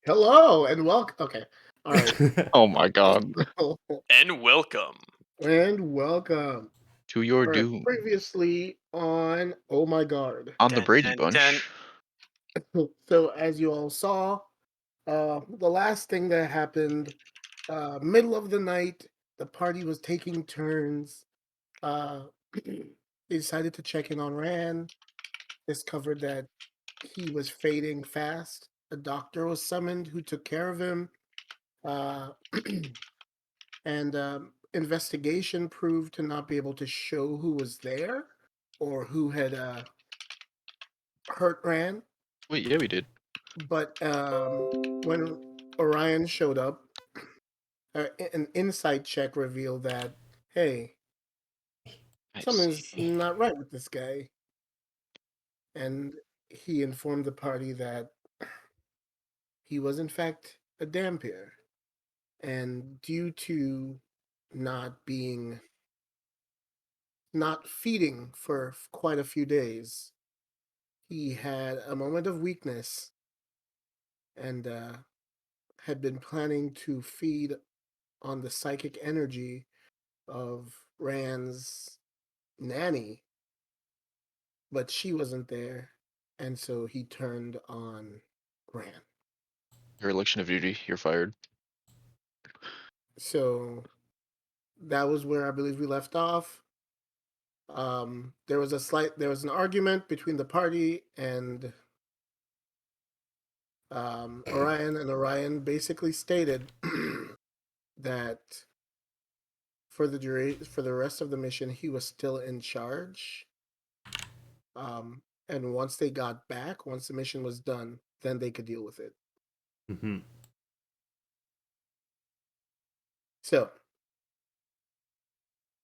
Hello and welcome. Okay. All right. Oh my god. And welcome. And welcome. To your All right. doom. Previously on Oh My God. On the Dun, Brady dun, dun. Bunch. So as you all saw, the last thing that happened, middle of the night, the party was taking turns. They decided to check in on Ran. Discovered that he was fading fast. A doctor was summoned who took care of him. Uh, and investigation proved to not be able to show who was there or who had hurt Ran. Wait, yeah, we did. But when Orion showed up, an insight check revealed that, hey, I something's see. not right with this guy. And he informed the party that he was, in fact, a Dampier. And due to not being, not feeding for quite a few days, he had a moment of weakness and had been planning to feed on the psychic energy of Rand's nanny, but she wasn't there, and so he turned on Rand. Your election of duty, you're fired. So that was where I believe we left off. There was an argument between the party and Orion, and Orion basically stated that for the rest of the mission, he was still in charge. And once they got back, once the mission was done, then they could deal with it. Mm-hmm. So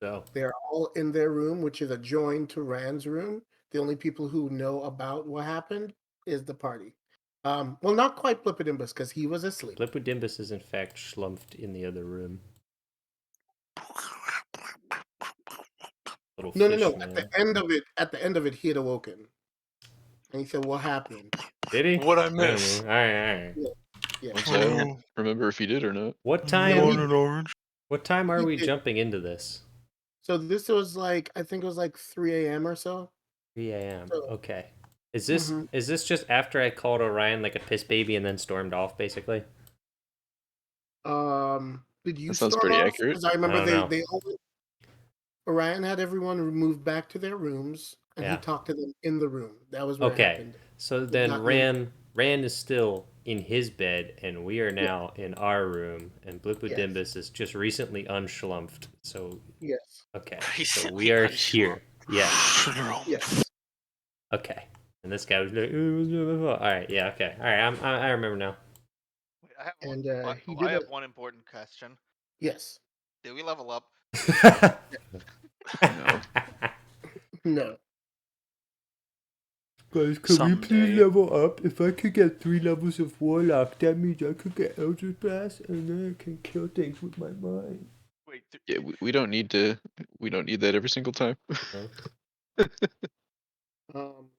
So they're all in their room, which is adjoined to Rand's room. The only people who know about what happened is the party. Well, not quite Blippidimbus because he was asleep. Blippidimbus is in fact schlumped in the other room. Little No. fish At man. the end of it, he had awoken, and he said, "What happened?" Did he? What I don't know. miss? All right. Yeah, Once I don't remember if he did or not. What No, time? he- orange. What time are he we did. jumping into this? So this was like, I think it was like 3 a.m. or so. 3 a.m. So, Okay. Is this Mhm. is this just after I called Orion like a piss baby and then stormed off, basically? Did you That sounds storm pretty off? accurate. Because I remember don't know. Orion had everyone moved back to their rooms, and he Yeah. talked to them in the room. That was where it Okay. happened. So It then got Ran is still in his bed, and we are now in our room, and Yes. Blippidimbus is just recently unschlumped. So Yes. okay. So Recently we are unschlumped. here. Yeah. Yes. Okay. And this guy was like, all right, yeah, okay, all right, I remember now. Wait, I have one. And he I did have it. one important question. Yes. Did we level up? No. No. Guys, could we please Someday. level up? If I could get 3 levels of Warlock, that means I could get Elder Blast, and then I can kill things with my mind. Wait, Yeah, we don't need to. We don't need that every single time.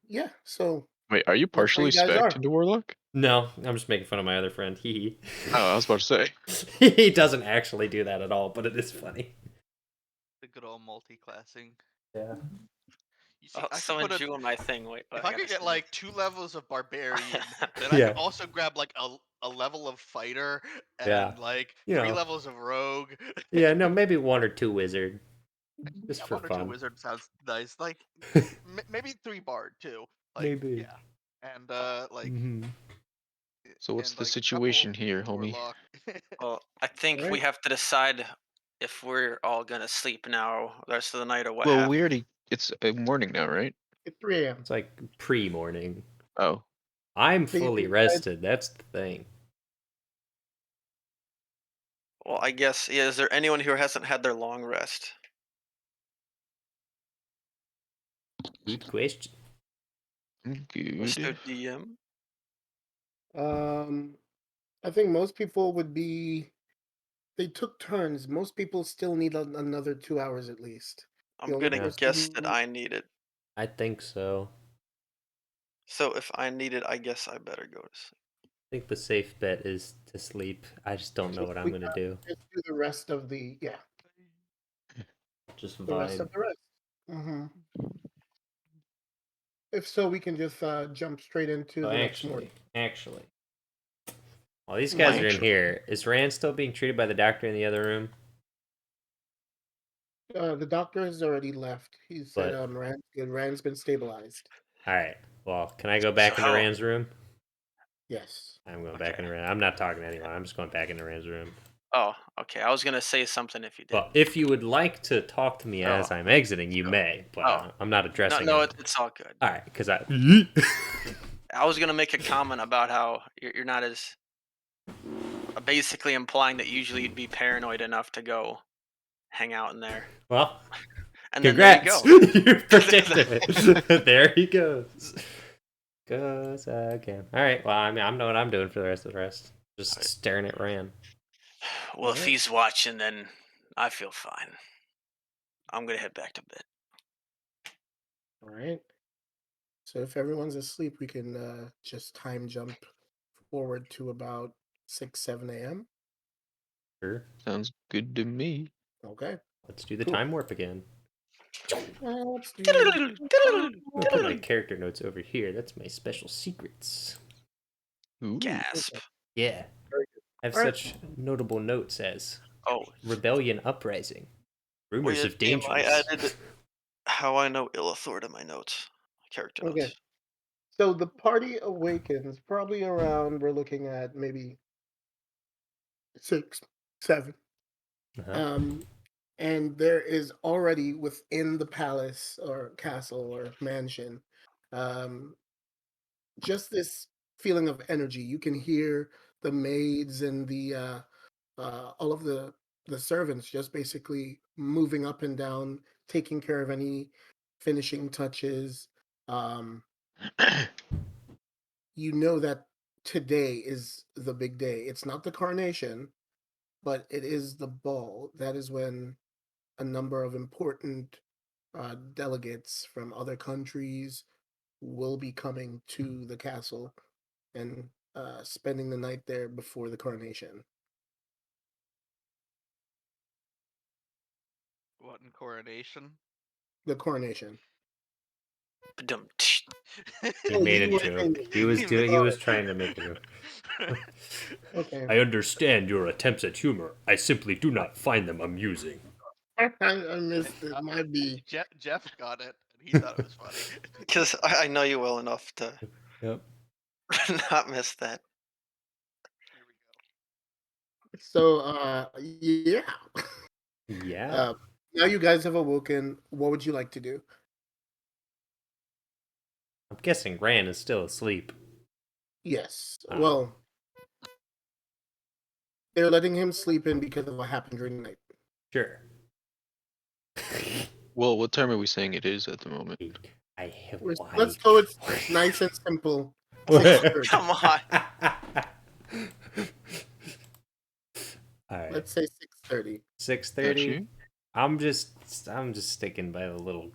Yeah. So Wait, are you that's where partially you guys specced are. into Warlock? No, I'm just making fun of my other friend. He Oh, I was about to say. he doesn't actually do that at all, but it is funny. the good old multi-classing. Yeah. You see, Oh, I should someone put drew on my thing. Wait, if I could get like 2 levels of barbarian, then I Yeah. could also grab like a level of fighter and Yeah. like You 3 know. levels of rogue. Yeah, no, maybe 1 or 2 wizard, just Yeah, for 1 or 2 fun. wizard sounds nice. Like maybe 3 bard too. Like Maybe. yeah, and like Mm-hmm. So what's and the like a situation couple here, homie? warlock. well, I think All we right. have to decide if we're all gonna sleep now the rest of the night or what Well, happens. we already. It's morning now, right? At 3 a.m. It's like pre-morning. Oh, I'm They fully decided- rested. That's the thing. Well, I guess, yeah, is there anyone who hasn't had their long rest? Good question. Mr. good. DM? I think most people would be. They took turns. Most people still need another 2 hours at least. The I'm only gonna person guess who that I need it. I think so. So if I need it, I guess I better go to sleep. think the safe bet is to sleep. I just don't know what I'm We gonna got- do. Just do the rest of the Just the rest vibe. of the rest. Hmm. If so, we can just jump straight into Oh, the next morning. actually, while these Mm, guys are in actually. here, is Rand still being treated by the doctor in the other room? The doctor has already left. He said, But Rand's been stabilized. all right. Well, can I go So back into how? Rand's room? Yes. I'm going back Okay. into Rand. I'm not talking to anyone. I'm just going back into Rand's room. Oh, okay. I was gonna say something if you did. Well, if you would like to talk to me as Oh, I'm exiting, you may, but oh. I'm not No, addressing no, it. it's all good. All right, because I. I was gonna make a comment about how you're not as basically implying that usually you'd be paranoid enough to go hang out in there, Well, and then there you congrats. go. You predicted it. There he goes. Goes again. All right. Well, I mean, I know what I'm doing for the rest of the rest. Just Alright. staring at Rand. Well, if Alright. he's watching, then I feel fine. I'm gonna head back to bed. All right. So if everyone's asleep, we can just time jump forward to about 6, 7 a.m. Sure. Sounds good to me. Okay. Let's do the Cool. time warp again. Let's do. I'm gonna put my character notes over here. That's my special secrets. Ooh. Gasp. Yeah. Very I have All right. such notable notes as Oh, Rebellion Uprising, Rumors yeah, of damn, I Dangers. added how I know Illithor to my notes, character Okay. notes. So the party awakens probably around. We're looking at maybe 6, 7. Uh-huh. And there is already within the palace or castle or mansion, um, just this feeling of energy. You can hear the maids and the all of the servants just basically moving up and down, taking care of any finishing touches. Um, you know that today is the big day. It's not the coronation, but it is the ball. That is when a number of important delegates from other countries will be coming to the castle and spending the night there before the coronation. What in coronation? The coronation. Badum, He Oh, made you a were saying joke. He was made- he was trying to make a joke. okay. I understand your attempts at humor. I simply do not find them amusing. I missed it. My B. Jeff got it, and he thought it was funny. because I know you well enough to Yep. not miss that. Here we go. So yeah. Yeah. uh, now you guys have awoken. What would you like to do? I'm guessing Rand is still asleep. Yes. Uh, Well, they're letting him sleep in because of what happened during the night. Sure. Well, what time are we saying it is at the moment? I have Let's go. It's nice and simple. 6:30. Come on. All right. Let's say 6:30. 6:30. you. I'm just sticking by the little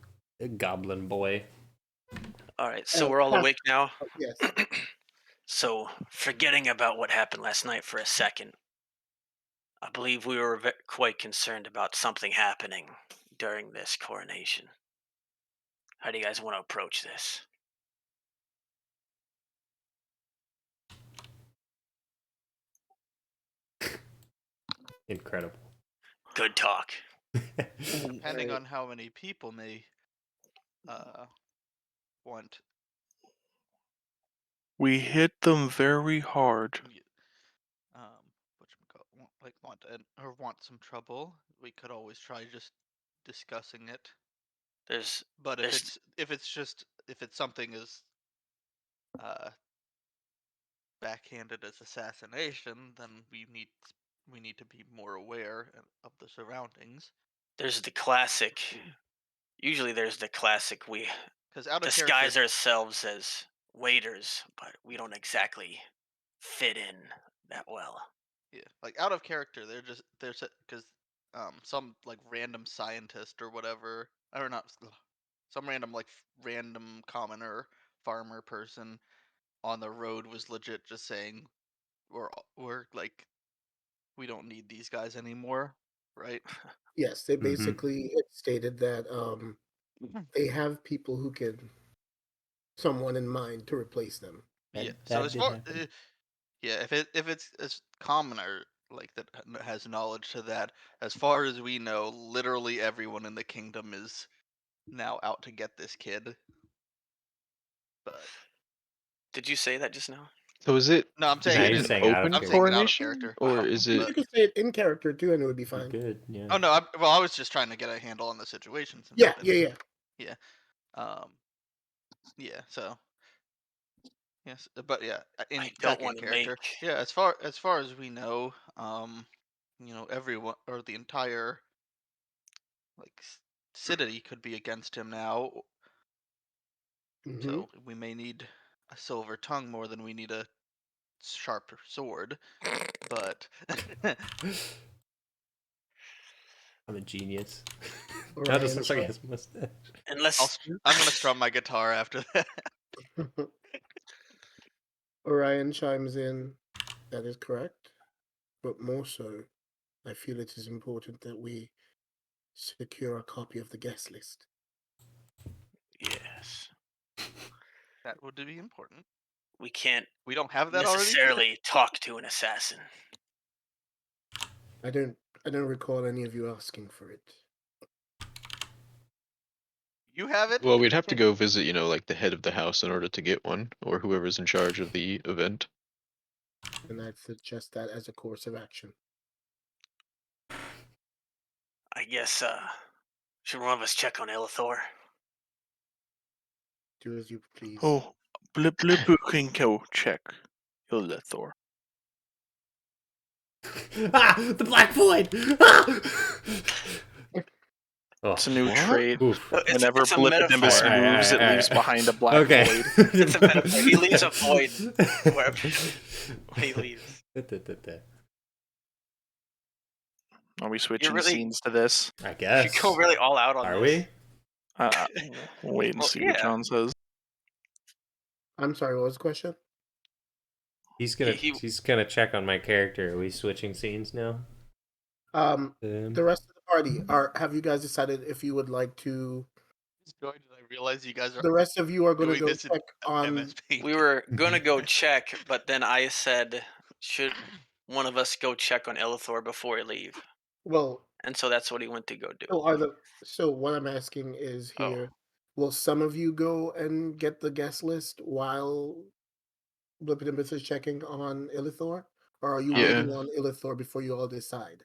goblin boy. All right, so Oh, we're all Pat- awake now. Yes. So, forgetting about what happened last night for a second, I believe we were quite concerned about something happening during this coronation. How do you guys want to approach this? Incredible. Good talk. Depending on how many people may want We hit them very hard. want some trouble, we could always try just discussing it. There's But There's- if it's something as backhanded as assassination, then we need to be more aware of the surroundings. there's the classic. Usually there's the classic we Because out of disguise character, ourselves as waiters, but we don't exactly fit in that well. yeah, like out of character, there's because some like random scientist or whatever, or not some random like random commoner farmer person on the road was legit just saying we're like we don't need these guys anymore, right? Yes, they Mhm. basically stated that they have people who can someone in mind to replace them. Yeah. That, So that as did far happen. yeah, if it's as commoner like that has knowledge to that, as far as we know, literally everyone in the kingdom is now out to get this kid. But Did you say that just now? So is it no, I'm is saying Nah, it it he's an in saying out of open I'm saying character. it out of coronation, character. or is You it? could say it in character too, and it would be You fine. good, yeah. Oh no, well I was just trying to get a handle on the situation since Yeah, I've yeah, been yeah. um yeah, so yes, but yeah, I in don't back in want to make. character. Yeah, as far as we know, everyone or the entire like city could be against him now. Hmm. So we may need a silver tongue more than we need a sharp sword. But I'm a genius. That just Orion, looks like his mustache. Unless I'm gonna strum my guitar after that. Orion chimes in. That is correct, but more so, I feel it is important that we secure a copy of the guest list. yes, That would be important. we can't We don't have that already. necessarily talk to an assassin. I don't recall any of you asking for it. You have it. Well, we'd have to go visit, like the head of the house in order to get one, or whoever's in charge of the event. And I'd suggest that as a course of action. I guess should one of us check on Elithor? Do as you please. Oh, blip blip can go check. Elithor. The Black Void! Ah! Oh, It's a new What? trait. oof. Whenever it's a Blippidimbus metaphor. moves, it leaves behind a black Okay. void. It's a metaphor. He leaves a void wherever he leaves. Are we switching really- scenes to this? I You guess. should go really all out on Are this. we? We'll wait and Well, see what yeah. John says. I'm sorry, what was the question? He's gonna He- he's gonna check on my character. Are we switching scenes now? The rest of the party have you guys decided if you would like to? Joy, did I realize you guys are The rest of you are going to doing go this in check on. MS Paint? We were gonna go check, but then I said, should one of us go check on Elithor before we leave? Well, And so that's what he went to go do. so what I'm asking is Oh. here. Will some of you go and get the guest list while Blippidimbus is checking on Ilithor? Or are you Yeah. waiting on Ilithor before you all decide?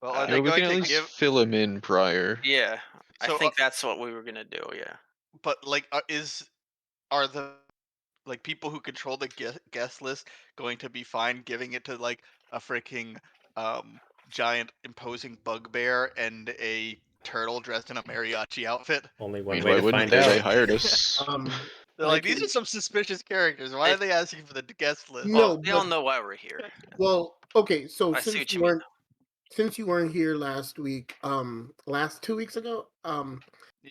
Well, Uh, are You they know, we going can at to least give? fill him in prior. Yeah, I So, think that's what we were gonna do. Yeah. But like, are the like people who control the guest list going to be fine giving it to like a freaking giant imposing bugbear and a turtle dressed in a mariachi outfit? Only I one mean, way why to wouldn't find they? They out. hired us. They're I like, these can- are some suspicious characters. Why I- are they asking for the guest list? No, Well, they all but- know why we're here. Well, okay, so I see since what you you mean. weren't since you weren't here last week, last 2 weeks ago,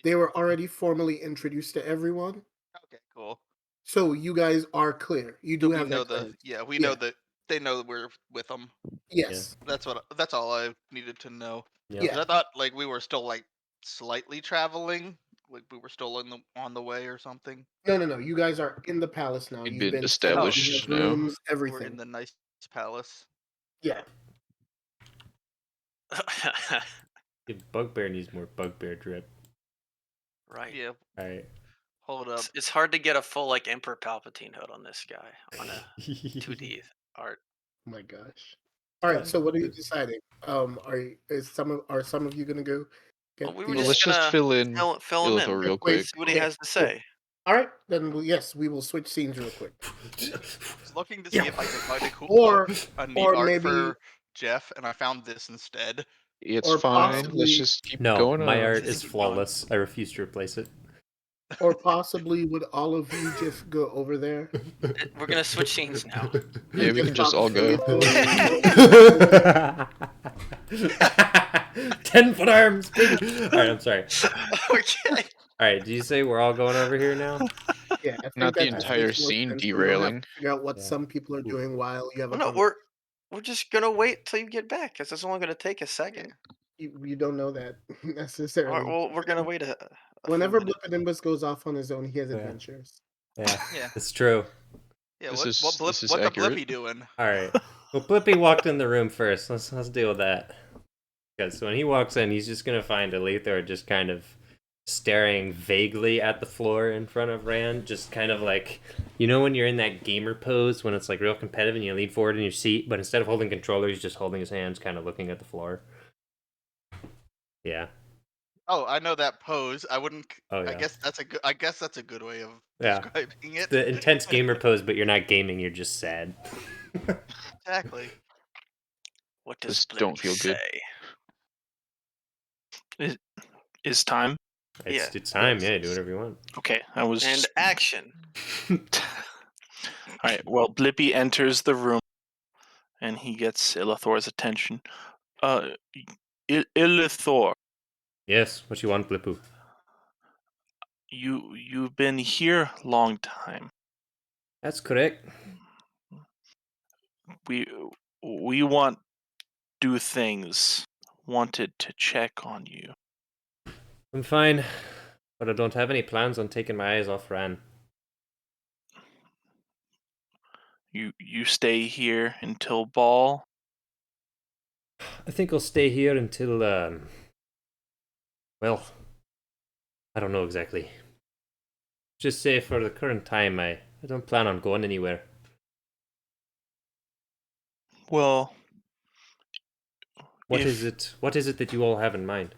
they were already formally introduced to everyone. Okay, cool. So you guys are clear. You So do we have know that clearance. we know that they know that we're with them. Yes. That's all I needed to know. Yep. Yeah. 'Cause I thought like we were still like slightly traveling, like we were still on the way or something. No. You guys are in the palace now. You've You've been been established you have now. rooms, We're everything. in the nice palace. Yeah. Bugbear needs more bugbear drip. Right. Yeah, Alright. hold up. It's hard to get a full like Emperor Palpatine hood on this guy on a 2D art. Oh my gosh. All right. So what are you deciding? Are some of you gonna go get Well, we the? were Well, just let's just gonna fill in fill him Ilithor in. real Wait, quick. See what he okay, has to cool. say. All right, then yes, we will switch scenes real quick. I was looking to see if I could find a cool Or a neat or art maybe- for Jeff, and I found this instead. It's Or fine. possibly- Let's just keep No, going my on. art Just is keep going. flawless. I refuse to replace it. or possibly would all of you just go over there? We're gonna switch scenes now. Yeah, we can just all go. 10-foot arms, baby. Alright, I'm sorry. Okay. Alright, do you say we're all going over here now? Yeah, I think Not the that just entire makes more scene sense, so we don't have to derailing. figure out what Yeah. some people are Ooh. doing while you have a Well, no, we're just gonna wait till you get back, because it's only gonna take a second. you don't know that All right, necessarily. well, we're gonna wait a few Whenever minutes. Blippinimbus goes off on his own, he has Yeah. adventures. Yeah, Yeah. it's true. Yeah. This is What the accurate. Blippy doing? All right. Well, Blippi walked in the room first. Let's deal with that. Because when he walks in, he's just gonna find Alethor just kind of staring vaguely at the floor in front of Rand, just kind of like, you know, when you're in that gamer pose when it's like real competitive and you lean forward in your seat, but instead of holding controller, he's just holding his hands, kind of looking at the floor. Yeah. Oh, I know that pose. I wouldn't. Oh I yeah. guess that's a good. I guess that's a good way of Yeah. describing it. The intense gamer pose, but you're not gaming, you're just sad. Exactly. What does Just don't Blippy feel good. say? Is time? Yeah, It's time, yes. yeah, do whatever you want. Okay, I was. And action. All right. Well, Blippy enters the room, and he gets Illithor's attention. Illithor, Yes, what you want, Blippu? you've been here long time. That's correct. We we want do things. Wanted to check on you. I'm fine, but I don't have any plans on taking my eyes off Ran. You stay here until ball. I think I'll stay here until, well, I don't know exactly. Just say for the current time, I don't plan on going anywhere. Well, What if is it? What is it that you all have in mind?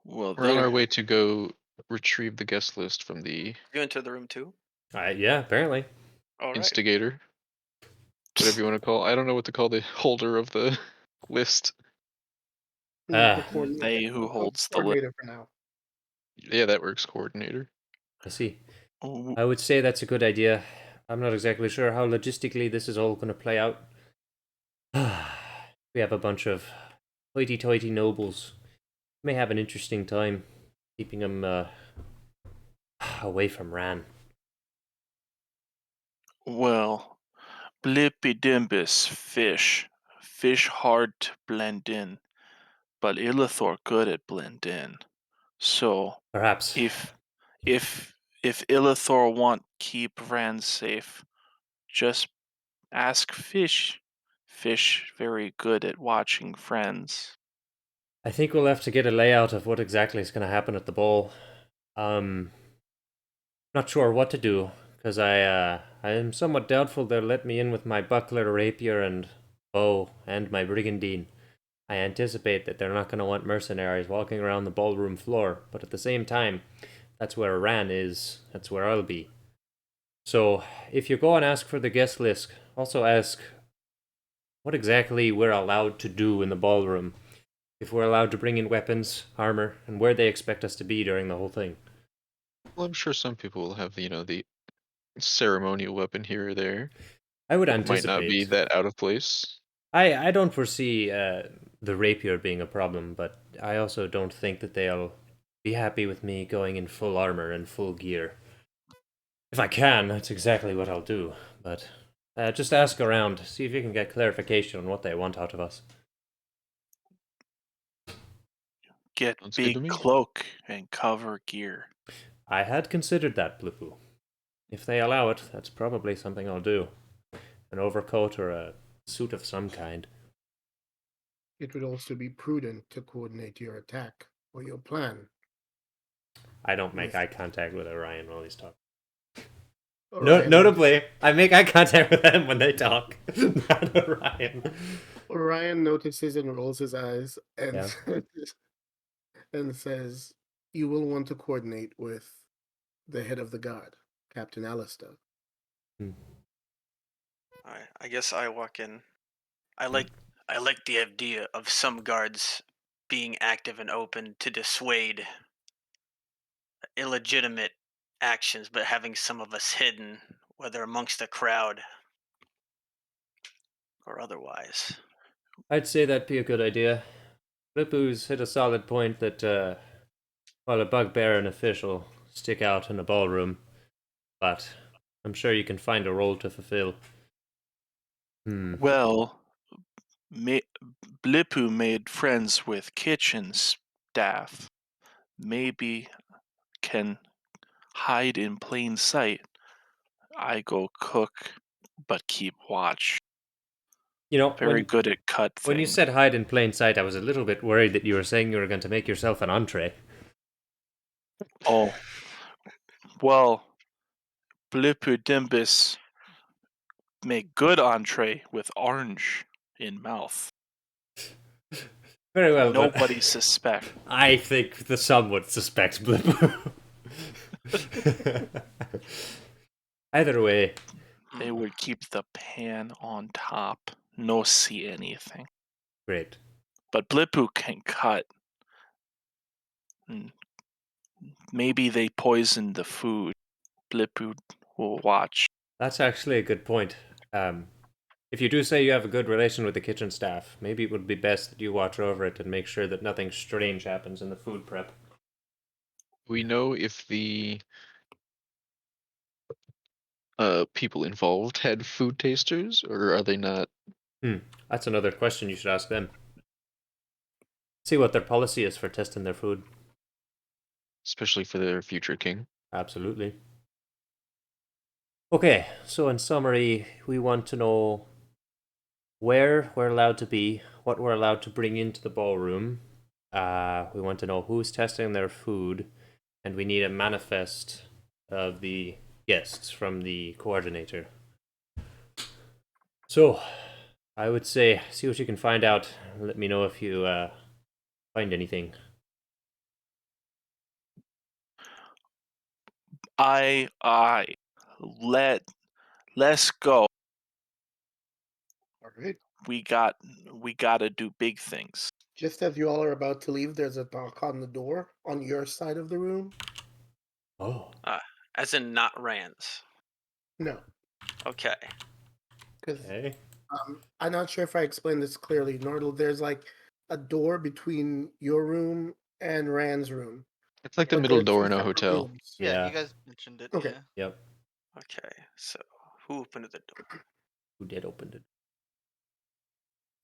well, We're on there. our way to go retrieve the guest list from the You enter the room too? Yeah, apparently. All right. instigator. Whatever you want to call. I don't know what to call the holder of the list. The Ah, coordinator. They who holds the list. Coordinator for now. Yeah, that works. Coordinator. I see. Oh, I would say that's a good idea. I'm not exactly sure how logistically this is all going to play out. We have a bunch of hoity-toity nobles. May have an interesting time keeping them away from Ran. well, Blippy Dimbus, fish hard to blend in, but Illithor good at blend in. So Perhaps. if Illithor want keep Rand safe, just ask Fish. Fish very good at watching friends. I think we'll have to get a layout of what exactly is going to happen at the ball. Not sure what to do, because I am somewhat doubtful they'll let me in with my buckler, rapier, and bow, and my brigandine. I anticipate that they're not going to want mercenaries walking around the ballroom floor, but at the same time, that's where Ran is, that's where I'll be. So, if you go and ask for the guest list, also ask what exactly we're allowed to do in the ballroom. If we're allowed to bring in weapons, armor, and where they expect us to be during the whole thing. Well, I'm sure some people will have, the ceremonial weapon here or there. I would It might not be anticipate. that out of place. I don't foresee the rapier being a problem, but I also don't think that they'll be happy with me going in full armor and full gear. If I can, that's exactly what I'll do. But just ask around, see if you can get clarification on what they want out of us. Get Sounds good to big me. cloak and cover gear. I had considered that, Blippu. If they allow it, that's probably something I'll do. An overcoat or a suit of some kind. It would also be prudent to coordinate your attack or your plan. I don't make With eye contact with Orion while he's talking. Orion. Notably, I make eye contact with them when they talk, not Orion. Orion notices and rolls his eyes and Yeah. and says, "You will want to coordinate with the head of the guard, Captain Alistair." All right. I guess I walk in. I like the idea of some guards being active and open to dissuade illegitimate actions, but having some of us hidden, whether amongst the crowd or otherwise. I'd say that'd be a good idea. Blippu's hit a solid point that while a bugbear and a fish will stick out in a ballroom, but I'm sure you can find a role to fulfill. Well, Blippu made friends with kitchen staff. Maybe can hide in plain sight. I go cook, but keep watch. You know, Very good at cut things. when you said hide in plain sight, I was a little bit worried that you were saying you were going to make yourself an entree. Oh, well, Blippu Dimbus make good entree with orange in mouth. Very well, but Nobody suspect. I think the some would suspect Blippo. Either way, They would keep the pan on top. No see anything. great. But Blippu can cut. Maybe they poisoned the food. Blippu will watch. That's actually a good point. If you do say you have a good relation with the kitchen staff, maybe it would be best that you watch over it and make sure that nothing strange happens in the food prep. We know if the people involved had food tasters, or are they not? That's another question you should ask them. See what their policy is for testing their food. Especially for their future king. Absolutely. Okay, so in summary, we want to know where we're allowed to be, what we're allowed to bring into the ballroom. We want to know who's testing their food, and we need a manifest of the guests from the coordinator. So, I would say, see what you can find out. Let me know if you find anything. Let's go. All right. We gotta do big things. Just as you all are about to leave, there's a knock on the door on your side of the room. Oh. As in not Rand's. No, Okay. because Okay. I'm not sure if I explained this clearly. Nordal, there's like a door between your room and Rand's room. It's like the but middle they're door two in a separate hotel. rooms. Yeah, Yeah. you guys mentioned it. Okay. Yeah. Yep. Okay. So who opened the door? Who did open it?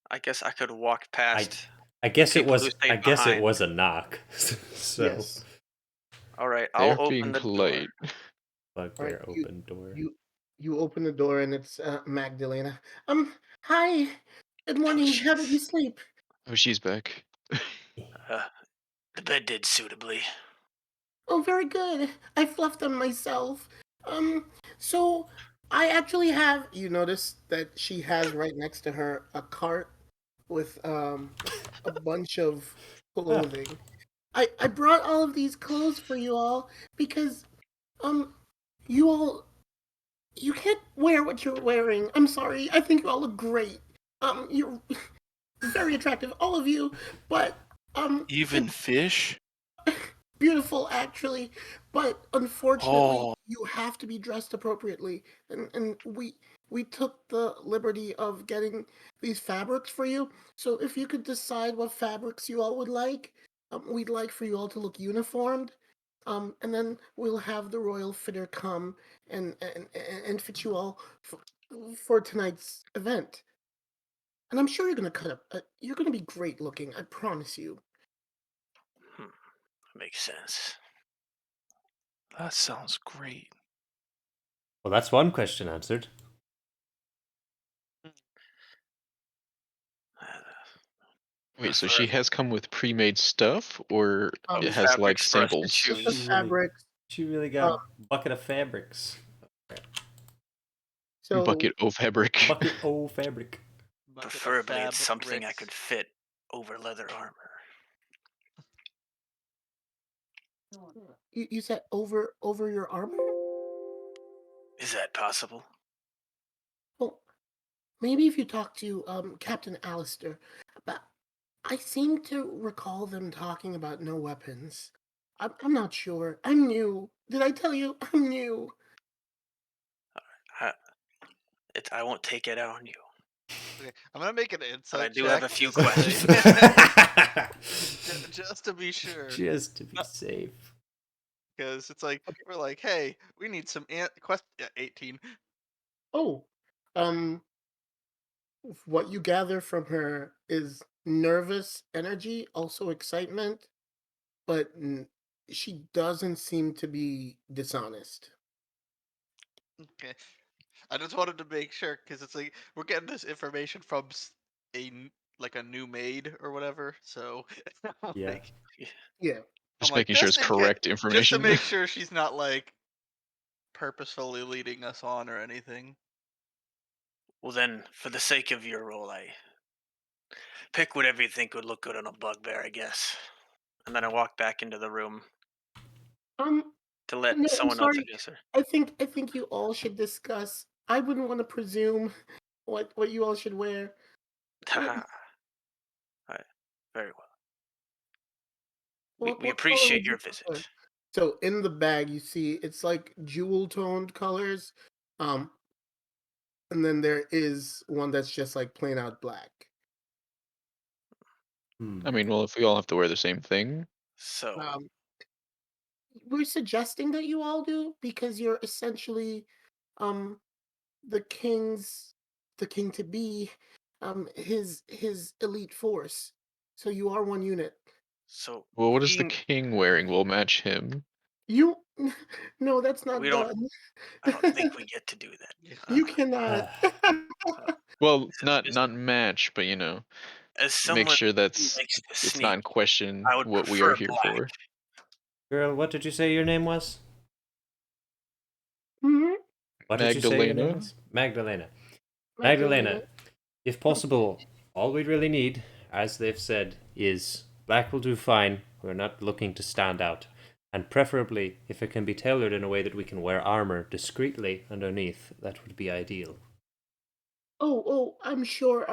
I guess I could walk past. I guess it people who was. stayed I guess it behind. was a knock. So, Yes. All right. They're I'll open being the polite. bugbear Alright, open door. You open the door and it's Magdalena. Hi. Good morning. jeez. How did you sleep? Oh, she's back. The bed did suitably. Oh, very good. I fluffed them myself. So I actually have. You notice that she has right next to her a cart with a bunch of clothing. I brought all of these clothes for you all because you all you can't wear what you're wearing. I'm sorry. I think you all look great. You're very attractive, all of you. But Even fish? beautiful actually. But unfortunately, Oh, you have to be dressed appropriately. And we took the liberty of getting these fabrics for you. So if you could decide what fabrics you all would like, we'd like for you all to look uniformed. And then we'll have the royal fitter come and fit you all for tonight's event. And I'm sure you're gonna cut up. You're gonna be great looking. I promise you. Makes sense. that sounds great. Well, that's one question answered. Wait, so Prefer- she has come with pre-made stuff, or Um, it has like fabrics for us to samples? choose. Just the fabrics. She really got a bucket of fabrics. So Bucket of fabric. Bucket o fabric. Bucket of Preferably, fab it's something I bricks. could fit over leather armor. you said over your armor? Is that possible? Well, maybe if you talk to Captain Alistair, but I seem to recall them talking about no weapons. I'm not sure. I'm new. Did I tell you I'm new? I won't take it out on you. Okay, I'm gonna make an But I insight do have check a few just to questions. just to be sure. Just to be No. safe. because it's like Okay. we're like, hey, we need some quest 18. Oh, um, what you gather from her is nervous energy, also excitement, but she doesn't seem to be dishonest. Okay, I just wanted to make sure because it's like we're getting this information from like a new maid or whatever. So Yeah. like Yeah. I'm Just like making sure it's correct just to information. make sure she's not like purposefully leading us on or anything. Well, then, for the sake of your role, I pick whatever you think would look good on a bugbear, I guess. And then I walk back into the room Um, to let no, I'm someone else sorry. address her. I think you all should discuss. I wouldn't want to presume what you all should wear. What, Haha. Alright, very well. We what color appreciate would your you visit. prefer? So in the bag, you see it's like jewel toned colors. Um, and then there is one that's just like plain out black. Hmm. I mean, well, if we all have to wear the same thing, So, Um, we're suggesting that you all do because you're essentially um the king's the king to be his elite force. So you are one unit. so well, what is the being king wearing? We'll match him. You no, that's we not don't done. I don't think we get to do that. You cannot. Uh, Well, not just match, but as make someone sure who that's likes to it's not sneak, in question I would what we are prefer here black. for. Girl, what did you say your name was? Mhm. What did you say your name Magdalena? was? Magdalena. Magdalena. Magdalena, if possible, all we really need, as they've said, is black will do fine. We're not looking to stand out. And preferably, if it can be tailored in a way that we can wear armor discreetly underneath, that would be ideal. I'm sure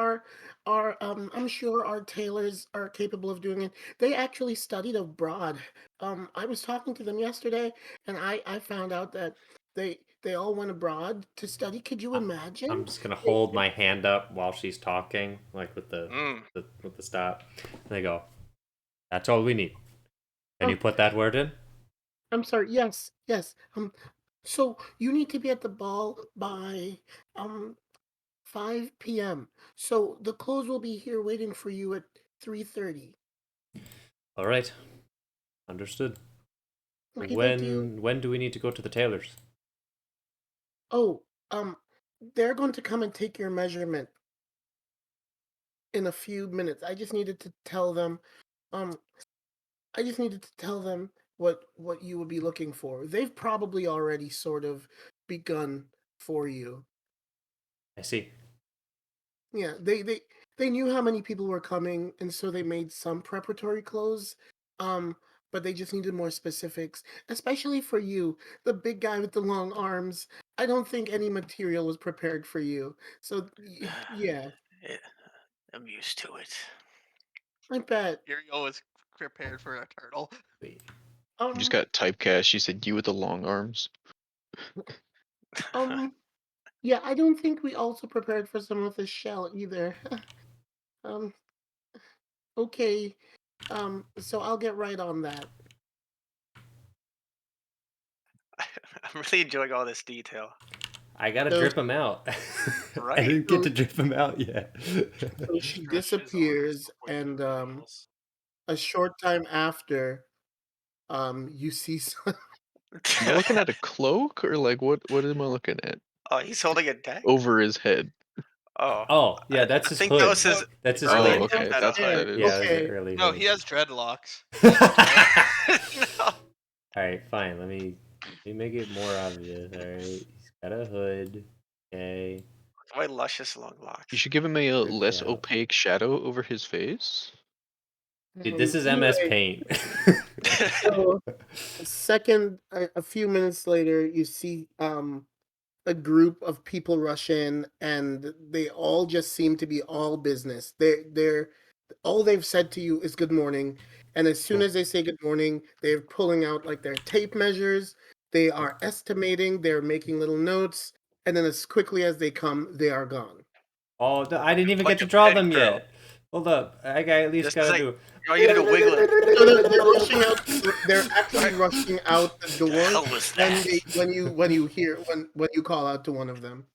I'm sure our tailors are capable of doing it. They actually studied abroad. I was talking to them yesterday, and I found out that they all went abroad to study. Could you I- imagine? I'm just gonna They, hold my hand up while she's talking, like with Mm. the stop. And they go, "That's all we need." Can you oh, put that word in? I'm sorry. Yes, yes. So you need to be at the ball by um 5 p.m. So the clothes will be here waiting for you at 3:30. All right, understood. Okay, thank you. When do we need to go to the tailors? Oh, they're going to come and take your measurement in a few minutes. Um, I just needed to tell them what you would be looking for. They've probably already sort of begun for you. I see. Yeah, they knew how many people were coming, and so they made some preparatory clothes. Um, but they just needed more specifics, especially for you, the big guy with the long arms. I don't think any material was prepared for you. So yeah, Yeah, I'm used to it. I bet. You're always prepared for a turtle. Wait. You just Um, got typecast. She said you with the long arms. um, yeah, I don't think we also prepared for someone with a shell either. um, okay. So I'll get right on that. I'm really enjoying all this detail. I gotta So drip him out. I Right. didn't get to drip him out yet. so she disappears, and a short time after, you see some, Am I looking at a cloak or like what am I looking at? Oh, he's holding a dagger. Over his head. Oh, Oh, yeah, that's I his think that was hood. his That's his early Oh, hood. attempt okay. at a That's what hood. that Yeah, is. it was an okay. early No, hood. he has dreadlocks. That's why. No. Alright, fine. Let me make it more obvious. Alright. He's got a hood. Okay. My luscious long You locks. should give him a Dripped less out. opaque shadow over his face. Dude, this is MS Anyway, Paint. so a few minutes later, you see a group of people rush in, and they all just seem to be all business. They're all they've said to you is good morning, and as soon Cool. as they say good morning, they're pulling out like their tape measures. They are estimating. They're making little notes, and then as quickly as they come, they are gone. Oh, I didn't even Like get to a draw pit them crew. yet. Hold up. I at least Just as gotta I do. draw you to wiggle it. So they're rushing out. They're actually rushing out the The door hell was when that? when you call out to one of them.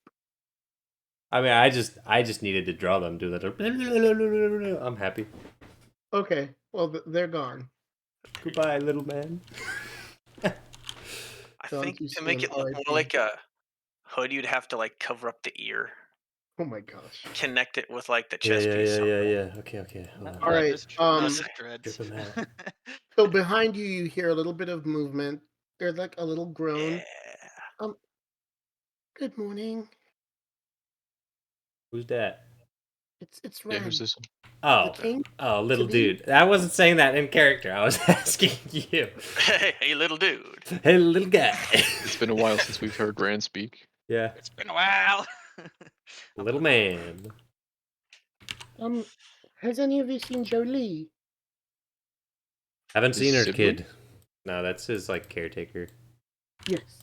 I mean, I just needed to draw them. Do that. I'm happy. Okay, well they're gone. Goodbye, little man. I So I'm think just to make saying it look more RIP. like a hood, you'd have to like cover up the ear, Oh my gosh. connect it with like the Yeah, chest yeah, piece. yeah, Somehow. yeah, yeah. Okay. Hold on. All right. Just dreads. Strip him out. So behind you, you hear a little bit of movement. There's like a little groan. Yeah. Um. Good morning. Who's that? It's Yeah, who's Rand, this? the Oh, king. little to be. dude. I wasn't saying that in character. I was asking you. Hey, little dude. Hey, little guy. It's been a while since we've heard Rand speak. Yeah, It's been a while. little man. Has any of you seen Jolie? Haven't His seen her, sibling? kid. No, that's his like caretaker. Yes.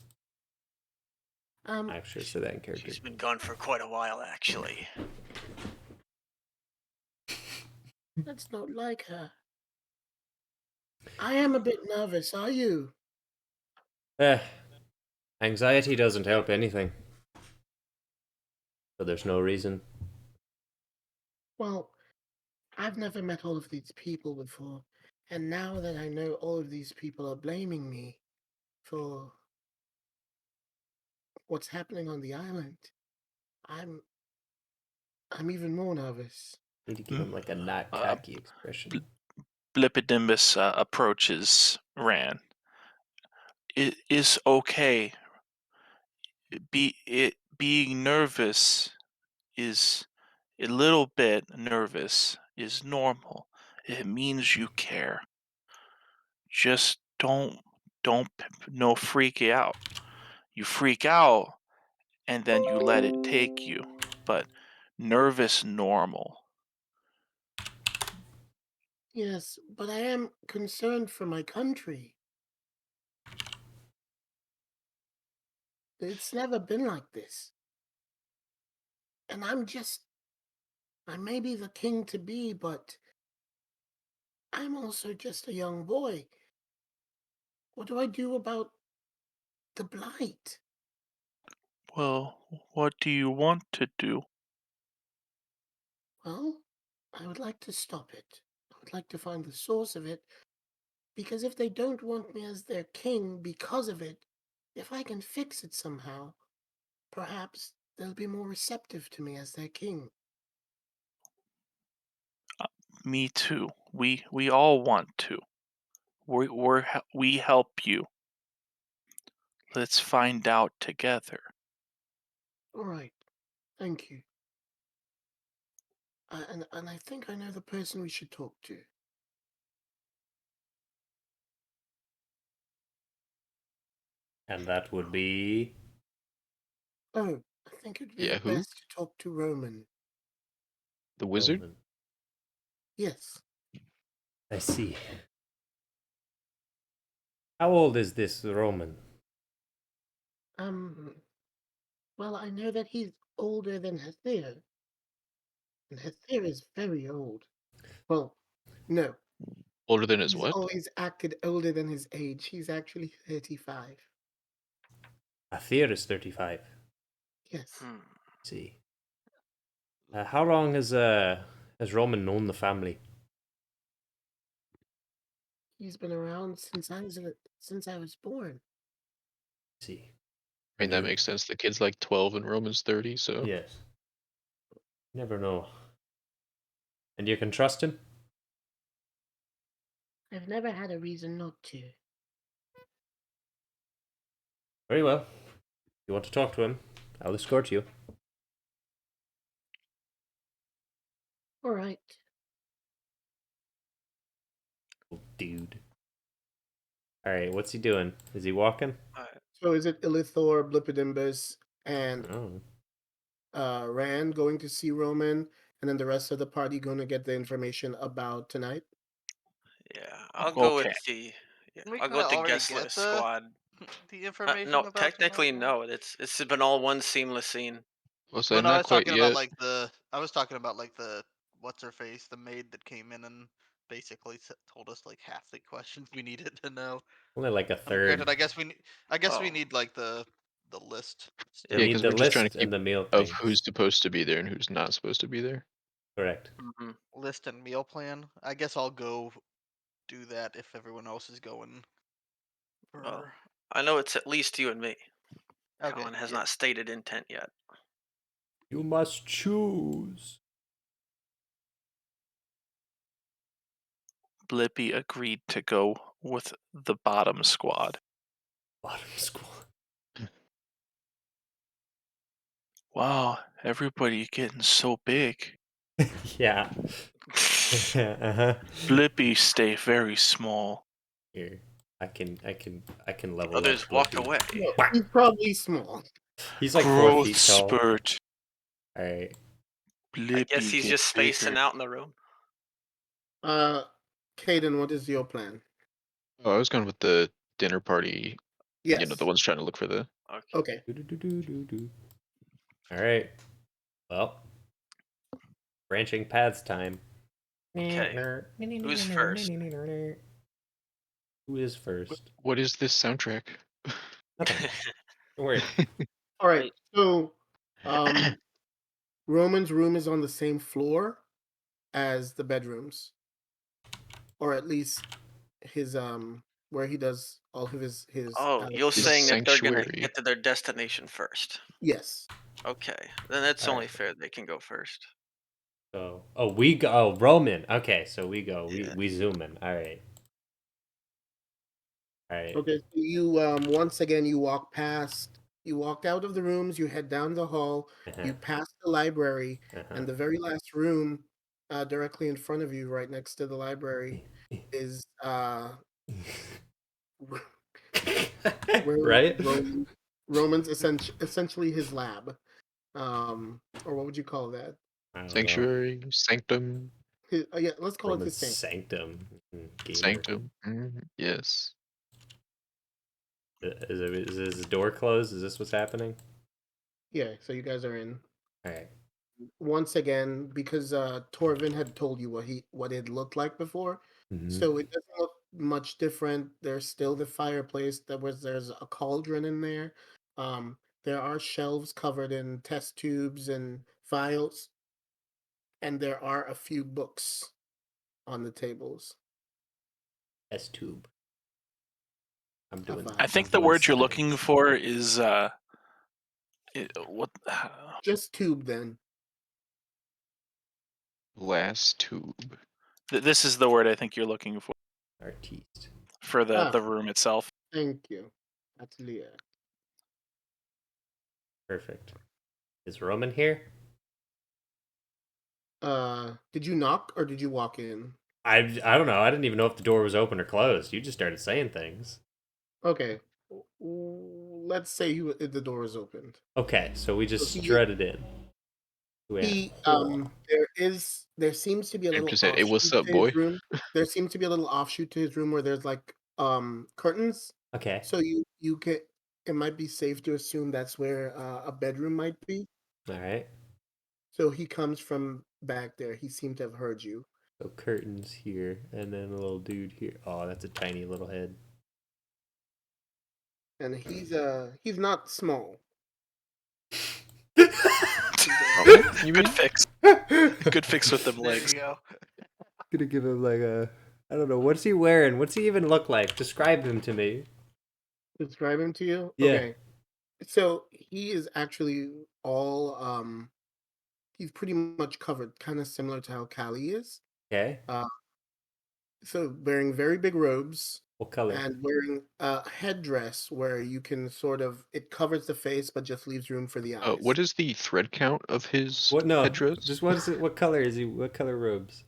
I actually said that in character. She's been gone for quite a while, actually. That's not like her. I am a bit nervous. Are you? Eh, anxiety doesn't help anything. So there's no reason. Well, I've never met all of these people before, and now that I know all of these people are blaming me for what's happening on the island, I'm even more nervous. Need to give him like a not Uh, cocky expression. Blippidimbus approaches Ran. It is okay. Being nervous is a little bit nervous is normal. It means you care. Just don't no freak out. You freak out and then you let it take you. But nervous normal. Yes, but I am concerned for my country. It's never been like this. And I may be the king to be, but I'm also just a young boy. What do I do about the blight? Well, what do you want to do? Well, I would like to stop it. I would like to find the source of it, because if they don't want me as their king because of it, if I can fix it somehow, perhaps they'll be more receptive to me as their king. Me too. We all want to. We help you. Let's find out together. All right, thank you. And I think I know the person we should talk to. And that would be. Oh, I think it'd be Yeah, who? best to talk to Roman. The wizard? Roman. Yes. I see. How old is this Roman? Well, I know that he's older than Hethir, and Hethir is very old. Well, no, Older than his he's what? always acted older than his age. He's actually 35. Athir is 35. Yes. See. How long has Roman known the family? He's been around since I was born. See. I mean, that makes sense. The kid's like 12 and Roman's 30, so. Yes. Never know. And you can trust him? I've never had a reason not to. Very well. If you want to talk to him, I'll escort you. All right. Oh, dude. Alright, what's he doing? Is he walking? So is it Ilithor, Blippidimbus, and Oh. Rand going to see Roman, and then the rest of the party going to get the information about tonight? Yeah, I'll go with Okay. the. Yeah, We I'll kind go of with the already guest get list squad. the information No, about technically tonight, right? no. It's been all one seamless scene. Well, so Well, no, I not was quite talking about yet. like the. I was talking about like the what's her face, the maid that came in and basically told us like half the questions we needed to know. Only like a third. Granted, I guess we Oh. need like the list. You Yeah, Still. need because the we're just trying list to keep and the meal of thing. who's supposed to be there and who's not supposed to be there. Correct. Mm-hmm. List and meal plan. I guess I'll go do that if everyone else is going. Well, I know it's at least you and me. Okay, Colin has yeah. not stated intent yet. You must choose. Blippy agreed to go with the bottom squad. Bottom squad. Wow, everybody getting so big. Yeah. Uh-huh. Blippy stay very small. Here. I can level Others up walk Blippi. away. No, he's probably small. He's like 4 Growth feet tall. spurt. Alright. Blippy I guess he's get just spacing bigger. out in the room. Caden, what is your plan? Oh, I was going with the dinner party. Yes. You know, the ones trying to look for the. Okay. Okay. Alright. Well. Branching paths time. Okay. Who's first? Who is first? What is this soundtrack? Nothing. Don't worry. All right. Wait. So, Roman's room is on the same floor as the bedrooms, or at least his where he does all of his. Oh, you're His saying that they're gonna sanctuary. get to their destination first. Yes. Okay, then it's All only right. fair they can go first. So, we go. Oh, Roman. Okay, so we go. Yeah. We zoom in. All right. All right. Okay. So you once again you walk past. You walk out of the rooms. You head down the hall. Uh-huh. You pass the library, Uh-huh. and the very last room, directly in front of you, right next to the library, is where Right? Roman's essentially his lab, or what would you call that? I don't know. Sanctuary, sanctum, Yeah, let's call it Roman's his sanctum. Gamer. sanctum. Yes. Is his door closed? Is this what's happening? Yeah, so you guys are in. All right. Once again, because Torvin had told you what it looked like before, Mhm. so it doesn't look much different. There's still the fireplace. There's a cauldron in there. There are shelves covered in test tubes and vials, and there are a few books on the tables. S tube. I'm doing. vial. I think I'm the doing word you're looking science. for is what? Just tube then. Glass tube. This is the word I think you're looking Artiste. for Ah. the room itself. Thank you. That's Leah. Perfect. Is Roman here? Did you knock or did you walk in? I don't know. I didn't even know if the door was open or closed. You just started saying things. Okay. Let's say the door is opened. Okay, so we just So he- strutted in. There seems to be a I'm little just saying, hey, what's offshoot up, to boy? his room. There seems to be a little offshoot to his room where there's like curtains. Okay. So you can it might be safe to assume that's where a bedroom might be. All right. So he comes from back there. He seemed to have heard you. So curtains here, and then a little dude here. Oh, that's a tiny little head. And he's not small. You mean? Good fix. Good fix with them There legs. you go. Gonna give him like a. I don't know. What's he wearing? What's he even look like? Describe him to me. Describe him to you? Yeah. Okay. So he is actually all he's pretty much covered, kind of similar to how Callie is. Okay. So wearing very big robes What color? and wearing a headdress where you can sort of it covers the face but just leaves room for the eyes. What is the thread count of his What? No. headdress? Just what is it? What color is he? What color robes?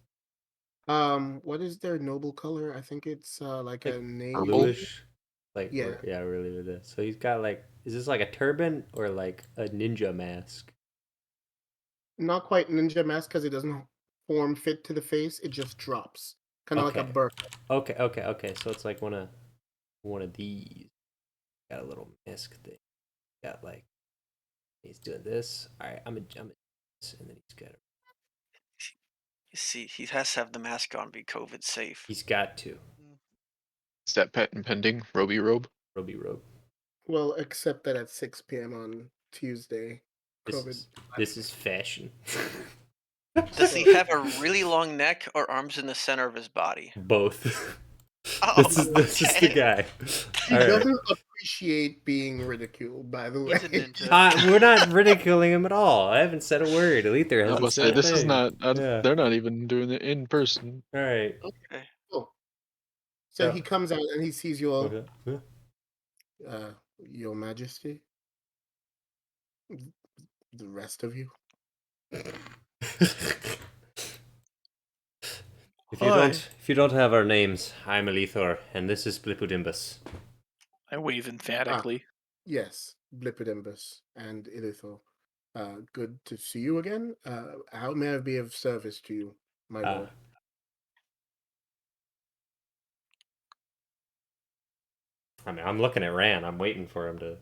What is their noble color? I think it's like a Like navy. bluish. Like Yeah. yeah, really with this. So he's got like. Is this like a turban or like a ninja mask? Not quite ninja mask because it doesn't form fit to the face. It just drops, kind of like a Okay. burqa. Okay. So it's like one of these. Got a little mask thing. Got like he's doing this. All right, I'm a and then he's got See, he has to have the mask on, be COVID safe. He's got to. Is that patent pending? Roby Robe? Roby Robe. Well, except that at 6 p.m. on Tuesday, This COVID. is fashion. Does he have a really long neck or arms in the center of his body? Both. Oh, this is the okay. guy. He All right. doesn't appreciate being ridiculed, by the way. He's a ninja. We're not ridiculing him at all. I haven't said a word. Alether I was hasn't about to said say, a this is thing. not. Yeah. They're not even doing it in person. All right. Okay. Cool. So Yeah. he comes out and he sees you all. Okay. Yeah. Your Majesty. The rest of you. If you don't have our names, I'm Alethor, and this is Blipudimbus. I wave emphatically. Yes, Blippidimbus and Ilithor. Good to see you again. How may I be of service to you, my lord? I mean, I'm looking at Ran. I'm waiting for him to.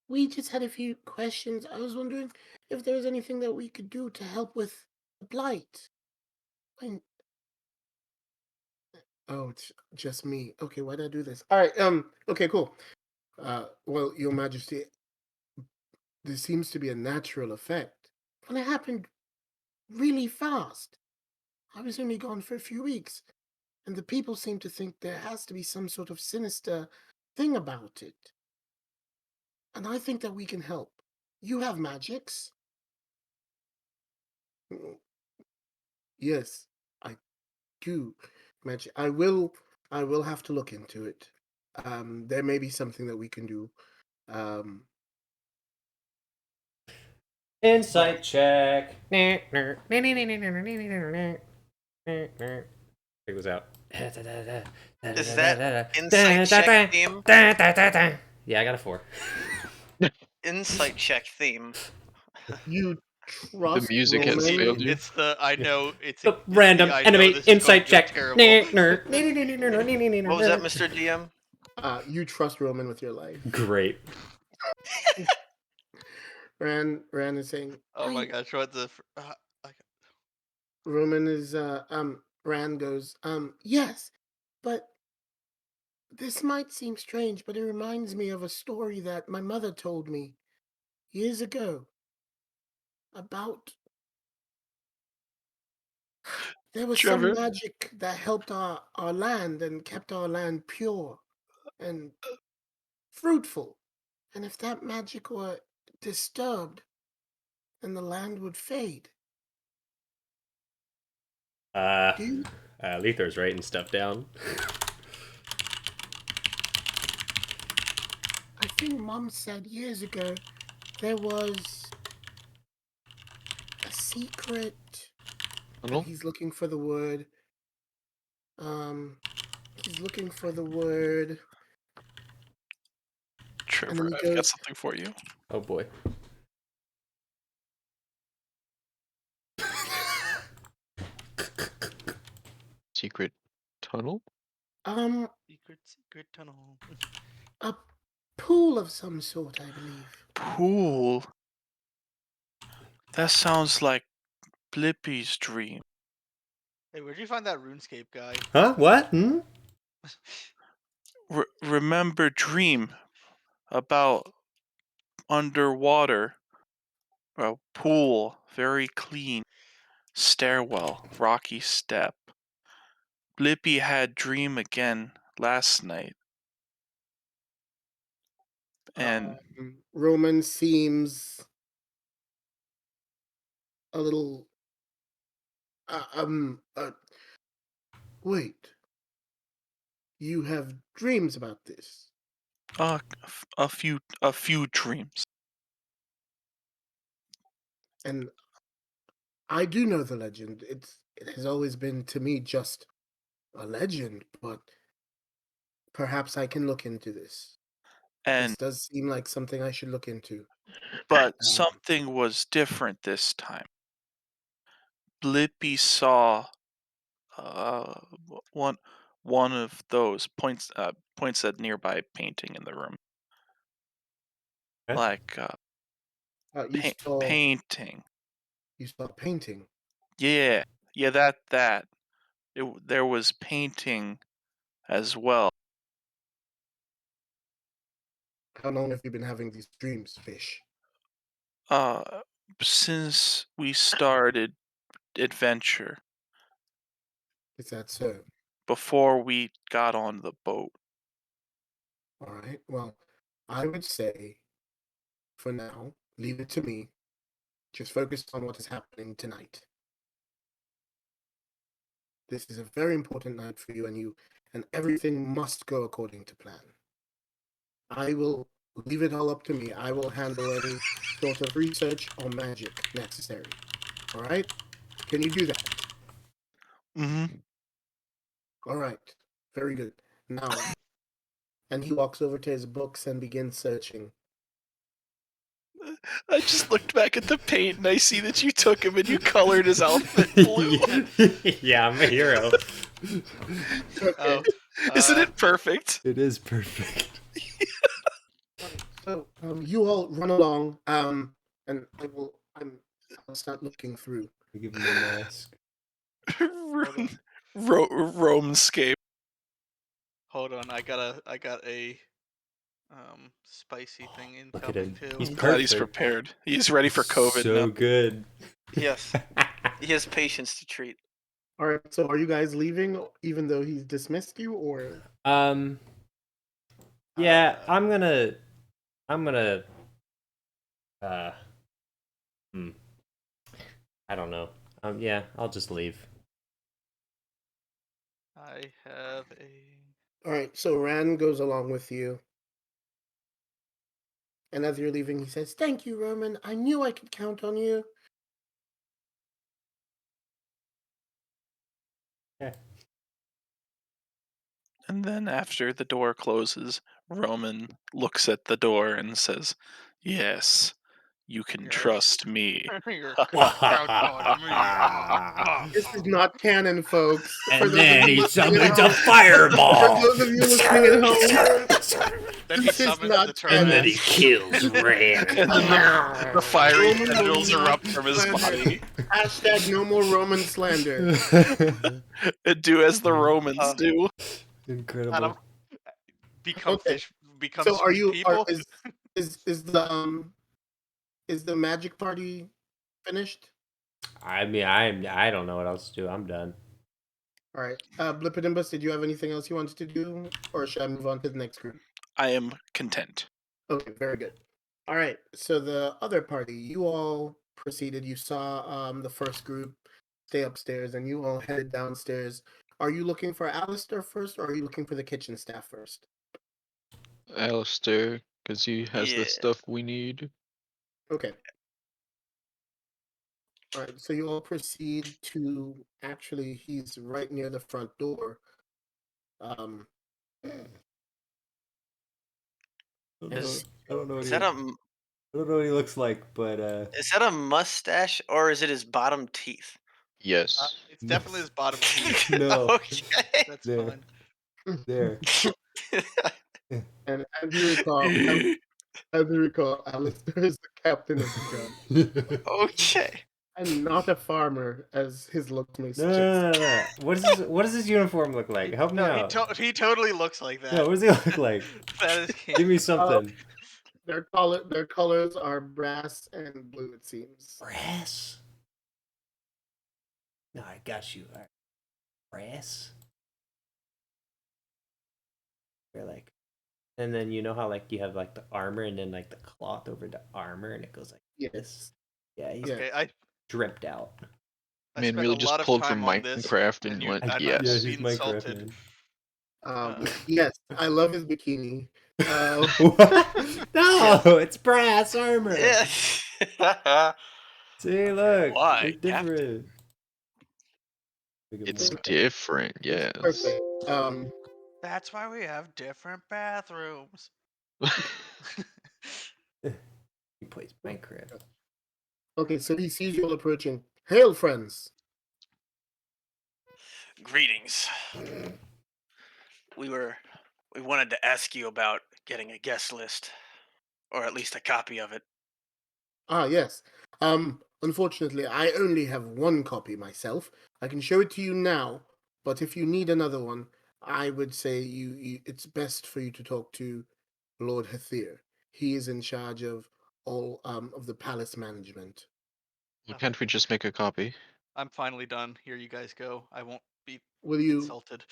We just had a few questions. I was wondering if there was anything that we could do to help with the blight. Oh, it's just me. Okay, why did I do this? All right. Okay, cool. Well, Your Majesty, there seems to be a natural effect. And it happened really fast. I was only gone for a few weeks, and the people seem to think there has to be some sort of sinister thing about it. And I think that we can help. You have magics? Yes, I do. Magic. I will have to look into it. There may be something that we can do. Insight check. Check this out. Is that insight check theme? Yeah, I got a 4. Insight check theme. You The trust music has Roman? failed you. It's the I know it's The it's random the, I enemy know this is going insight to go check. terrible. What was that, Mr. DM? You trust Roman with your life. Great. Rand is saying, Oh my gosh, what the Roman is Rand goes, yes, but this might seem strange, but it reminds me of a story that my mother told me years ago about there was Trevor? some magic that helped our land and kept our land pure and fruitful. And if that magic were disturbed, then the land would fade. Do you Lether's writing stuff down. I think Mom said years ago there was a secret. Tunnel? He's looking for the word. He's looking for the word. Trevor, he I've got goes- something for you. Oh boy. Secret tunnel? secret tunnel. A pool of some sort, I believe. Pool? That sounds like Blippi's dream. Hey, where'd you find that RuneScape guy? Huh? What? Remember dream about underwater, a pool, very clean, stairwell, rocky step. Blippy had dream again last night. And Roman seems a little. Wait. You have dreams about this? a few dreams. And I do know the legend. It has always been to me just a legend, but perhaps I can look into this. And This does seem like something I should look into. but something was different this time. Blippy saw one of those points at nearby painting in the room. Okay. Like You saw painting. You saw a painting. Yeah, that. There was painting as well. How long have you been having these dreams, fish? Since we started adventure, Is that so? before we got on the boat. All right. Well, I would say, for now, leave it to me. Just focus on what is happening tonight. This is a very important night for you, and everything must go according to plan. I will leave it all up to me. I will handle any sort of research or magic necessary. All right? Can you do that? Mm-hmm. All right. Very good. Now, and he walks over to his books and begins searching. I just looked back at the paint and I see that you took him and you colored his outfit blue. Yeah, I'm a hero. Okay. Isn't it perfect? It is perfect. So you all run along, and I'll start looking through. I give him a mask. Romescape. Hold on, I got a spicy thing Look at incoming him. too. He's I'm glad he's perfect. prepared. He's ready for COVID So now. good. Yes, he has patience to treat. All right. So are you guys leaving, even though he's dismissed you, or? Yeah, I'm gonna uh I don't know. Yeah, I'll just leave. I have a. All right. So Ran goes along with you, and as you're leaving, he says, "Thank you, Roman. I knew I could count on you." Yeah. And then after the door closes, Roman looks at the door and says, "Yes, you can Yes. trust me." You can count on me. This is not canon, folks. For And those then of you he listening at summons a home, fireball. for those of you listening at home, Then he this is summons not the canon. And then he tornado. kills Ran. And then the fiery Roman will tendrils not erupt be from his slandered. body. Hashtag no more Roman slander. And do as the Romans do. Incredible. Become Okay. fish. Become So sweet people. is the magic party finished? I mean, I don't know what else to do. I'm done. All right. Blippidimbus, did you have anything else you wanted to do, or should I move on to the next group? I am content. Okay, very good. All right. So the other party, you all proceeded. You saw the first group stay upstairs, and you all headed downstairs. Are you looking for Alistair first, or are you looking for the kitchen staff first? Alistair, because he has Yeah. the stuff we need. Okay. All right. So you all proceed to. Actually, he's right near the front door. Um. Is I don't know what is he, that I a don't know what he looks like, but is that a mustache or is it his bottom teeth? Yes. It's definitely his bottom teeth. No. Okay. That's There. fine. There. And as you recall, Alistair is the captain of the guard. Okay. And not a farmer, as his looks may No, suggest. no, no, no. What does his uniform look like? Help me No, out. he totally looks like that. No, what does he look like? That is Give me something. Their colors are brass and blue, it seems. Brass. No, I got you. All right. Brass. You're like, and then you know how like you have like the armor and then like the cloth over the armor and it goes like Yes. this. Yeah, he's Yeah. Okay, I dripped out. Man, spent really a just lot of pulled time from on this, Minecraft and and went, I'm yes. Yeah, he's being Minecraft insulted. man. Yes, I love his bikini. No, it's brass armor. Yeah. See, look, Why, it's different. Look at It's more. different, yes. Perfect. That's why we have different bathrooms. He plays Minecraft. Okay, so he sees you all approaching. Hail, friends. Greetings. We wanted to ask you about getting a guest list, or at least a copy of it. Ah, yes. Unfortunately, I only have one copy myself. I can show it to you now, but if you need another one, I would say it's best for you to talk to Lord Hathir. He is in charge of all of the palace management. Well, can't we just make a copy? I'm finally done. Here you guys go. I won't be Will you? insulted.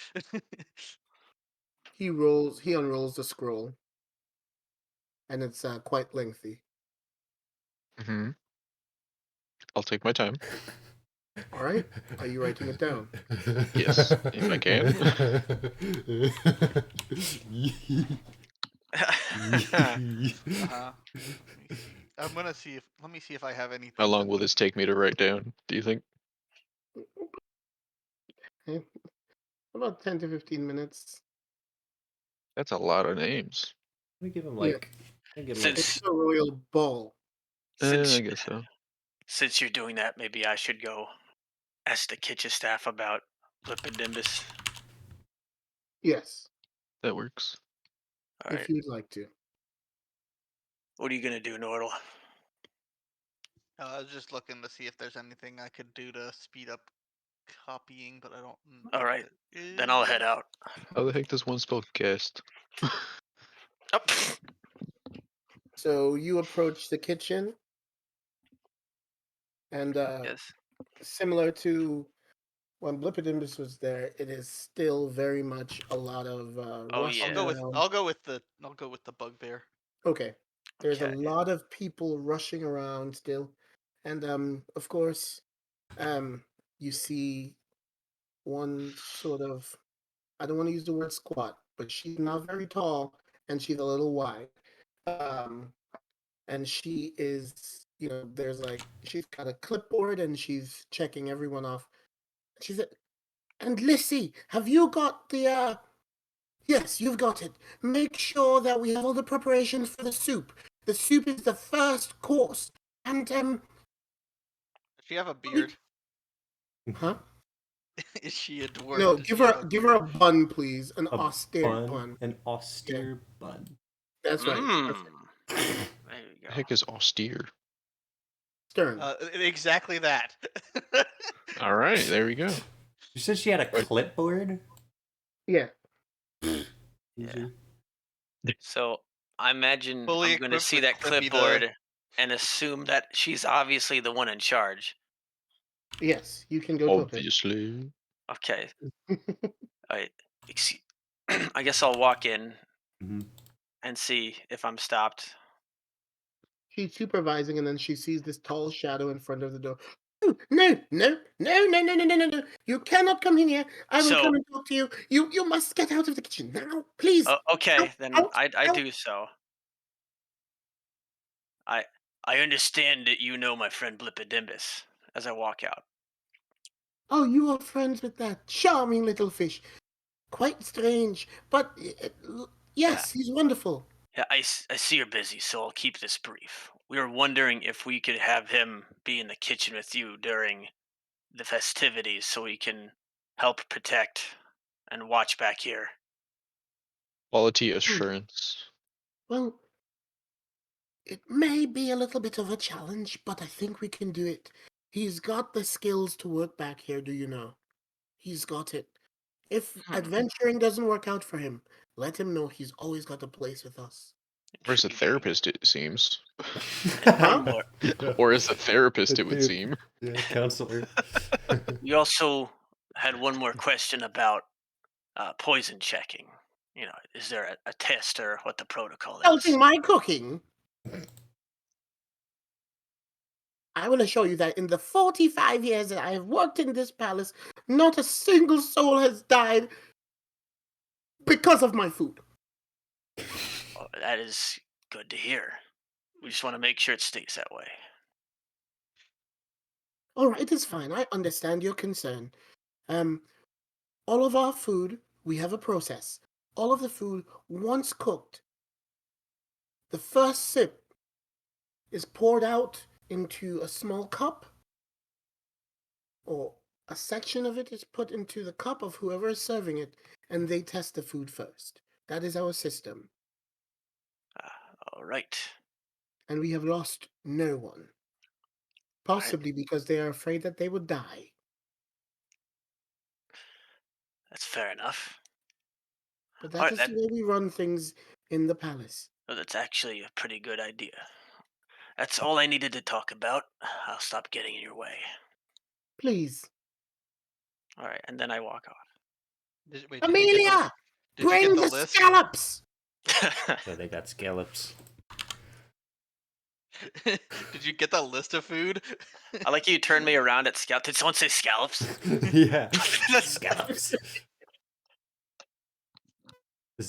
He unrolls the scroll, and it's quite lengthy. Mm-hmm. I'll take my time. All right, are you writing it down? Yes, if I can. Uh-huh. Let me see. I'm gonna see if let me see if I have anything. How long will this take me to write down, do you think? Okay. About 10 to 15 minutes. That's a lot of names. We give him Yeah. like. I give him like. It's Since a royal ball. since I guess so. since you're doing that, maybe I should go ask the kitchen staff about Lipidembus. Yes, That works. All right. if you'd like to. What are you gonna do, Nordle? I was just looking to see if there's anything I could do to speed up copying, but I don't. All think right, there then I'll head is. out. How the heck does one spell guest? Oh, pfft. So you approach the kitchen, and Yes. similar to when Blippidimbus was there, it is still very much a lot of Oh, rushing yeah. around. I'll go with the bugbear. Okay, there's a Okay. lot of people rushing around still, and of course, you see one sort of, I don't want to use the word squat, but she's not very tall and she's a little wide. Um, and she is, there's like, she's got a clipboard and she's checking everyone off. She said, and Lissy, have you got the, yes, you've got it. Make sure that we have all the preparations for the soup. The soup is the first course. And, Does she have a beard? huh? Is she a dwarf? No, Does give she have a her a beard? bun, please. An A austere bun, bun. an austere bun. That's right. Mmm. There you The go. heck is austere? Stern. Exactly that. All right, there we go. You said she had a Right. clipboard? Yeah. Yeah. So I imagine Fully I'm going to equipped see with that Clippy the- clipboard and assume that she's obviously the one in charge. Yes, you can go talk to her. Obviously. Okay. I, I guess I'll walk in Mhm. and see if I'm stopped. She's supervising, and then she sees this tall shadow in front of the door. Oh, no, no, no, no, no, no, no, no, no! You cannot come in here. I will So- come and talk to you. You must get out of the kitchen now, please. Okay, Out, then out, I out. do so. I understand that you know my friend Blippidimbus as I walk out. Oh, you are friends with that charming little fish. Quite strange, but yes, he's wonderful. Yeah, I see you're busy, so I'll keep this brief. We were wondering if we could have him be in the kitchen with you during the festivities so we can help protect and watch back here. Quality assurance. Well, it may be a little bit of a challenge, but I think we can do it. He's got the skills to work back here, do you know? He's got it. If adventuring doesn't work out for him, let him know he's always got a place with us. Or as a Intriguing. therapist, it seems. And Huh? one more. Or as a therapist, it would Dude. seem. Yeah, counselor. We also had one more question about poison checking. You know, is there a test or what the protocol is? Helping my cooking. I will assure you that in the 45 years that I have worked in this palace, not a single soul has died because of my food. Oh, that is good to hear. We just want to make sure it stays that way. All right, it's fine. I understand your concern. All of our food, we have a process. All of the food, once cooked, the first sip is poured out into a small cup, or a section of it is put into the cup of whoever is serving it, and they test the food first. That is our system. All right. And we have lost no one. Possibly because they are afraid that they would die. That's fair enough. But All that right, is the way we run things in the palace. that's actually a pretty good idea. That's all I needed to talk about. I'll stop getting in your way. Please. All right, and then I walk Wait, Amelia! did you get Bring the the list? scallops! off. So they got scallops. Did you get the list of food? I like you turn me around at Scout. Did someone say scallops? Yeah. Scallops.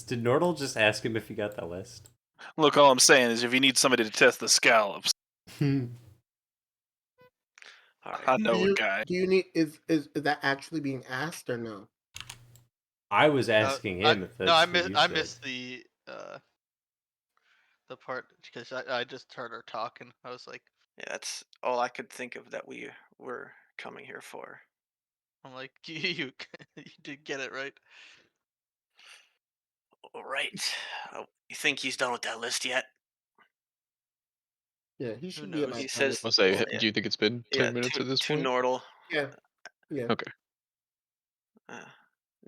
Did Nordal just ask him if he got the list? Look, all I'm saying is if you need somebody to test the scallops, All right. I know a guy. Do you need is that actually being asked or no? I was asking him if that's No, what you I said. missed the part because I just heard her talking. I was like, Yeah, that's all I could think of that we were coming here for. I'm like, you did get it right. All right. Oh, you think he's done with that list yet? Yeah, he should be knows? about He done says, with I'll it. say, yeah, do you think it's been 10 minutes to, at this to point? Nordal. Yeah. Yeah. Okay.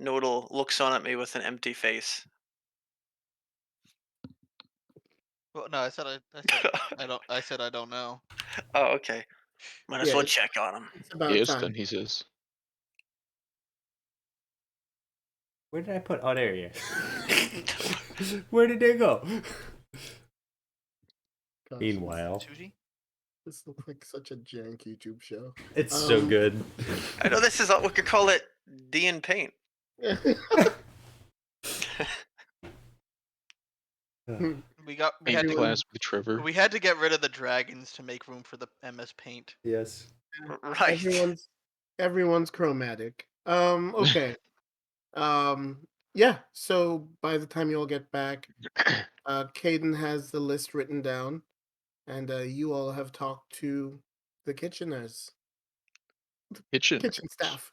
Nordal looks on at me with an empty face. Well, no, I said I don't. I said I don't know. Oh, okay. Might as Yeah, well it's- check on him. It's about Yes, time. then he says. Where did I put? Oh, there he is. Where did they go? Gosh, Meanwhile, Sushi? this looks like such a jank YouTube show. it's so good. I know this is we could call it D and Paint. We Paint had to class with Trevor. we had to get rid of the dragons to make room for the MS Paint. Yes. Right. Everyone's chromatic. Okay. Yeah, so by the time you all get back, Caden has the list written down, and you all have talked to the kitcheners, Kitchen. kitchen staff.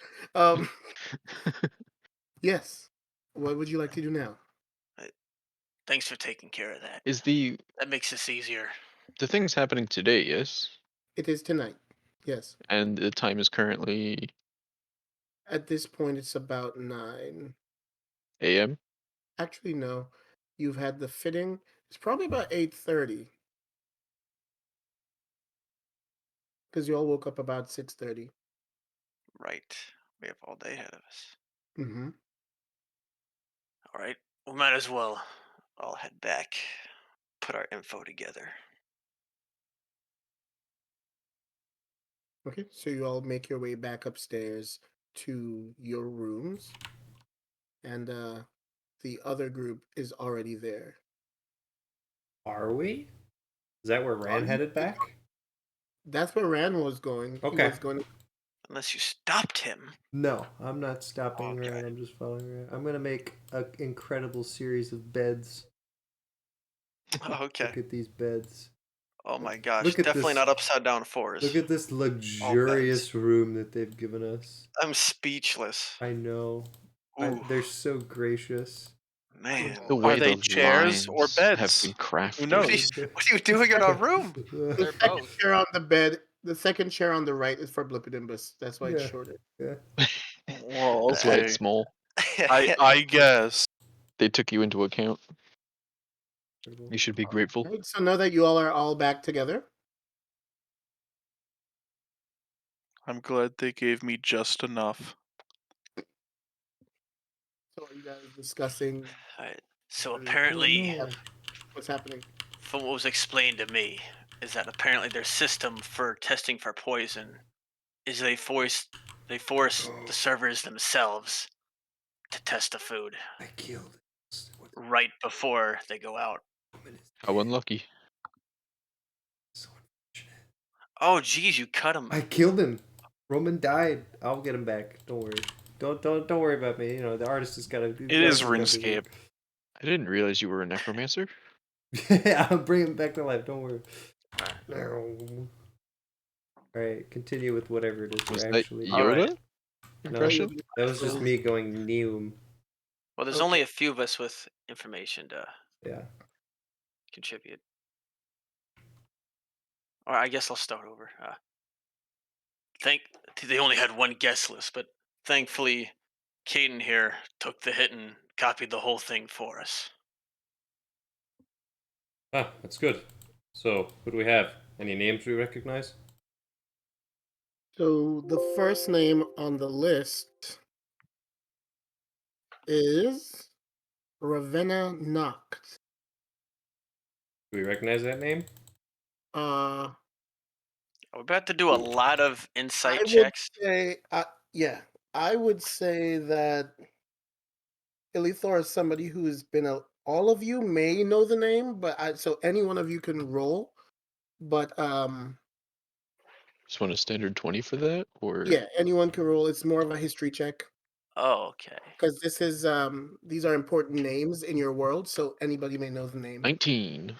Yes. What would you like to do now? Thanks for taking care of that. Is the Makes this easier. thing's happening today, yes? It is tonight. Yes. And the time is currently At this point, it's about 9. AM? Actually, no. You've had the fitting. It's probably about 8:30 because you all woke up about 6:30. Right. We have all day ahead of us. Mm-hmm. All right. We might as well all head back, put our info together. Okay, so you all make your way back upstairs to your rooms, and the other group is already there. Are we? Is that where Ran you? headed back? That's where Rand was going. Okay. He was going. Unless you stopped him. No, I'm not stopping Okay. Ran. I'm just following Ran. I'm gonna make an incredible series of beds. Okay. Look at these beds. Oh my gosh. Look at Definitely this- not upside down fours. Look at this luxurious room that they've given us. I'm speechless. I know. Ooh, They're so gracious. man. The way Are they those chairs or lines have beds? been crafted. Who knows? What are you doing in our room? The They're second both. chair on the bed. The second chair on the right is for Blippidimbus. That's why it's Yeah. shorter. Yeah. Well, That's why okay. it's small. I guess. They took you into account. You should be grateful. Right, so now that you all are all back together, I'm glad they gave me just enough. so are you guys discussing Alright, so What is- apparently, Oh, no. what's happening? from what was explained to me, is that apparently their system for testing for poison is they force the servers themselves to test the food I killed. right before they go out. How unlucky. So unfortunate. Oh, geez, you cut him. I killed him. Roman died. I'll get him back. Don't worry. Don't worry about me. You know the artist has got to. It is RuneScape. I didn't realize you were a necromancer. I'll bring him back to life. Don't worry. No. All right, continue with whatever it is Was we're that actually. All right. Yoda impression? That was just me going Neum. Well, there's Okay. only a few of us with information to Yeah. contribute. Or I guess I'll start over. They only had one guest list, but thankfully, Caden here took the hit and copied the whole thing for us. Ah, that's good. So, who do we have? Any names we recognize? So the first name on the list is Ravenna Noct. Do we recognize that name? Uh, We're about to do a lot of I insight would checks. say, yeah, I would say that Ilithor is somebody who has been all of you may know the name, but so any one of you can roll. But Just want a standard 20 for that, or yeah, anyone can roll. It's more of a history check Oh, okay. because this is these are important names in your world, so anybody may know the name. 19.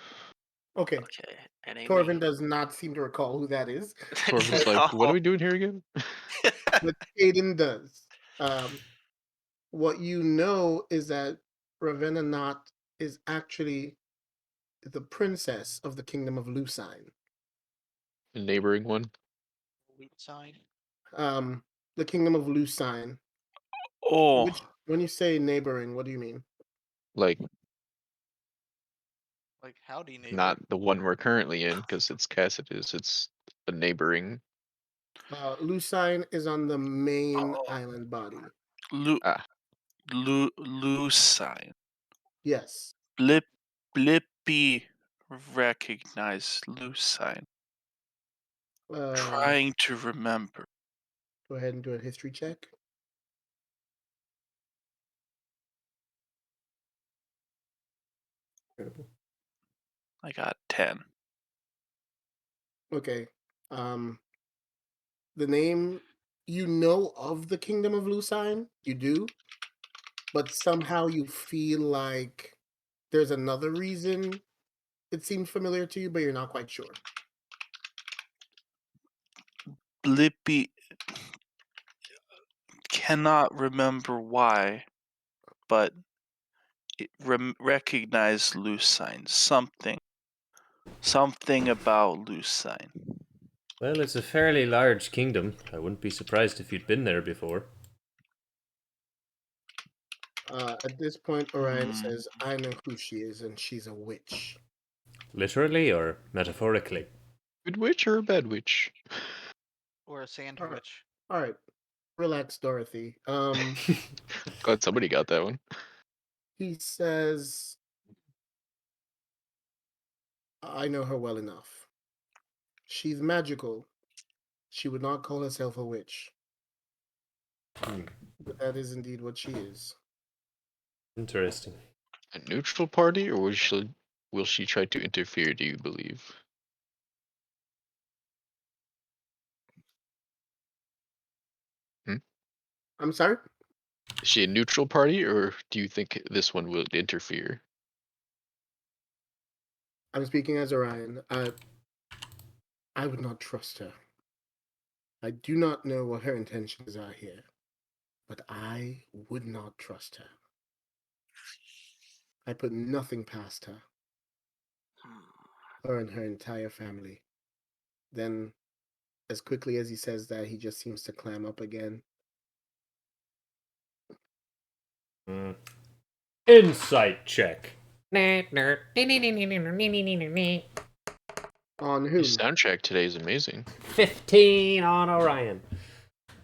Okay, Okay. And Amy. Torvin does not seem to recall who that is, Torvin's like, what are we doing here again? but Caden does. What you know is that Ravenna Not is actually the princess of the kingdom of Lucine. A neighboring one. Loot sign. The kingdom of Lucine. Oh, Which, when you say neighboring, what do you mean? Like, Like howdy neighbor. not the one we're currently in, because it's Cassidus. It's a neighboring. Lucine is on the main Oh. island body. Ah, Lucine. Yes. Blippy recognize Lucine. Trying to remember. Go ahead and do a history check. I got 10. Okay. The name, you know of the kingdom of Lucine, you do, but somehow you feel like there's another reason it seems familiar to you, but you're not quite sure. Blippy cannot remember why, but it recognize Lucine. Something about Lucine. Well, it's a fairly large kingdom. I wouldn't be surprised if you'd been there before. At this point, Orion Hmm. says, I know who she is, and she's a witch. Literally or metaphorically? good witch or a bad witch? Or a sandwich. All right. Relax, Dorothy. Glad somebody got that one. He says, I know her well enough. She's magical. She would not call herself a witch. Hmm, But that is indeed what she is. interesting. A neutral party, or will she try to interfere, do you believe? I'm sorry? Is she a neutral party, or do you think this one will interfere? I'm speaking as Orion. I would not trust her. I do not know what her intentions are here, but I would not trust her. I put nothing past her, her and her entire family. Then, as quickly as he says that, he just seems to clam up again. Insight check. On Your whom? soundtrack today is amazing. 15 on Orion.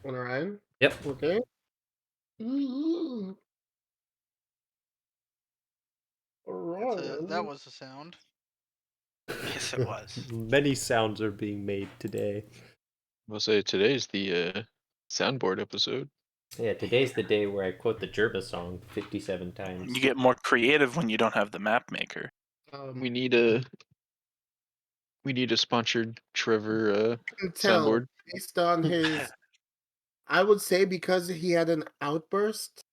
On Orion? Yep. Okay. Ooh. Orion. That was a sound. Yes, it was. Many sounds are being made today. I'll say today's the soundboard episode. Yeah, today's the day where I quote the Jerba song 57 times. You get more creative when you don't have the map maker. We need a sponsored Trevor can tell soundboard. based on his, I would say because he had an outburst,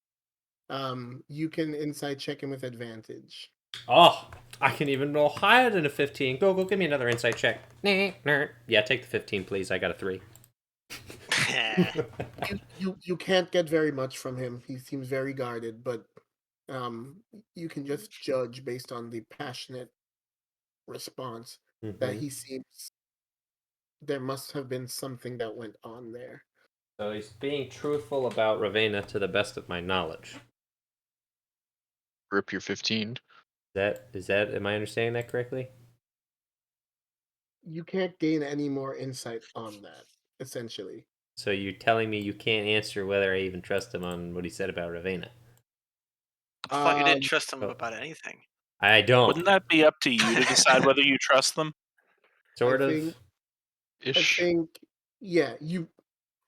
you can inside check him with advantage. Oh, I can even roll higher than a 15. Go, give me another insight check. Yeah, take the 15, please. I got a 3. You can't get very much from him. He seems very guarded, but you can just judge based on the passionate response that he seems there must have been something that went on there. So he's being truthful about Ravenna to the best of my knowledge. Rip your 15. Is that am I understanding that correctly? You can't gain any more insight on that, essentially. So you're telling me you can't answer whether I even trust him on what he said about Ravenna? I thought you didn't Um, trust him Oh. about anything. I don't. Wouldn't that be up to you to decide whether you trust them? Sort I of. think, I Ish. think, yeah, you,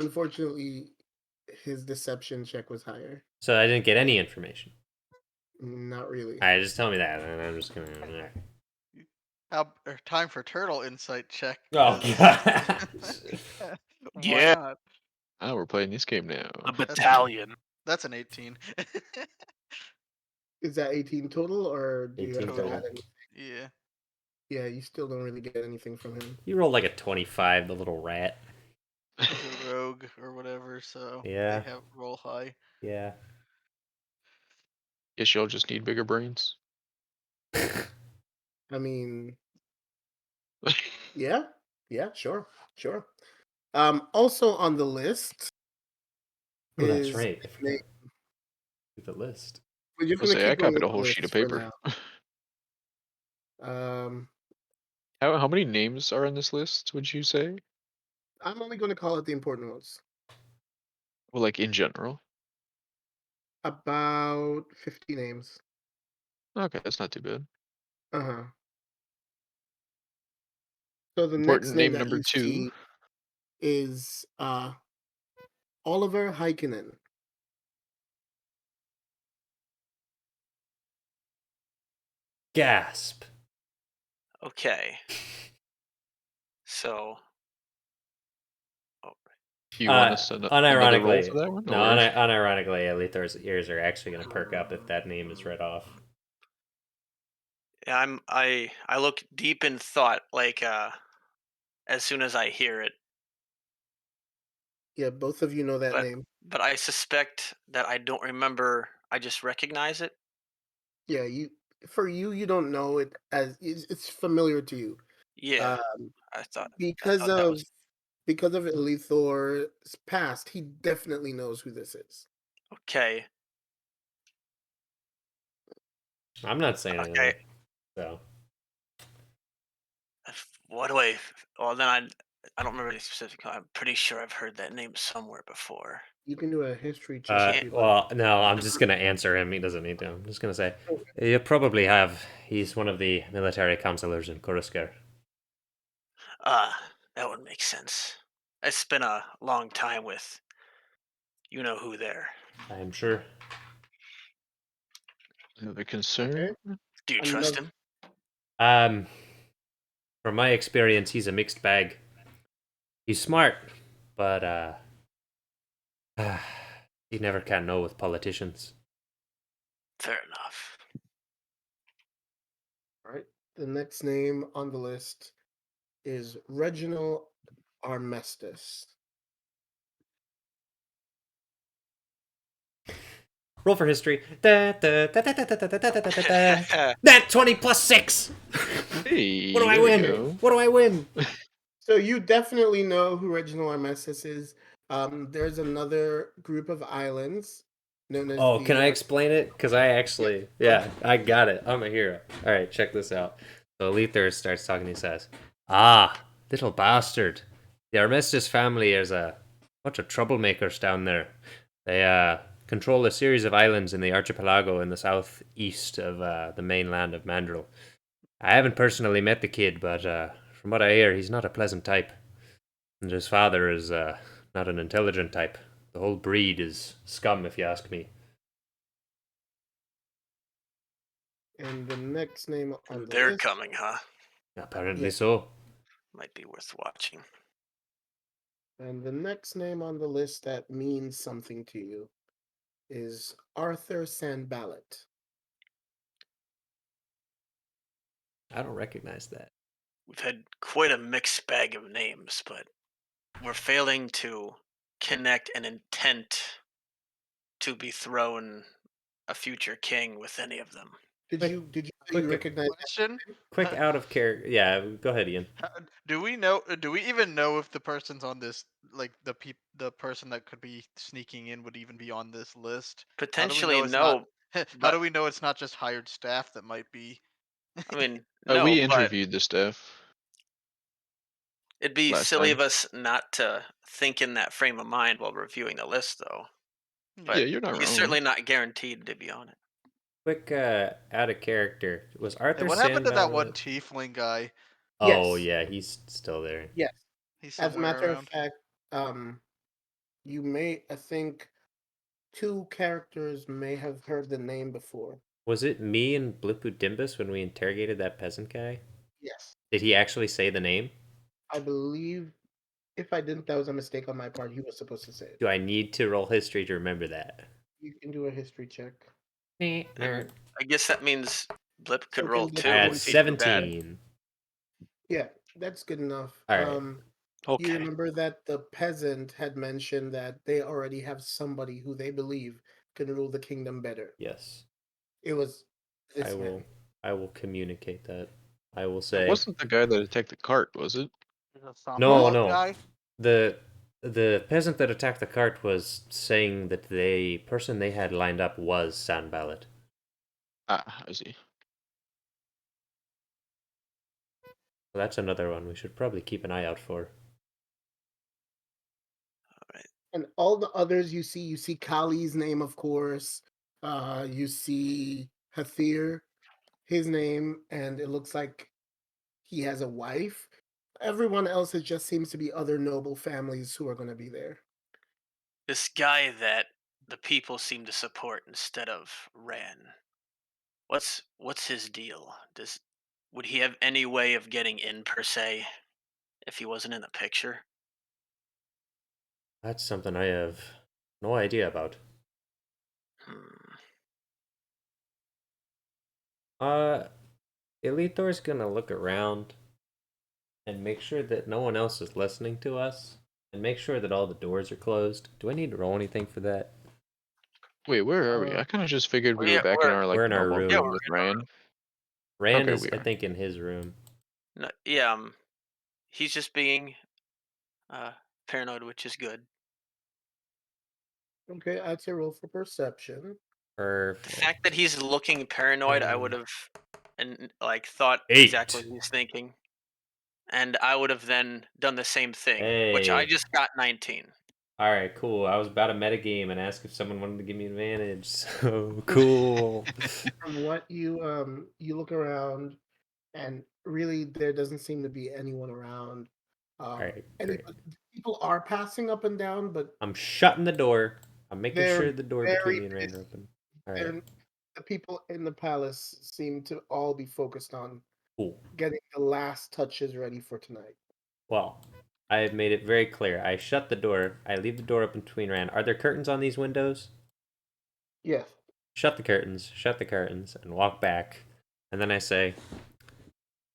unfortunately, his deception check was higher. So I didn't get any information. Not really. Alright, just tell me that, and I'm just gonna. Time for turtle insight check. Oh 'cause- god. Why Yeah. not? Oh, we're playing this game now. The battalion. That's an 18. Is that 18 total, or do you 18 have total. had any? Yeah. Yeah, you still don't really get anything from him. You rolled like a 25, the little rat. He's a rogue or whatever, so Yeah. they have roll high. Yeah. Guess y'all just need bigger brains. I mean, yeah, sure. Also on the list Oh, that's is right. I forgot. The list. we're just I'll gonna say I keep going copied with a the whole sheet of list for paper. now. How many names are on this list, would you say? I'm only going to call it the important ones. Well, like in general. About 50 names. Okay, that's not too bad. Uh-huh. So the next Important name name that number you 2. see is Oliver Heikkinen. Gasp. Okay. So, Do you want us to another roll unironically, for that one? no, Or unironically, Lethar's ears are actually going to perk up if that name is read off. yeah, I look deep in thought, like as soon as I hear it, Yeah, both of you know that but name. but I suspect that I don't remember. I just recognize it. Yeah, you don't know it as it's familiar to you. Yeah, Um, I thought because that of was Elithor's past, he definitely knows who this is. okay. I'm not saying Okay. anything. So What do I? Well, then I don't remember any specific. I'm pretty sure I've heard that name somewhere before. You can do a history check if you'd like. well, no, I'm just gonna answer him. He doesn't need to. I'm just gonna say you probably have. He's one of the military counselors in Kurusker. That would make sense. It's been a long time with you know who there. I'm sure. another concern? Okay. Do you trust him? Um, from my experience, he's a mixed bag. He's smart, but you never can know with politicians. Fair enough. All right. The next name on the list is Reginald Armistice. Roll for history. That 20 plus 6. Hey, What do I there we win? go. What do I win? So you definitely know who Reginald Armistice is. There's another group of islands known as Oh, the. can I explain it? Because I actually, yeah, I got it. I'm a hero. All right, check this out. So Lether starts talking. He says, "Ah, little bastard. The Armistice family is a bunch of troublemakers down there. They control a series of islands in the archipelago in the southeast of the mainland of Mandrill. I haven't personally met the kid, but from what I hear, he's not a pleasant type. And his father is not an intelligent type. The whole breed is scum, if you ask me." And the next name on the They're list. coming, huh? Apparently Yeah. so. Might be worth watching. And the next name on the list that means something to you is Arthur Sanballat. I don't recognize that. We've had quite a mixed bag of names, but we're failing to connect an intent to be thrown a future king with any of them. Did Quick- you say quick- you recognize that? Question: Quick out of character. Yeah, go ahead, Ian. Do we know? Do we even know if the person's on this? Like the person that could be sneaking in would even be on this list? How do we Potentially know it's not? no, How do but we know it's not just hired staff that might be? I mean We no, but interviewed the staff it'd be last silly time. of us not to think in that frame of mind while reviewing the list, though. But Yeah, you're not he's wrong. certainly not guaranteed to be on it. Quick out of character. Was Hey, Arthur what happened to that one Sandballot? tiefling guy? Oh Yes. yeah, he's still there. Yes. He's As a somewhere matter of around. fact, you may, I think, 2 characters may have heard the name before. Was it me and Blipu Dimbus when we interrogated that peasant guy? Yes. Did he actually say the name? I believe if I didn't, that was a mistake on my part. He was supposed to say it. Do I need to roll history to remember that? You can do a history check. And I guess that means Blip could So roll can Blip too. I roll had If he's too bad. 17. Yeah, that's good enough. All right. You Okay. remember that the peasant had mentioned that they already have somebody who they believe can rule the kingdom better. Yes. It was this I man. will I will communicate that. I will It say wasn't the guy that attacked the cart, was it? No, Sambalot no. Guy? The peasant that attacked the cart was saying that the person they had lined up was Sandballot. Ah, I see. So that's another one we should probably keep an eye out for. And all the others you see Kali's name, of course. You see Hathir, his name, and it looks like he has a wife. Everyone else, it just seems to be other noble families who are going to be there. This guy that the people seem to support instead of Ran. What's his deal? Would he have any way of getting in per se if he wasn't in the picture? That's something I have no idea about. Hmm. Elitor's gonna look around and make sure that no one else is listening to us, and make sure that all the doors are closed. Do I need to roll anything for that? Wait, where are we? Uh, I kind of just figured we Yeah, were back in our like We're in our normal room. Yeah, room we're with in our Ryan. Rand Okay, is, we I are. think, in his room. no, yeah. He's just being paranoid, which is good. okay, I'd say roll for perception. The Perfect. fact that he's looking paranoid, I would have and like thought 8. exactly what he's thinking, and I would have then done the same thing, which I Hey. just got 19. All right, cool. I was about to metagame and ask if someone wanted to give me advantage. So cool. From what you look around, and really there doesn't seem to be anyone around. All right, Any great. people are passing up and down, but I'm shutting the door. I'm making they're sure the door between very me and Rand are busy. open. All right, And the people in the palace seem to all be focused on cool. getting the last touches ready for tonight. Well, I have made it very clear. I shut the door. I leave the door open between Rand. Are there curtains on these windows? Yes. Shut the curtains, and walk back. And then I say,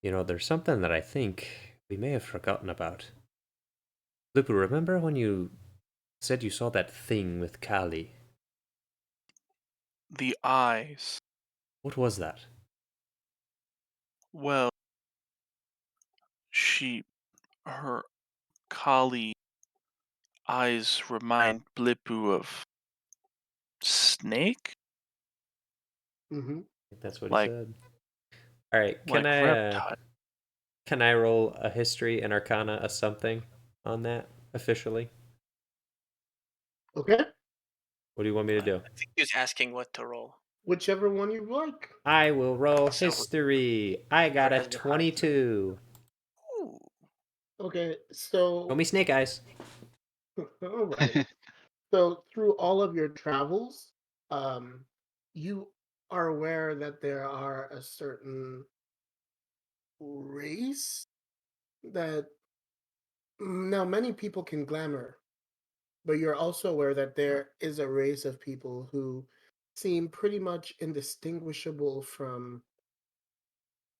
there's something that I think we may have forgotten about. Lupu, remember when you said you saw that thing with Kali? The eyes. What was that? Well, her Kali eyes remind Blippu of snake, Mm-hmm. I think that's what he like said. All right, like reptile. can I roll a history and arcana a something on that officially? Okay. What do you want me to I do? think he was asking what to roll. Whichever one you like. I will roll So history. I got a has the highest number. 22. Ooh. Okay. Show So me snake eyes. all right. So through all of your travels, you are aware that there are a certain race that now many people can glamour, but you're also aware that there is a race of people who seem pretty much indistinguishable from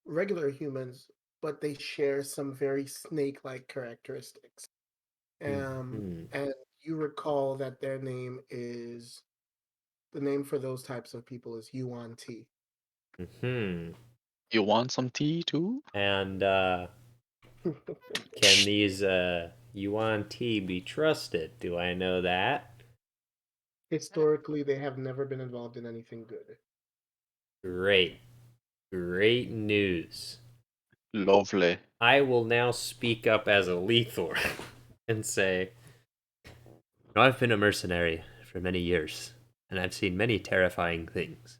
regular humans, but they share some very snake-like characteristics. Mhm. And you recall that their name is the name for those types of people is Yuan Ti. Hmm. You want some tea too? And can these Yuan Ti be trusted? Do I know that? Historically, they have never been involved in anything good. Great. Great news. Lovely. I will now speak up as a Lethor and say, I've been a mercenary for many years, and I've seen many terrifying things.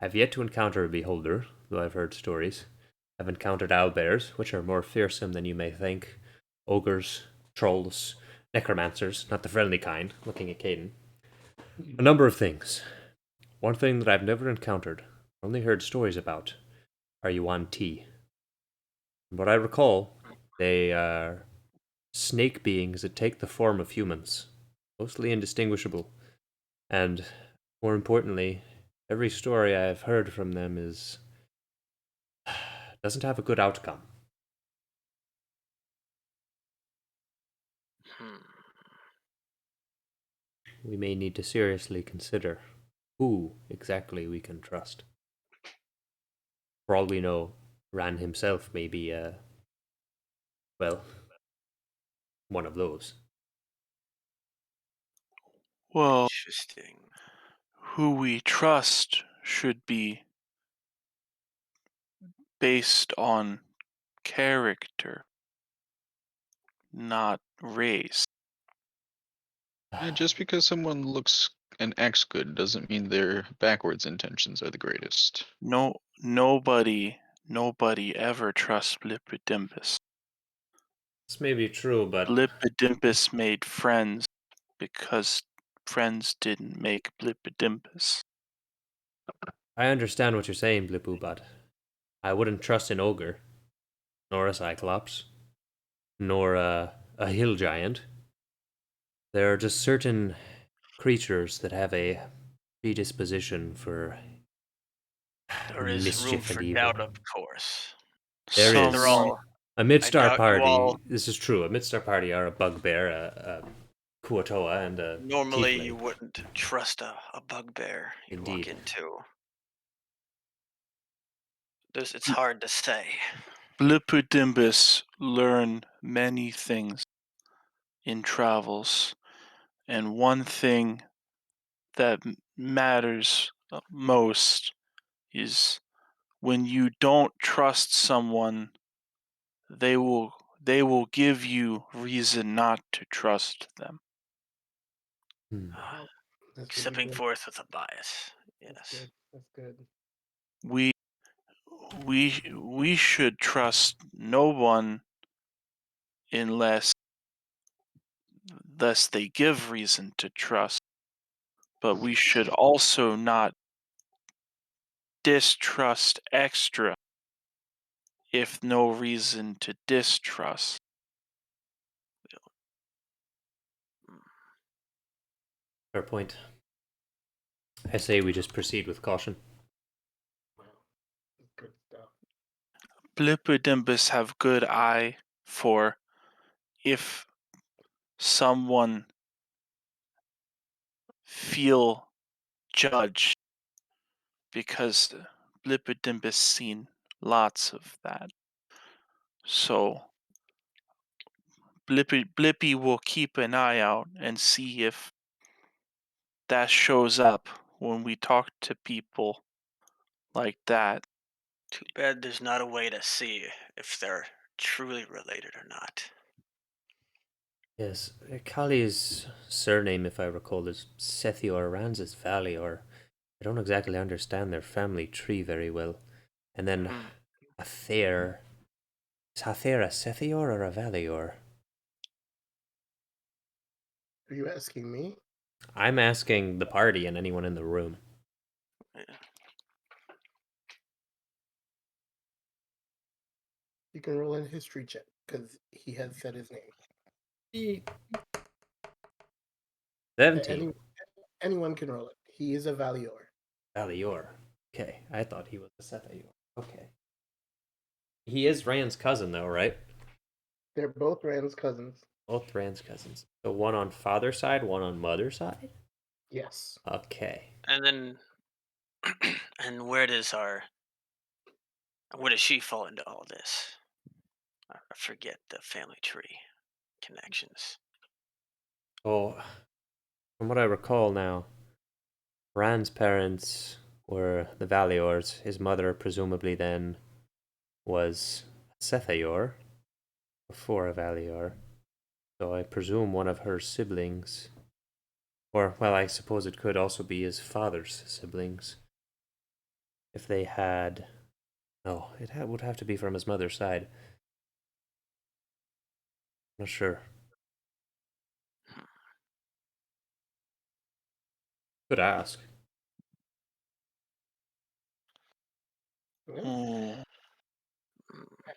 I've yet to encounter a beholder, though I've heard stories. I've encountered owlbears, which are more fearsome than you may think, ogres, trolls, necromancers, not the friendly kind, looking at Caden. A number of things. One thing that I've never encountered, only heard stories about, are Yuan Ti. From what I recall, they are snake beings that take the form of humans, mostly indistinguishable. And more importantly, every story I've heard from them doesn't have a good outcome. Hmm. We may need to seriously consider who exactly we can trust. For all we know, Ran himself may be, well, one of those. Well, Interesting. who we trust should be based on character, not race. Yeah, just because someone looks and acts good doesn't mean their backwards intentions are the greatest. Nobody ever trusts Blippidimpus. This may be true, but Blippidimpus made friends because friends didn't make Blippidimpus. I understand what you're saying, Blippu, but I wouldn't trust an ogre, nor a cyclops, nor a hill giant. There are just certain creatures that have a predisposition for There is room mischief and for evil. doubt, of course. There But is. they're all. Amidst I our doubt you party, all. this is true. Amidst our party are a bugbear, a Kuatoa, and a Normally, tiefling. you wouldn't trust a bugbear you walk Indeed. into. It's hard to say. Blippidimpus learned many things in travels, and one thing that matters most is when you don't trust someone, they will give you reason not to trust them. Wow, that's really Stepping good. forth with a bias. That's Yes. good. That's good. We should trust no one unless they give reason to trust, but we should also not distrust extra if no reason to distrust. Fair point. I say we just proceed with caution. Wow, that's good stuff. Blippidimpus have good eye for if someone feel judged, because Blippidimpus seen lots of that. So Blippy will keep an eye out and see if that shows up when we talk to people like that. Too bad there's not a way to see if they're truly related or not. Yes, Kali's surname, if I recall, is Sethior, Rans is Valior. I don't exactly understand their family tree very well. And then Hmm. Athair. Is Athair a Sethior or a Valior? Are you asking me? I'm asking the party and anyone in the room. Yeah. You can roll in history check because he has said his name. 17. Anyone can roll it. He is a Valior. Valior. Okay, I thought he was a Sethior. Okay. He is Rand's cousin, though, right? They're both Rand's cousins. Both Rand's cousins. So one on father's side, one on mother's side? Yes. Okay. And then, and where does our Where does she fall into all this? I forget the family tree connections. Oh, from what I recall now, Rand's parents were the Valiors. His mother, presumably, then was Sethayor before a Valior. So I presume one of her siblings. Or, well, I suppose it could also be his father's siblings. If they had. No, would have to be from his mother's side. Not sure. Could ask. Yeah. Hmm.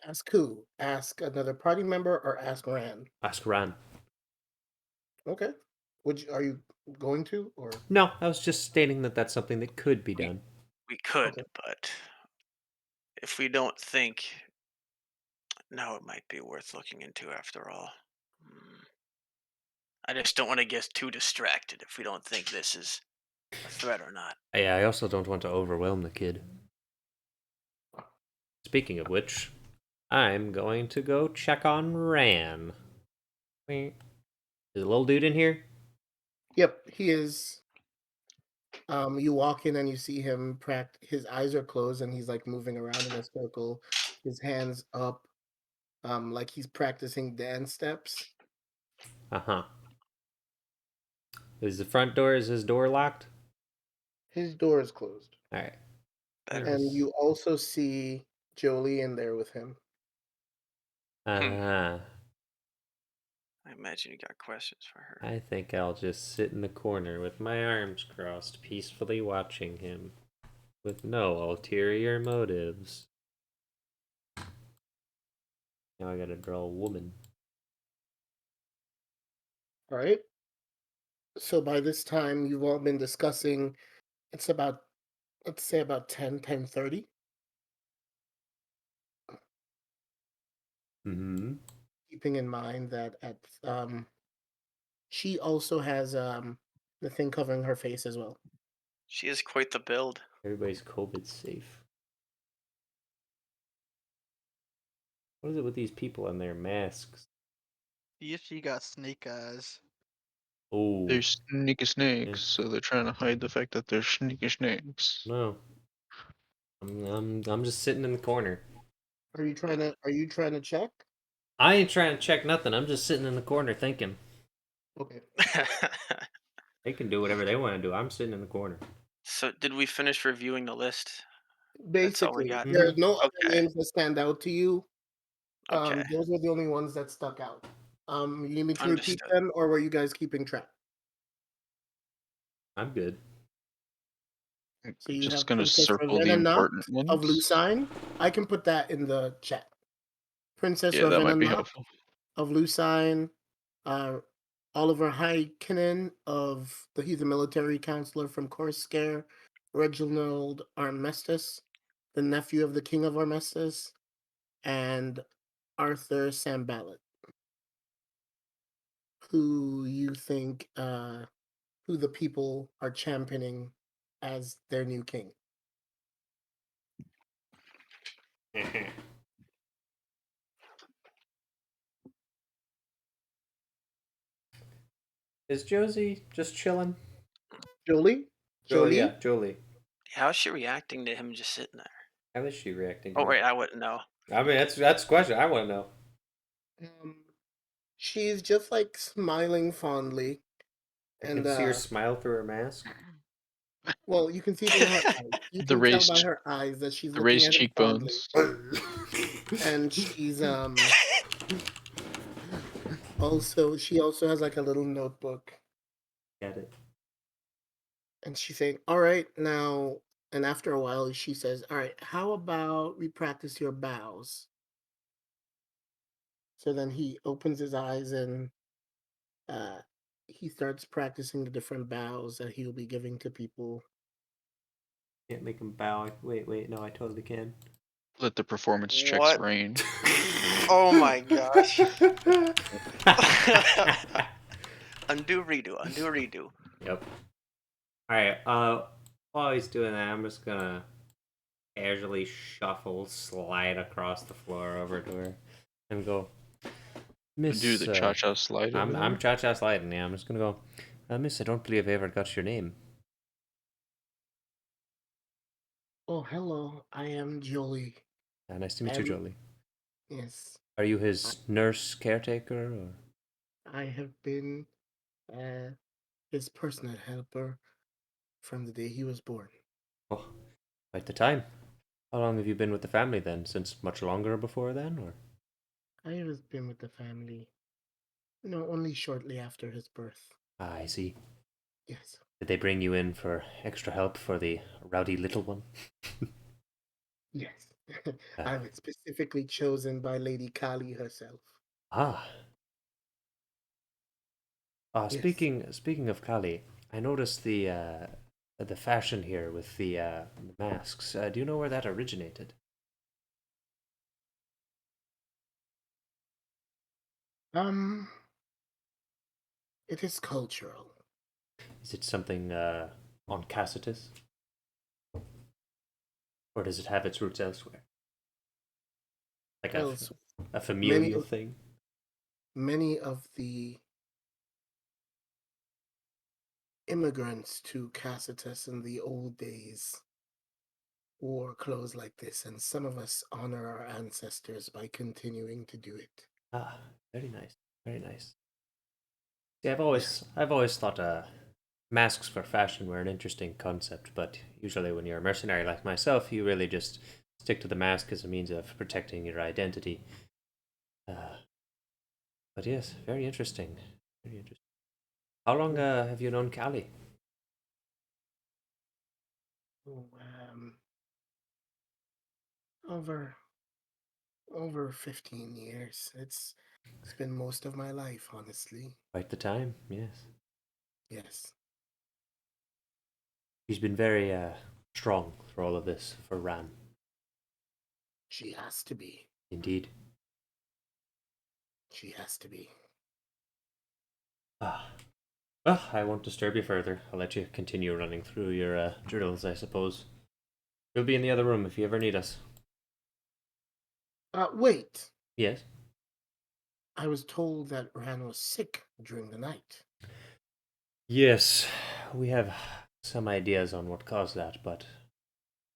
Ask who? Ask another party member or ask Rand? Ask Ran. Okay. Which are you going to or No, I was just stating that that's something that could be We done. we could, okay? but if we don't think now, it might be worth looking into after all. I just don't want to get too distracted if we don't think this is a threat or not. Yeah, I also don't want to overwhelm the kid. Speaking of which, I'm going to go check on Ran. Is the little dude in here? Yep, he is. You walk in and you see him his eyes are closed and he's like moving around in a circle, his hands up, like he's practicing dance steps. Uh-huh. Is his door locked? His door is closed. Alright. Better. And you also see Jolie in there with him. Uh-huh. I imagine you got questions for her. I think I'll just sit in the corner with my arms crossed, peacefully watching him, with no ulterior motives. Now I gotta draw a woman. All right. So by this time, you've all been discussing. It's about, let's say, about 10:30. Mm-hmm. Keeping in mind that she also has the thing covering her face as well. She is quite the build. Everybody's COVID safe. What is it with these people and their masks? See if she got snake eyes. Oh, They're sneaky snakes, so they're trying to hide the fact that they're sneaky snakes. no. I'm just sitting in the corner. Are you trying to check? I ain't trying to check nothing. I'm just sitting in the corner thinking. Okay. They can do whatever they want to do. I'm sitting in the corner. So, did we finish reviewing the list? That's all we Basically, got. there are no other Okay. names that stand out to you. Okay. Those were the only ones that stuck out. You need me to repeat Understood. them, or were you guys keeping track? I'm good. So you Just have gonna Princess circle the Ravenna Knott important of ones. Lucine. I can put that in the chat. Princess Yeah, that Ravenna might be Knott helpful. of Lucine. Oliver Heikkinen he's a military counselor from Corsair. Reginald Armestis, the nephew of the King of Armestis, and Arthur Sambalat, who you think who the people are championing as their new king. Is Josie just chilling? Jolie? Jolie? Jolie. How's she reacting to him just sitting there? How is she reacting? Oh wait, I wouldn't know. I mean, that's the question I want to know. She's just like smiling fondly. I And can see her smile through her mask. well, you can see through her eyes. You The can tell by raised, her eyes that she's the looking raised at him fondly. cheekbones. And she's she also has like a little notebook. Get it? And she's saying, all right, now, and after a while, she says, all right, how about we practice your bows? So then he opens his eyes and he starts practicing the different bows that he'll be giving to people. Can't make him bow. Wait, no, I totally can. Let the performance checks What? rain. Oh my gosh. Undo, redo. Yep. Alright, while he's doing that, I'm just gonna casually shuffle, slide across the floor over to her, and go, Miss. Do the cha-cha slide over I'm there? cha-cha sliding. Yeah, I'm just gonna go, Miss. I don't believe I ever got your name. Oh, hello. I am Jolie. Nice to meet you, Um, Jolie. yes, Are you his nurse caretaker, or? I have been his personal helper from the day he was born. Oh, quite the time. How long have you been with the family then? Since much longer before then, or? I have been with the family, only shortly after his birth. Ah, I see. Yes. Did they bring you in for extra help for the rowdy little one? Yes. Ah. I was specifically chosen by Lady Kali herself. Ah. Yes. Speaking of Kali, I noticed the fashion here with the masks. Do you know where that originated? Um, it is cultural. Is it something on Cassitus, or does it have its roots elsewhere? Like Well, a many familial thing? many of the immigrants to Cassitus in the old days wore clothes like this, and some of us honor our ancestors by continuing to do it. Ah, very nice, very nice. See, Yes. I've always thought masks for fashion were an interesting concept, but usually when you're a mercenary like myself, you really just stick to the mask as a means of protecting your identity. Uh, but yes, very interesting. Very interesting. How long have you known Callie? Oh, over 15 years. It's been most of my life, honestly. Quite the time, yes. Yes. She's been very strong for all of this, for Ran. She has to be. Indeed. She has to be. Ah. Well, I won't disturb you further. I'll let you continue running through your drills, I suppose. We'll be in the other room if you ever need us. Wait. Yes? I was told that Ran was sick during the night. Yes, we have some ideas on what caused that, but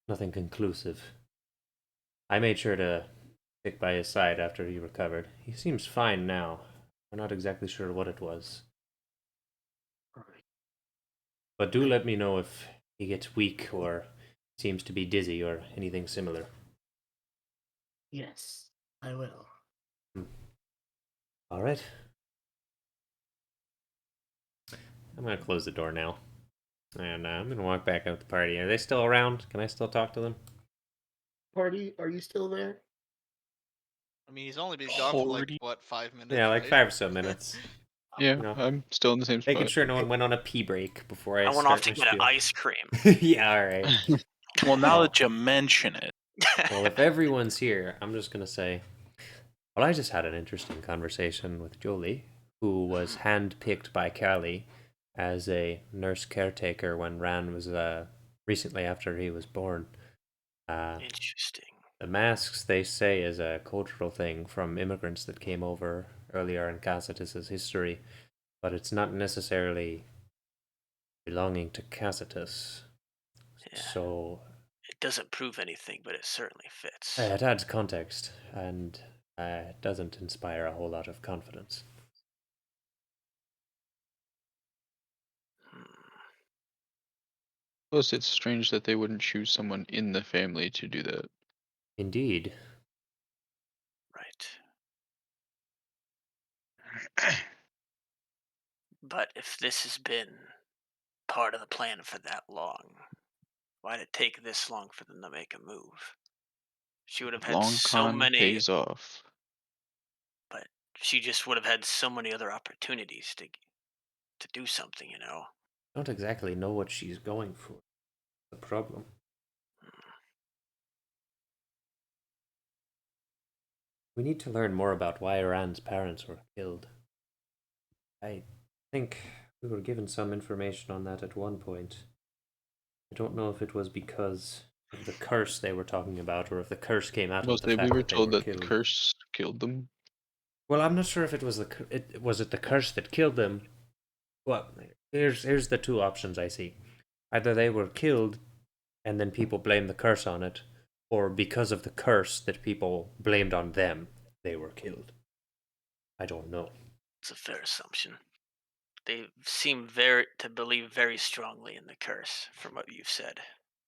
nothing conclusive. I made sure to stick by his side after he recovered. He seems fine now. We're not exactly sure what it was. Alright. But do let me know if he gets weak or seems to be dizzy or anything similar. Yes, I will. All right. I'm going to close the door now. And I'm going to walk back out the party. Are they still around? Can I still talk to them? Party, are you still there? I mean, he's only been gone for like Party. what, 5 minutes? Yeah, like right? 5 or so minutes. Yeah, You know, I'm still in the same making spot. sure no one went on a pee break before I I went off start to my get an spiel. ice cream. Yeah, all right. Well, now Oh. that you mention it, Well, if everyone's here, I'm just going to say, well, I just had an interesting conversation with Jolie, who was handpicked by Callie as a nurse caretaker when Ran was recently after he was born. Interesting. The masks, they say, is a cultural thing from immigrants that came over earlier in Cassitus's history, but it's not necessarily belonging to Cassitus. Yeah. So It doesn't prove anything, but it certainly fits. it adds context, and it doesn't inspire a whole lot of confidence. Hmm. Plus, it's strange that they wouldn't choose someone in the family to do that. Indeed. Right. But if this has been part of the plan for that long, why did it take this long for them to make a move? She would have had Long so con many, pays off. but she just would have had so many other opportunities to do something, Don't exactly know what she's going for. The problem. We need to learn more about why Iran's parents were killed. I think we were given some information on that at one point. I don't know if it was because the curse they were talking about, or if the curse came out of the Mostly we fact were that they told were that the killed. curse killed them. Well, I'm not sure if it was was it the curse that killed them. Well, here's the two options I see. Either they were killed, and then people blame the curse on it, or because of the curse that people blamed on them, they were killed. I don't know. It's a fair assumption. They seem to believe very strongly in the curse, from what you've said.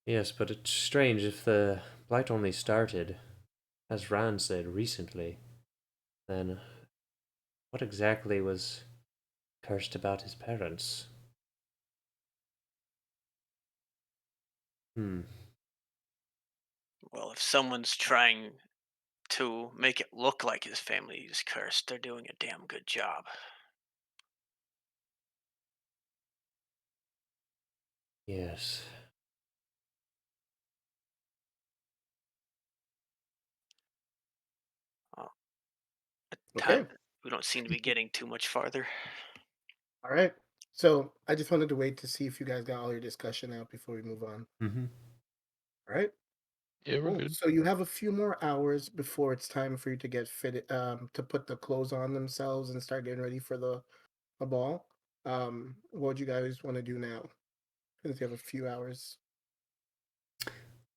Yes, but it's strange if the blight only started, as Rand said recently, then what exactly was cursed about his parents? Hmm. Well, if someone's trying to make it look like his family is cursed, they're doing a damn good job. Yes. Oh, Okay. we don't seem to be getting too much farther. All right. So I just wanted to wait to see if you guys got all your discussion out before we move on. Mm-hmm. All right. Yeah, we're Cool. good. So you have a few more hours before it's time for you to get fitted, to put the clothes on themselves and start getting ready for the ball. What do you guys want to do now? Since you have a few hours.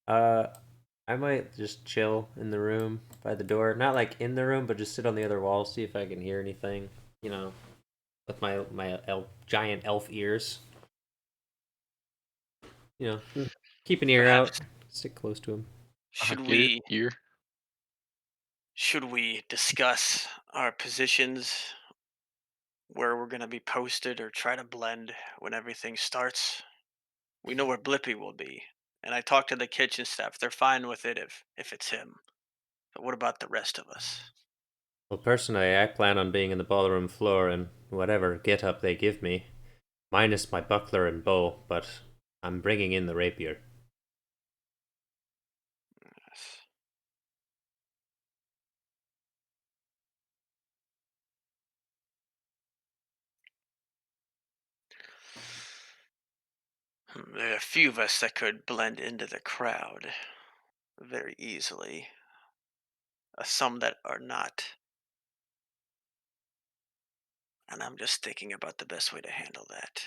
I might just chill in the room by the door. Not like in the room, but just sit on the other wall, see if I can hear anything. You know, with my giant elf ears. You know, Mm. keep an ear out. Perhaps Stick close to him. should Get it? we Ear? discuss our positions, where we're going to be posted, or try to blend when everything starts? We know where Blippy will be, and I talked to the kitchen staff. They're fine with it if it's him. But what about the rest of us? Well, personally, I plan on being in the ballroom floor in whatever get up they give me, minus my buckler and bow, but I'm bringing in the rapier. Yes. There are a few of us that could blend into the crowd very easily. Some that are not. And I'm just thinking about the best way to handle that.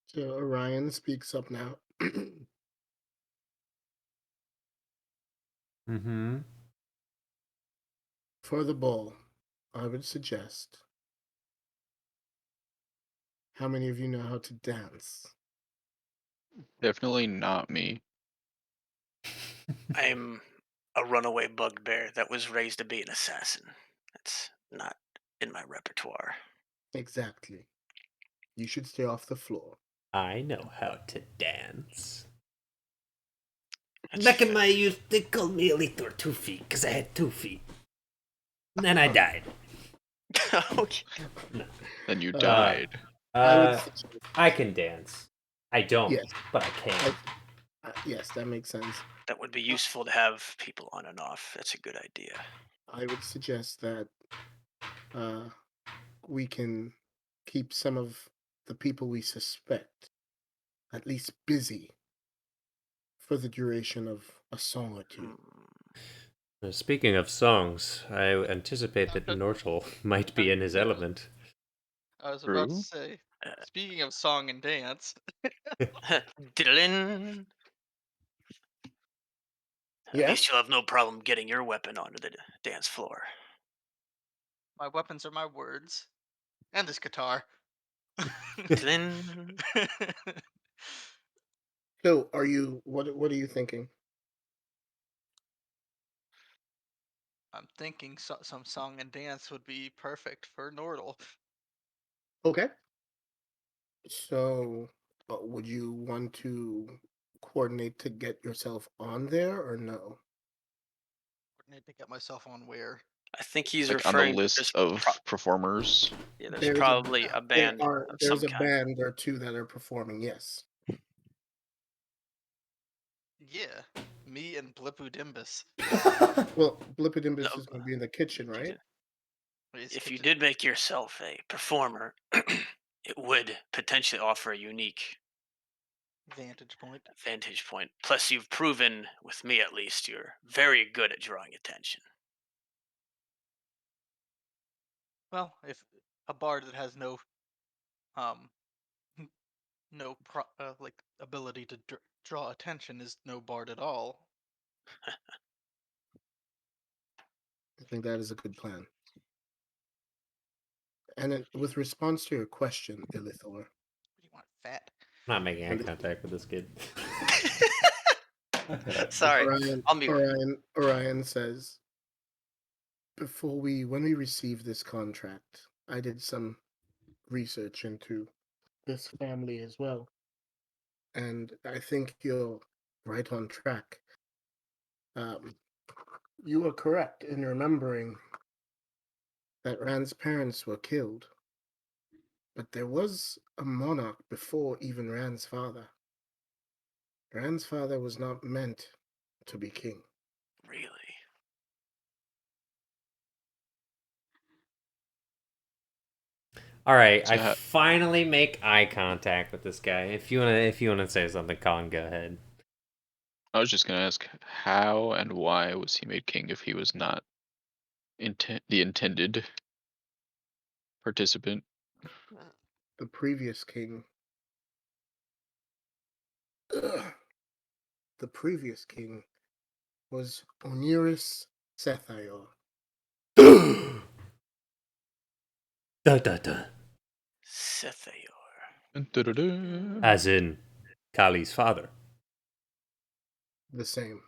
So Orion speaks up now. Mm-hmm. For the ball, I would suggest. How many of you know how to dance? Definitely not me. I'm a runaway bugbear that was raised to be an assassin. That's not in my repertoire. Exactly. You should stay off the floor. I know how to dance. That's Back in fair. my youth, they called me a little 2 feet because I had 2 feet. And then I died. Okay. Then you Uh, died. I would Uh, suggest, I can dance. I don't, yes, but I can. yes, that makes sense. That would be useful to have people on and off. That's a good idea. I would suggest that uh, we can keep some of the people we suspect at least busy for the duration of a song or two. Speaking of songs, I anticipate that Nortal might be in his Yeah, element. I was about to True. say. Uh, Speaking of song and dance, diddlin'. At Yeah, least you'll have no problem getting your weapon onto the dance floor. my weapons are my words, and this guitar. Diddlin'. so are you? What are you thinking? I'm thinking some song and dance would be perfect for Nordle. Okay. So, would you want to coordinate to get yourself on there or no? Need to get myself on where. I think he's Like on the referring to list of performers. yeah, there's There's a probably a there band are of there's some a kind. band or two that are performing. Yes. Yeah, me and Blippu Dimbus. Well, No, Blippidimbus is going to be in the kitchen, you right? did- His if you kitchen. did make yourself a performer, it would potentially offer a unique Vantage point. Vantage point. Plus, you've proven, with me at least, you're very good at drawing attention. Well, if a bard that has no um like ability to draw attention is no bard at all. I think that is a good plan. And then, with response to your question, Illithor, What do you want, fat? I'm not making eye And- contact with this kid. Sorry, I'll mute. Orion says, when we received this contract, I did some research into this family as well. And I think you're right on track. You are correct in remembering that Rand's parents were killed. But there was a monarch before even Rand's father. Rand's father was not meant to be king. Really? All right, So I finally make eye contact with this guy. If you wanna say something, Colin, go ahead. I was just gonna ask, how and why was he made king if he was not the intended participant? The previous king. The previous king was Oniris Sethayor. Da da da. Sethayor. Dun-dun-dun-dun. As in Kali's father. The same.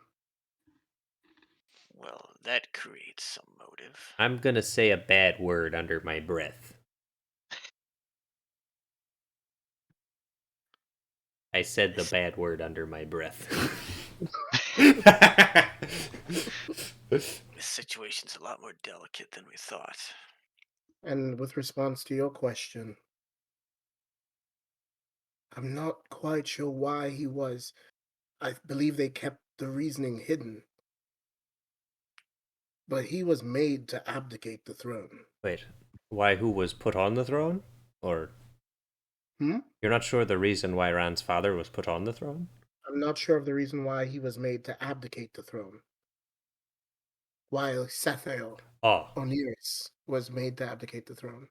Well, that creates some motive. I'm gonna say a bad word under my breath. I said the bad word under my breath. This situation's a lot more delicate than we thought. And with response to your question, I'm not quite sure why he was. I believe they kept the reasoning hidden. But he was made to abdicate the throne. Wait, why? Who was put on the throne? Or you're not sure the reason why Rand's father was put on the throne? I'm not sure of the reason why he was made to abdicate the throne. While Sethael Oh, Oniris was made to abdicate the throne.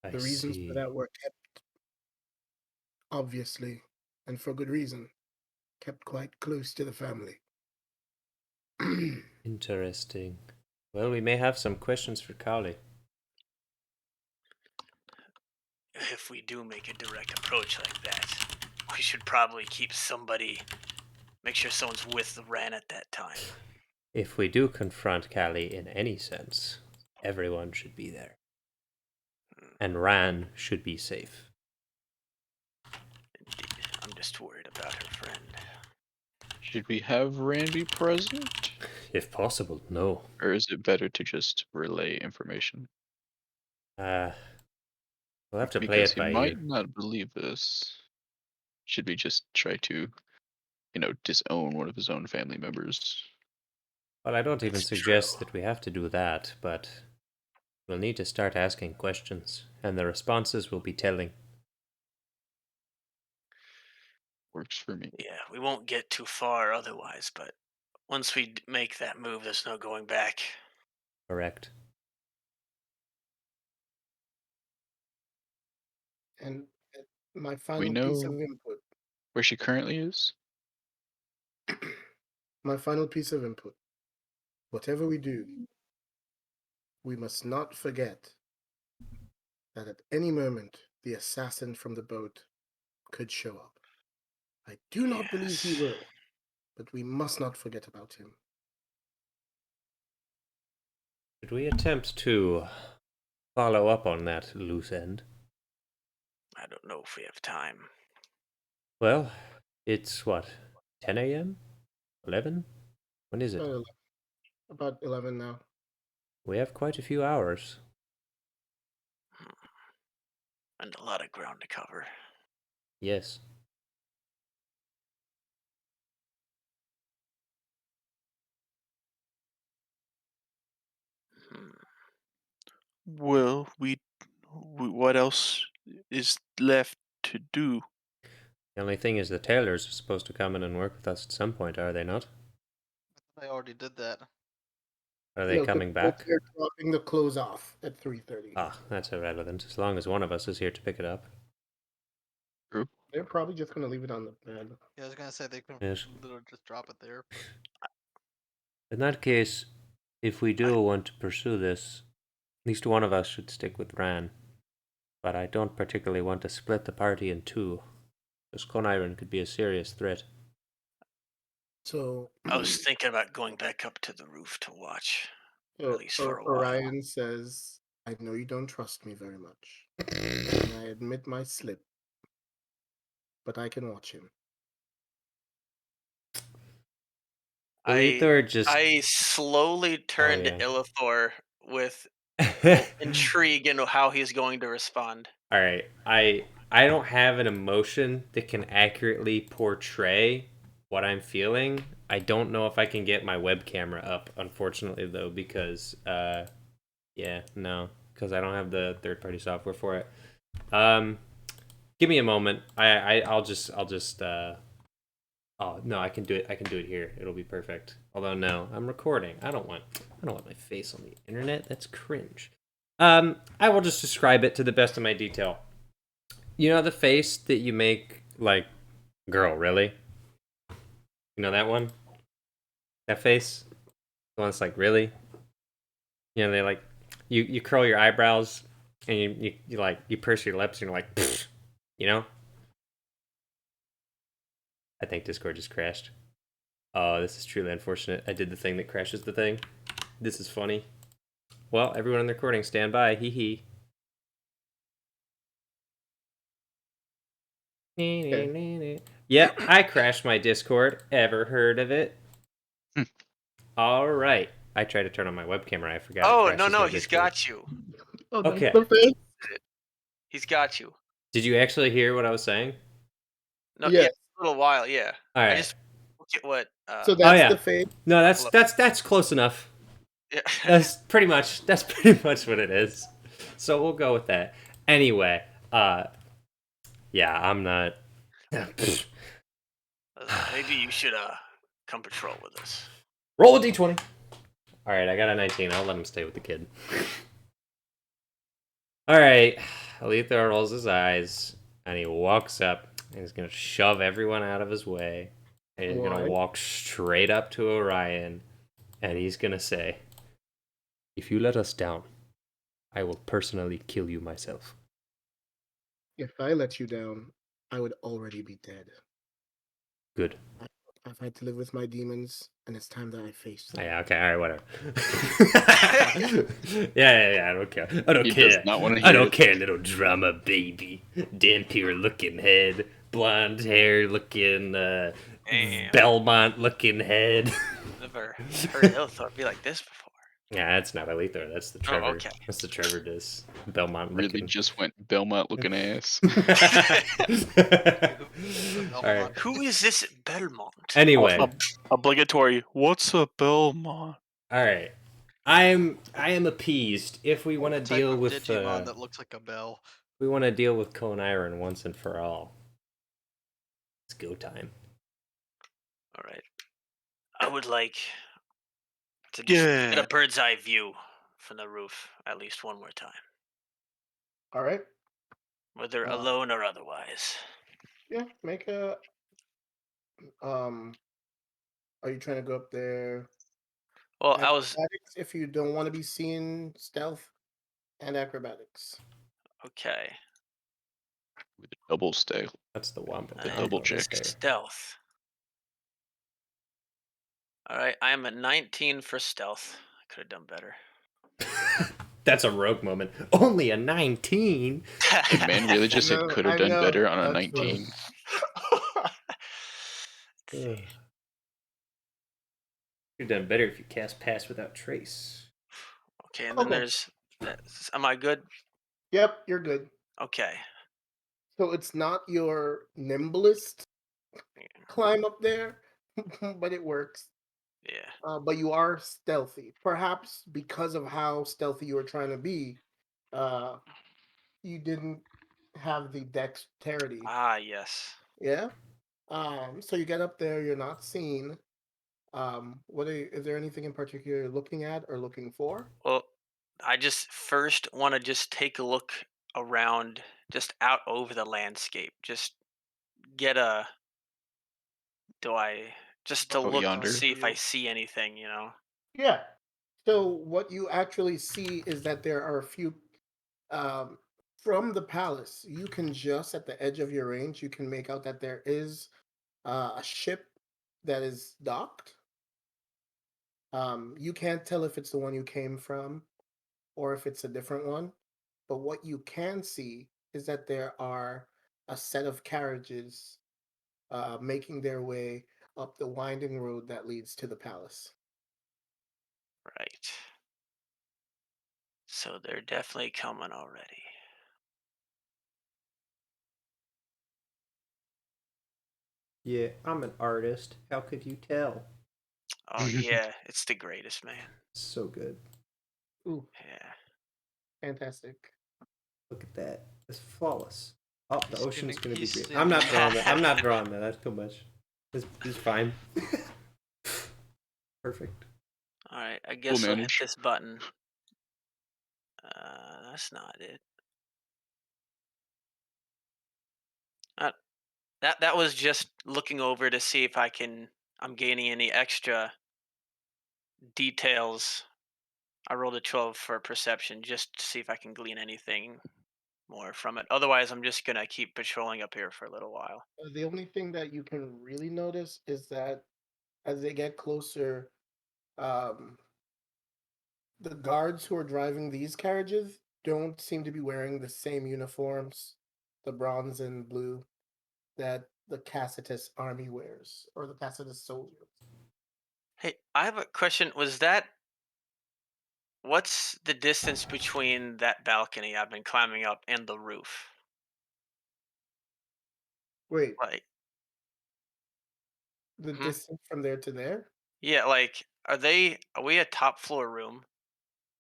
I The reasons see. for that were kept, obviously, and for good reason, kept quite close to the family. Interesting. Well, we may have some questions for Kali. If we do make a direct approach like that, we should probably make sure someone's with the Ran at that time. If we do confront Kali in any sense, everyone should be there. And Ran should be safe. Indeed. I'm just worried about her friend. Should we have Randy present? If possible, no. Or is it better to just relay information? We'll have to play Because it he by might ear. not believe this. Should we just try to, disown one of his own family members? Well, I don't even It's suggest true. that we have to do that, but we'll need to start asking questions, and the responses will be telling. Works for me. Yeah, we won't get too far otherwise, but once we make that move, there's no going back. Correct. And my We final piece of know input. where she currently is? My final piece of input. Whatever we do, we must not forget that at any moment the assassin from the boat could show up. I do not believe he Yes. will, but we must not forget about him. Should we attempt to follow up on that loose end? I don't know if we have time. Well, it's what? 10 a.m.? 11? When is it? About 11 now. We have quite a few hours. And a lot of ground to cover. Yes. Hmm. Well, what else is left to do? The only thing is the tailors are supposed to come in and work with us at some point, are they not? I already did that. Are they No, coming back? They're dropping the clothes off at 3:30. Ah, that's irrelevant, as long as one of us is here to pick it up. True. They're probably just gonna leave it on the bed. Yeah, I was gonna say they can Yes. literally just drop it there. In that case, if we do want to pursue this, at least one of us should stick with Ran. But I don't particularly want to split the party in two, because Coniron could be a serious threat. So, I was thinking about going back up to the roof to watch, so at least for a while. Orion says, "I know you don't trust me very much, and I admit my slip, but I can watch him." I slowly turned yeah. to Illithor with intrigue into how he's going to respond. All right, I don't have an emotion that can accurately portray what I'm feeling. I don't know if I can get my web camera up, unfortunately, though, because because I don't have the third-party software for it. Give me a moment. I'll just oh no, I can do it. I can do it here. It'll be perfect. Although no, I'm recording. I don't want my face on the internet. That's cringe. I will just describe it to the best of my detail. You know the face that you make, like, girl, really? You know that one? That face? The one that's like, really? You know, they like, you curl your eyebrows and you like, you purse your lips and you're like, pfft, you know? I think Discord just crashed. Oh, this is truly unfortunate. I did the thing that crashes the thing. This is funny. Well, everyone in the recording, stand by. Hee hee. Yeah, I crashed my Discord. Ever heard of it? All right. I tried to turn on my web camera. I forgot. Oh, it crashes no, my he's Discord. got you. Oh, that's Okay. the face? He's got you. Did you actually hear what I was saying? No, Yes. yeah, a little while, yeah. All I right. just look at what. So that's yeah. the face. No, that's close enough. Yeah. That's pretty much what it is. So we'll go with that. Anyway, yeah, I'm not. Maybe you should come patrol with us. Roll a d20. All right, I got a 19. I'll let him stay with the kid. All right, Alethar rolls his eyes and he walks up and he's gonna shove everyone out of his way. And he's gonna Why? walk straight up to Orion and he's gonna say, "If you let us down, I will personally kill you myself." If I let you down, I would already be dead. Good. I've had to live with my demons, and it's time that I face them. Yeah, okay, all right, whatever. yeah, I don't care. I don't He care. does not want to hear I don't it. care, little drama baby. Dampier looking head, blonde hair looking, Damn. Belmont looking head. Never heard Illithor be like this before. Yeah, that's not Alethar. That's the Trevor. okay. That's the Trevor does. Belmont Really looking. just went Belmont looking ass. All right. Who is this Belmont? Anyway, Obligatory. What's a Belmont? all right. I am appeased. If we want to Type deal of with Digimon that looks like a bell. we want to deal with Cone Iron once and for all. It's go time. All right. I would like to just get a Yeah. bird's eye view from the roof at least one more time, All right. whether alone or otherwise. Yeah. Make a. Are you trying to go up there? Well, I was Acrobatics if you don't want to be seen. Stealth and acrobatics. okay. With a double stay. That's the one. The double check. Stealth. All right, I am at 19 for stealth. I could have done better. That's a rogue moment. Only a 19. The man really just said could have done better on a 19. You'd have done better if you cast Pass Without Trace. Okay, and then there's. Am I good? Yep, you're good. Okay. So it's not your nimblest climb up there, but it works. Yeah. But you are stealthy. Perhaps because of how stealthy you were trying to be, you didn't have the dexterity. Ah, yes. Yeah. So you get up there, you're not seen. Is there anything in particular you're looking at or looking for? Well, I just first want to just take a look around, just out over the landscape. Just get a do I just to Above Out look ground to yonder. see if I view. see anything, you know. Yeah. So what you actually see is that there are a few um, from the palace. You can just at the edge of your range, you can make out that there is a ship that is docked. You can't tell if it's the one you came from or if it's a different one. But what you can see is that there are a set of carriages making their way up the winding road that leads to the palace. Right. So they're definitely coming already. Yeah, I'm an artist. How could you tell? Oh yeah, it's the greatest, man. So good. Ooh, Yeah. fantastic. Look at that. It's flawless. Oh, the He's ocean's gonna be he's green. I'm singing. not drawing that. I'm not drawing that. That's too much. It's fine. Perfect. All right, I We'll guess I'll hit manage. this button. That's not it. Uh, that was just looking over to see if I'm gaining any extra details. I rolled a 12 for perception just to see if I can glean anything more from it. Otherwise, I'm just gonna keep patrolling up here for a little while. The only thing that you can really notice is that as they get closer, um, the guards who are driving these carriages don't seem to be wearing the same uniforms, the bronze and blue, that the Tacitus army wears, or the Tacitus soldiers. Hey, I have a question. What's the distance between that balcony I've been climbing up and the roof? Wait, Like, the hmm? distance from there to there? Yeah, like, are we a top floor room?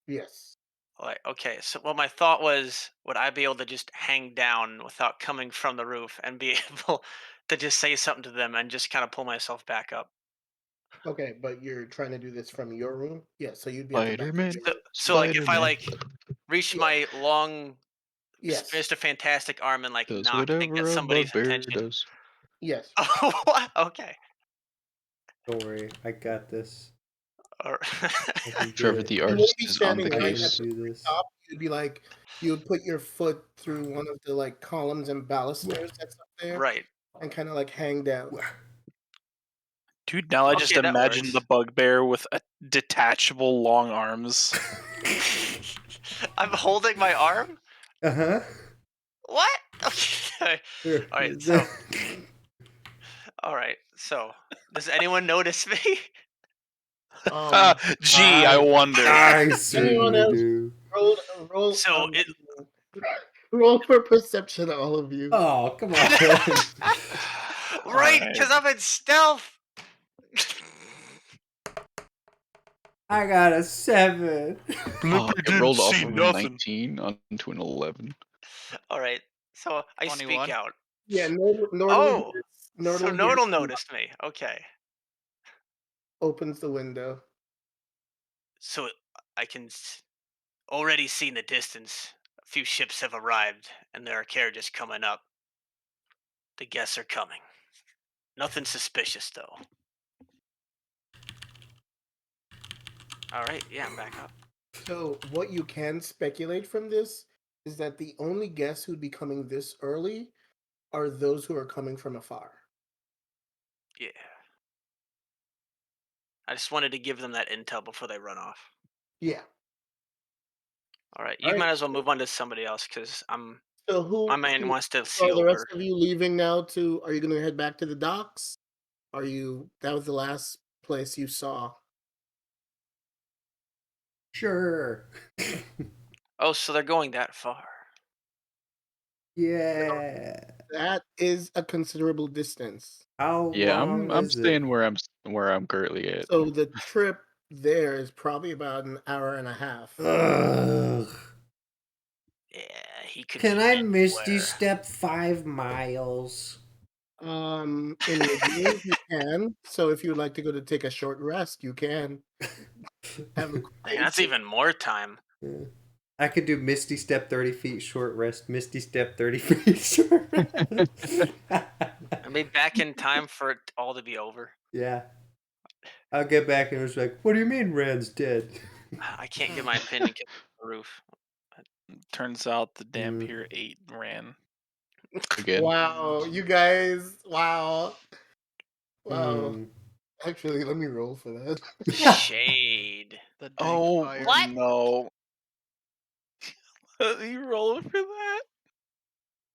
Yes. Like, okay, so well, my thought was, would I be able to just hang down without coming from the roof and be able to just say something to them and just kind of pull myself back up? Okay, but you're trying to do this from your room? Yeah, so you'd be at the back of Spider-Man. your So, room. so like, if I Spider-Man like reach Yeah. my long, Yes. Mr. Fantastic arm and like does knock to get whatever a somebody's bugbear attention. does. Yes. Oh, what? Okay. Don't worry, I got this. Or- I can do Trevor it. the You wouldn't artist be is on the standing I right can at case. the do very this. top. You'd be like, you would put your foot through one of the like columns and balusters that's up there right. and kind of like hang down. Dude, now I just Okay, that imagine the works. bugbear with detachable long arms. I'm holding my arm. Uh-huh. What? Okay. Here. All right. So, all right. So, does anyone notice me? Um, Gee, I wonder. I anyone certainly else do. roll So it. roll for perception, all of you. Oh, come on. Right, Alright. because I'm in stealth. I got a 7. Oh, Blippi it didn't rolled off see of a nothing. 19 onto an 11. All right. So I speak 21. out. Yeah, Nordal Oh, hears, so Nordal hears Nodal you, noticed me. Okay. opens the window. So I can already see in the distance a few ships have arrived and there are carriages coming up. The guests are coming. Nothing suspicious though. All right. Yeah, I'm back up. So what you can speculate from this is that the only guests who'd be coming this early are those who are coming from afar. Yeah. I just wanted to give them that intel before they run off. Yeah. All right. All You right. might as well move on to somebody else because So my man wants to see are the rest over. of you leaving now are you gonna head back to the docks? That was the last place you saw. Sure. Oh, so they're going that far. Yeah. That is a considerable distance. How Yeah, long I'm is it? staying where I'm currently at. So the trip there is probably about an hour and a half. Ugh. Yeah, he could Can be I misty anywhere. step 5 miles? In mid-game, you can. So if you would like to go to take a short rest, you can. Have a Dang, that's even more time. Yeah. I could do Misty Step 30 feet, short rest. Misty Step 30 feet, short rest. I mean, back in time for it all to be over. Yeah. I'll get back and it's like, what do you mean Rand's dead? I can't get my pin and kick the roof. Turns out the Mm. Dampier ate Ran. Again. Wow, you guys! Wow, wow. Hmm. Actually, let me roll for that. Shade. The dank Oh fire. What? no! You rolling for that?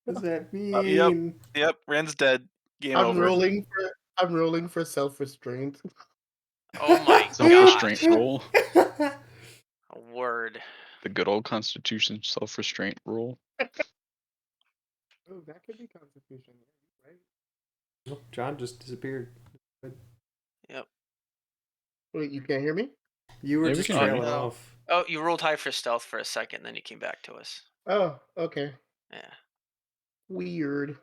What does that Oh, yep. mean? Yep, Rand's dead. Game I'm over. rolling for. I'm rolling for self-restraint. Oh my Self-restraint gosh. roll. A word. The good old Constitution self-restraint rule. Oh, that could be Constitution, right? Oh, John just disappeared. Yep. Wait, you can't hear me? You were Yeah, we just can hear you. trailing No. off. Oh, you rolled high for stealth for a second, then you came back to us. Oh, okay. Yeah. Weird.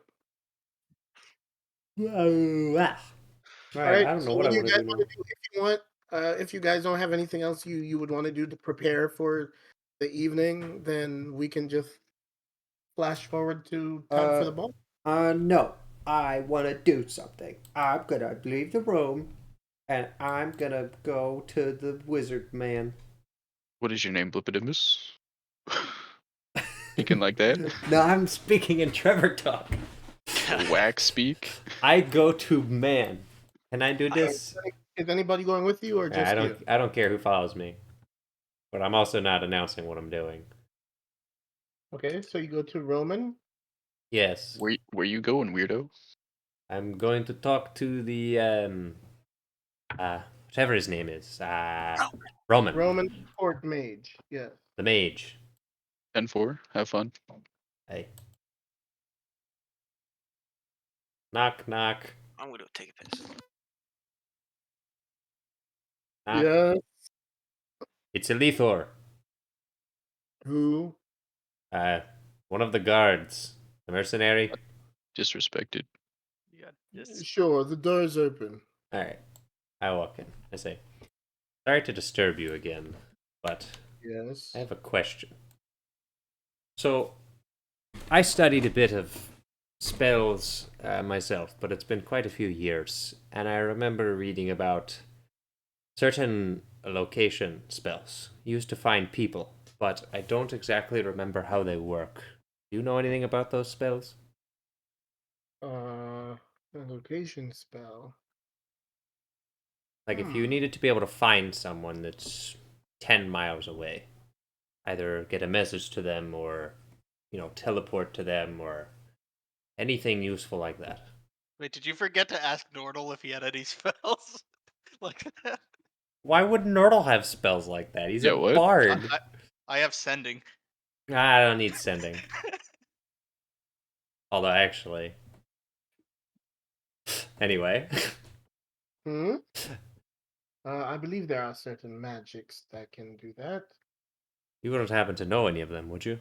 All right, All I right. don't know So, what what I do you want to guys do want now. to do? If you want, if you guys don't have anything else you would want to do to prepare for the evening, then we can just flash forward to time for the ball. No. I want to do something. I'm gonna leave the room, and I'm gonna go to the wizard man. What is your name, Blippidimus? Speaking like that? No, I'm speaking in Trevor talk. Wax speak? I go to man. Can I do this? Is anybody going with you or just you? I don't care who follows me, but I'm also not announcing what I'm doing. Okay, so you go to Roman. Yes, Where you going, weirdo? I'm going to talk to the whatever his name is, Roman, Roman court mage. Yes. the mage. 10-4. Have fun. Hey, knock knock I'm gonna go take a piss. knock. Yeah. It's Elithor, Who? one of the guards, the mercenary. Disrespected. Yeah, this Sure. The door is open. All right, I walk in. I say, sorry to disturb you again, but Yes. I have a question. So, I studied a bit of spells myself, but it's been quite a few years, and I remember reading about certain location spells used to find people, but I don't exactly remember how they work. Do you know anything about those spells? A location spell. Like if you Hmm. needed to be able to find someone that's 10 miles away, either get a message to them or, teleport to them or anything useful like that. Wait, did you forget to ask Nordle if he had any spells? Like that? Why would Nerdle have spells like that? He's Yeah, a what? bard. I have sending. I don't need sending. Although, actually. Anyway. Hmm. I believe there are certain magics that can do that. You wouldn't happen to know any of them, would you?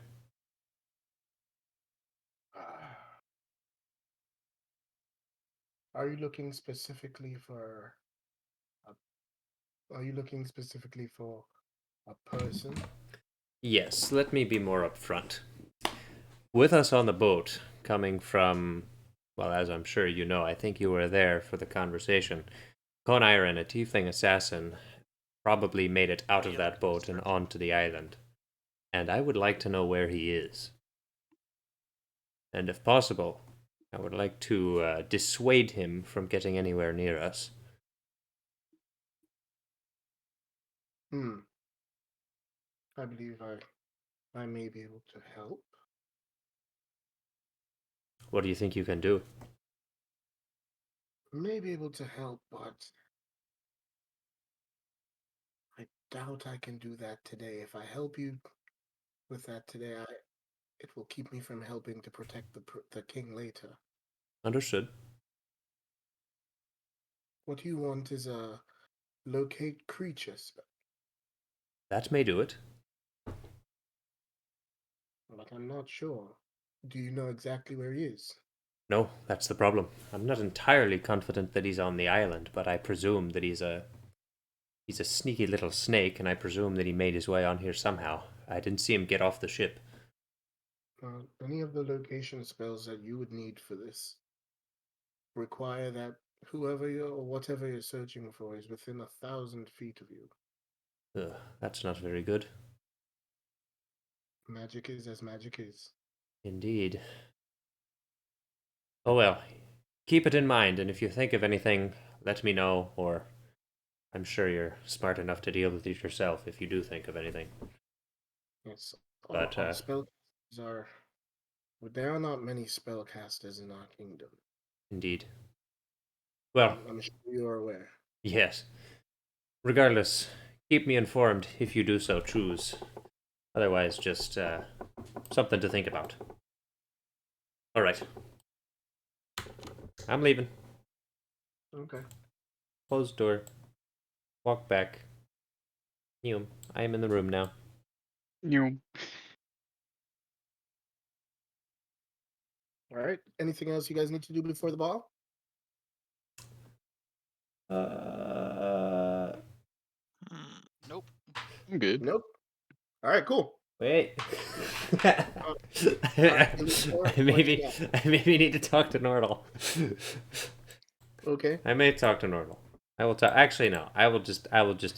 Are you looking specifically for? Are you looking specifically for a person? Yes, let me be more upfront. With us on the boat, coming from, well, as I'm sure you know, I think you were there for the conversation. Conairen, a tiefling assassin, probably made it out of that boat and onto the island. And I would like to know where he is. And if possible, I would like to dissuade him from getting anywhere near us. I believe I may be able to help. What do you think you can do? May be able to help, but I doubt I can do that today. If I help you with that today, it will keep me from helping to protect the king later. Understood. What you want is a locate creature spell, That may do it. but I'm not sure. Do you know exactly where he is? No, that's the problem. I'm not entirely confident that he's on the island, but I presume that he's a sneaky little snake, and I presume that he made his way on here somehow. I didn't see him get off the ship. Any of the location spells that you would need for this require that whoever you're or whatever you're searching for is within 1,000 feet of you. Ugh, that's not very good. Magic is as magic is. Indeed. Oh well, keep it in mind, and if you think of anything, let me know, or I'm sure you're smart enough to deal with it yourself if you do think of anything. Yes, But, all spellcasters are. But there are not many spellcasters in our kingdom. Indeed. Well, I'm sure you are aware. yes. Regardless, keep me informed if you do so choose. Otherwise, just something to think about. Alright. I'm leaving. Okay. Close door. Walk back. I am in the room now. You. All right. Anything else you guys need to do before the ball? Nope. I'm good. Nope. All right. Cool. Wait. All right. I maybe need to talk to Nordal. Okay. I may talk to Nordal. I will talk. Actually, no. I will just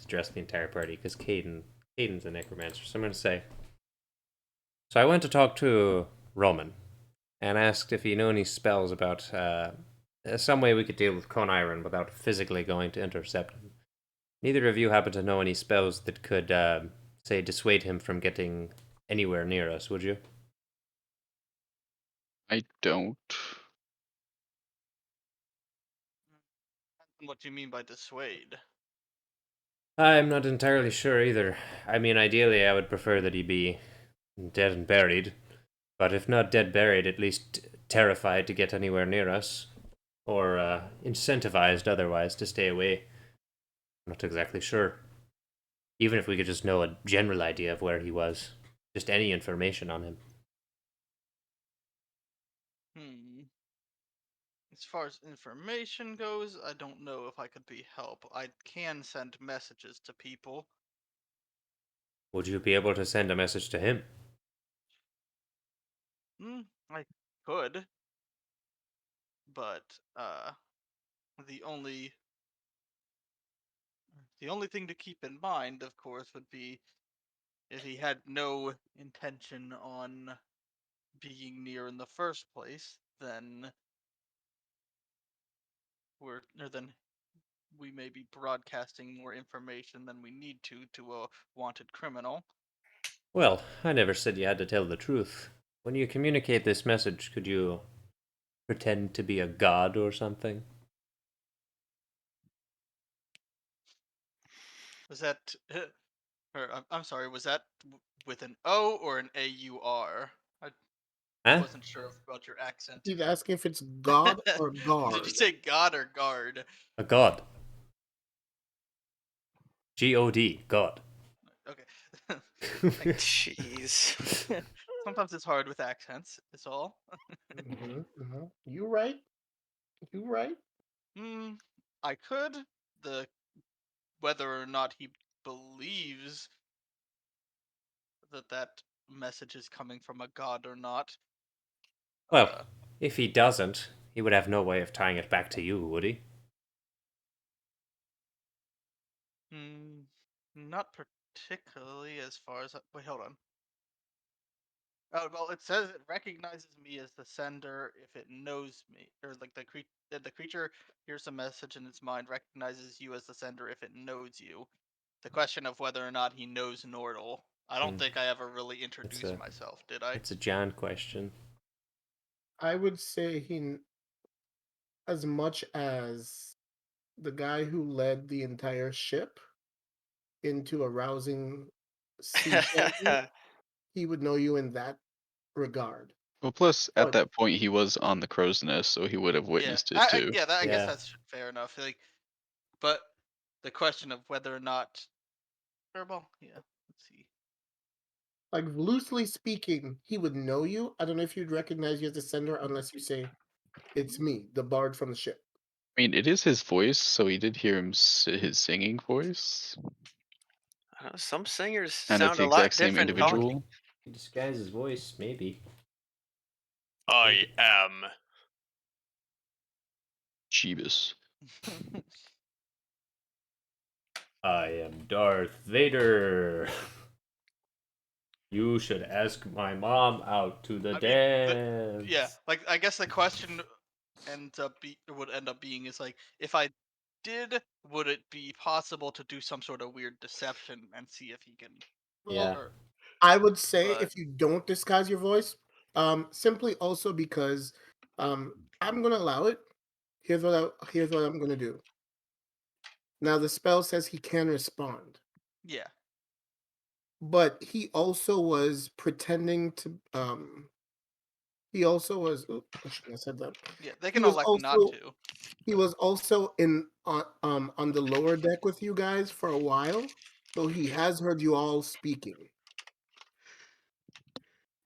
address the entire party because Caden's a necromancer. So I'm going to say. So I went to talk to Roman and asked if he knew any spells about some way we could deal with Con without physically going to intercept him. Neither of you happen to know any spells that could, say, dissuade him from getting anywhere near us, would you? I don't. What do you mean by dissuade? I'm not entirely sure either. I mean, ideally, I would prefer that he be dead and buried, but if not dead buried, at least terrified to get anywhere near us, or incentivized otherwise to stay away. I'm not exactly sure. Even if we could just know a general idea of where he was, just any information on him. As far as information goes, I don't know if I could be help. I can send messages to people. Would you be able to send a message to him? I could, but the only thing to keep in mind, of course, would be if he had no intention on being near in the first place, then we may be broadcasting more information than we need to a wanted criminal. Well, I never said you had to tell the truth. When you communicate this message, could you pretend to be a god or something? Was that or I'm sorry, was that with an O or an AUR? I Huh? wasn't sure about your accent. He's asking if it's God or Did guard. you say God or guard? A god. God. God. Okay. Jeez. Sometimes it's hard with accents. Is all. You right. You right. I could. The Whether or not he believes that message is coming from a god or not. Well, if he doesn't, he would have no way of tying it back to you, would he? Not particularly as far as wait, hold on. Oh well, it says it recognizes me as the sender if it knows me, or like the creature hears a message in its mind, recognizes you as the sender if it knows you. The question of whether or not he knows Nordal, I don't think I ever really introduced myself, did I? It's a Jan question. I would say as much as the guy who led the entire ship into a rousing sea shanty, he would know you in that regard. Well, plus at But that point he was on the crow's nest, so he would have Yeah, witnessed it too. I guess Yeah. that's fair enough. Like, but the question of whether or not, or well, yeah, let's see. like loosely speaking, he would know you. I don't know if you'd recognize you as the sender unless you say It's me, the bard from the ship. I mean, it is his voice, so he did hear his singing voice, Some singers and it's sound the a exact lot same different talking. individual. He disguised his voice, maybe. I am. Jeebus. I am Darth Vader. You should ask my mom out to the I mean, dance. yeah, like I guess the question would end up being is like, if I did, would it be possible to do some sort of weird deception and see if he can? Yeah. Well, I would say But if you don't disguise your voice, simply also because I'm gonna allow it. Here's what I'm gonna do. Now the spell says he can respond, yeah, but he also was pretending to he also was I shouldn't have said that. yeah, they He can was elect not also to. he was also in on the lower deck with you guys for a while, so he has heard you all speaking.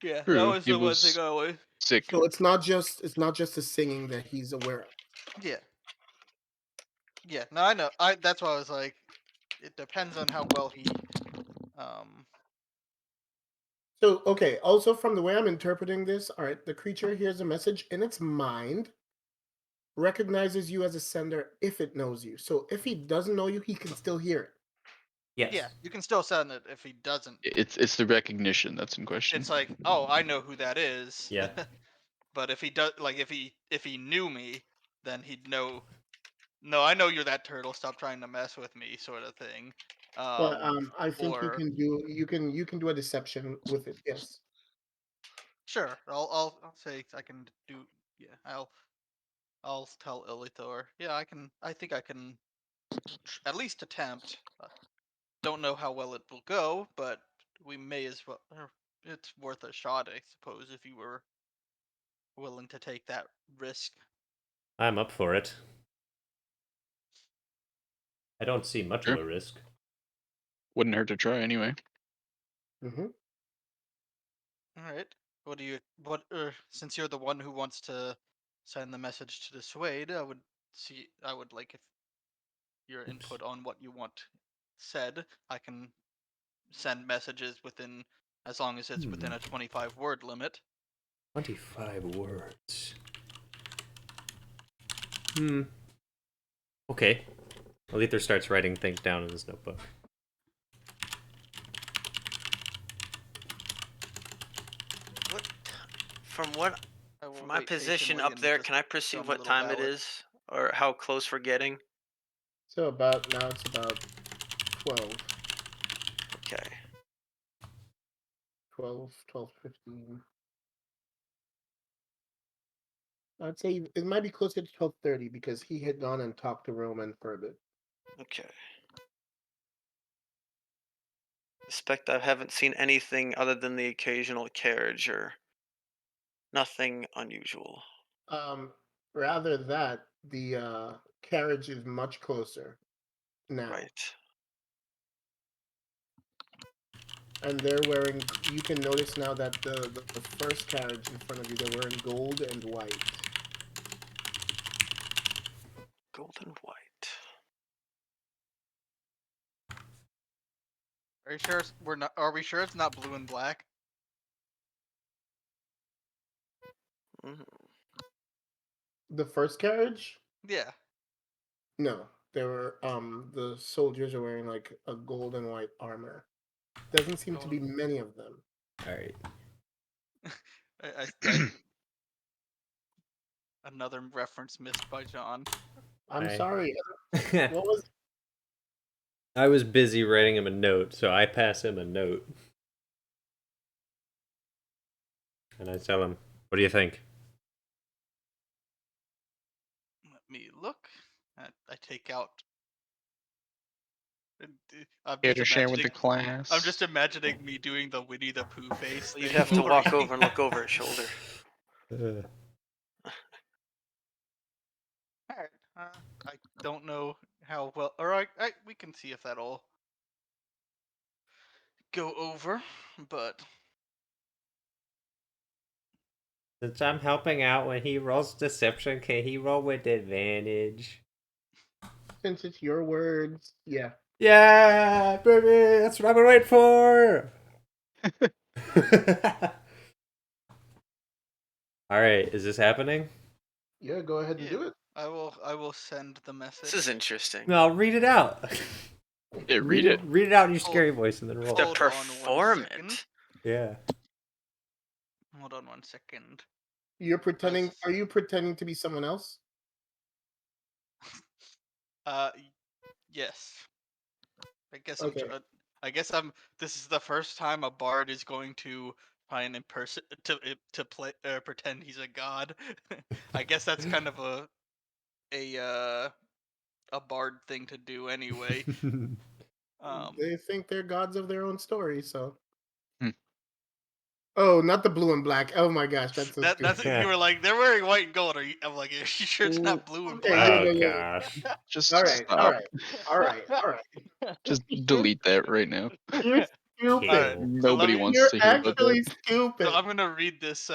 Yeah, that True, was he the one thing was I always. sick. So it's not just the singing that he's aware of. Yeah, yeah. No, I know. That's why I was like, it depends on how well he. Um. So okay, also from the way I'm interpreting this, all right, the creature hears a message in its mind, recognizes you as a sender if it knows you. So if he doesn't know you, he can still hear it. Yes. Yeah, you can still send it if he doesn't. It's the recognition that's in question. It's like, oh, I know who that is. Yeah. But if he does, like, if he knew me, then he'd know. No, I know you're that turtle. Stop trying to mess with me, sort of thing. But I think Or you can do a deception with it. Yes. sure, I'll say I can do. Yeah, I'll tell Ilithor. Yeah, I can. I think I can at least attempt. Don't know how well it will go, but we may as well. It's worth a shot, I suppose, if you were willing to take that risk. I'm up for it. I don't see much of Sure. a risk. Wouldn't hurt to try anyway. Mm-hmm. All right. What do you? What? Since you're the one who wants to send the message to dissuade, I would see. I would like if your Oops. input on what you want said. I can send messages within, as long as it's within a 25 word limit. 25 words. Okay. Alether starts writing things down in his notebook. What? From what? I will From my wait position patiently up and there, just can I perceive drum a what little time it ballad. is, or how close we're getting? So it's about 12, Okay. 12:15. I'd say it might be closer to 12:30 because he had gone and talked to Roman for a bit. Okay. Suspect I haven't seen anything other than the occasional carriage or nothing unusual. Um, Rather that the carriage is much closer now, Right. and they're wearing. You can notice now that the first carriage in front of you, they're wearing gold and white. Gold and white. Are you sure we're not? Are we sure it's not blue and black? Mhm. The first carriage, Yeah. no, they were the soldiers are wearing like a gold and white armor. Doesn't seem to be Golden. many of them. Alright. I another reference missed by John. I'm sorry. What was I was busy writing him a note, so I pass him a note. And I tell him, what do you think? Let me look. I take out. I'm Here just to share with the imagining. class. I'm just imagining me doing the Winnie the Pooh face Well, you'd thing. have to while walk reading over and look that. over his shoulder. All right. I don't know how well. Or we can see if that'll go over, but Since I'm helping out when he rolls deception, can he roll with advantage? Since it's your words, yeah. Yeah, baby, that's what I've been waiting for. All right, is this happening? Yeah, go ahead and Yeah. do it. I will send the message. This is interesting. No, read it out. Yeah, read it. Read it out in your Hold- scary voice and then roll. To Hold on one perform second. it. Yeah. Hold on 1 second. You're pretending. Are you pretending to be someone else? Yes. I guess Okay. I guess I'm. This is the first time a bard is going to try and to play pretend he's a god. I guess that's kind of a bard thing to do anyway. They think they're gods of their own story, so. Hmm. Oh, not the blue and black. Oh my gosh, that's so That's stupid. you were like they're wearing white and gold. I'm like, are you sure it's not blue and Okay, black? Oh gosh. Just All right, all stop. right, all right, all right. Just delete that right now. You're stupid. Alright, Ew. so let Nobody me. wants You're to hear about that. actually stupid. So I'm gonna read this.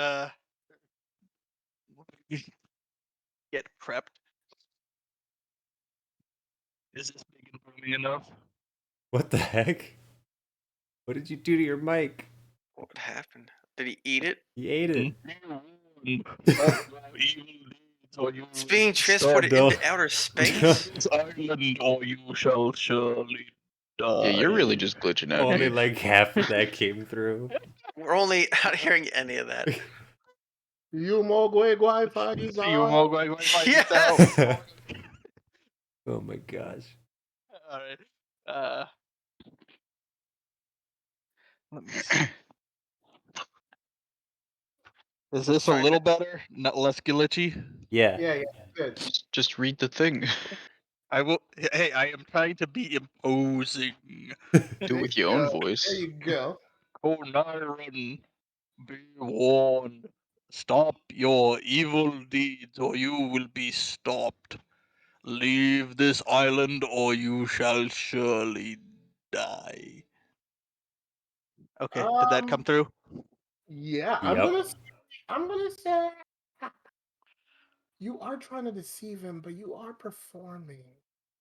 Get prepped. Is this big and roomy enough? What the heck? What did you do to your mic? What happened? Did he eat it? He ate it. It's being transported no. into outer space? Island, or you shall surely die. Yeah, you're really just glitching out Only here. like half of that came through. We're only not hearing any of that. You mogwe Wi-Fi Yes! Oh my gosh. Alright. Let me see. Is this a Sorry, little better? Not less glitchy? Yeah. Yeah, good. Just read the thing. I will. Hey, I am trying to be imposing. Do There it with you your own go. voice. There you go. Conairan, be warned. Stop your evil deeds, or you will be stopped. Leave this island, or you shall surely die. Okay, did that come through? Yeah, Yep. I'm gonna say you are trying to deceive him, but you are performing.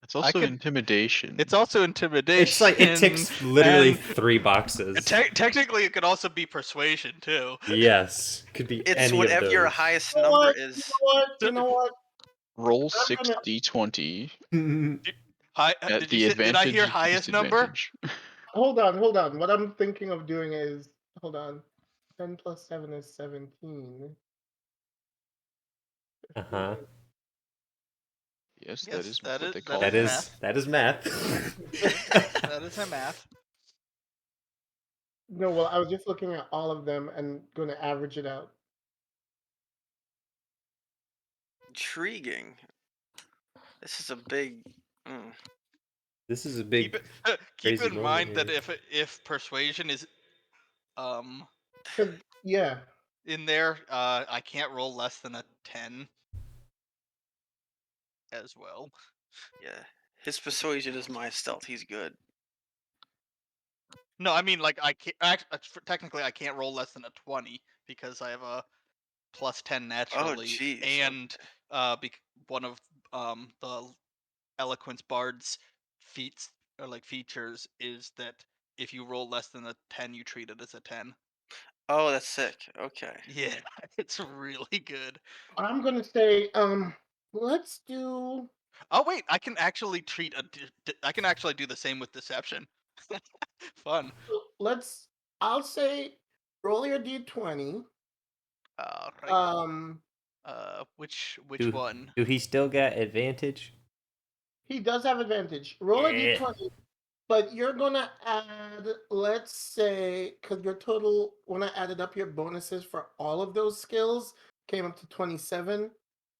It's also could- intimidation. It's also intimidation. It's like it ticks literally and 3 boxes. technically, it could also be persuasion too. Yes. Could be it's any of whatever those. your highest You know number what? is. You know what? Roll I'm 6 gonna- d20 at Did the you say? Did I advantage hear and highest number? disadvantage. Hold on. What I'm thinking of doing is hold on. 10 plus 7 is 17. Uh-huh. Yes, Yes, that is that what is- they that call is math. That is math. That is a math. No, well, I was just looking at all of them and going to average it out. Intriguing. This is a big. This is a big Keep crazy in mind moment that here. if persuasion is um 'Cause, yeah. in there, I can't roll less than a 10 as well. Yeah. His persuasion is my stealth. He's good. No, I mean like I can't technically I can't roll less than a 20 because I have a plus 10 naturally, jeez, and one of the eloquence bard's feats or like features is that if you roll less than a 10, you treat it as a 10. Oh, that's sick. Okay. Yeah, it's really good. I'm going to say let's do Oh wait, I can actually I can actually do the same with deception. Fun. let's I'll say roll your d20. Right. Um Which Do, one? do he still get advantage? he does have advantage. Roll a Yeah. d20. But you're gonna add, let's say, because your total, when I added up your bonuses for all of those skills, came up to 27.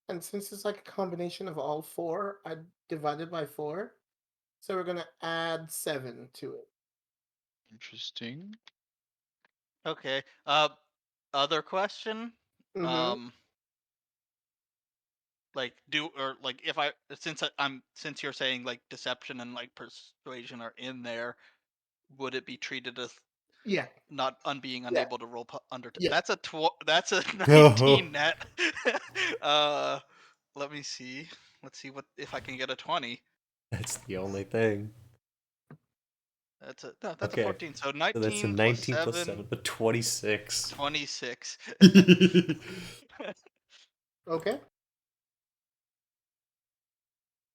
And since it's like a combination of all four, I divided by 4. So we're gonna add 7 to it. Interesting. Okay. Other question. Mm-hmm. Like if since you're saying like deception and like persuasion are in there, would it be treated as Yeah. not being Yeah. unable to roll under. Yeah. That's a 19 net. Let me see. Let's see what if I can get a 20. That's the only thing. That's a Okay. 14. So So that's a 19 plus 19 plus 7, 7, but 26. 26. Okay.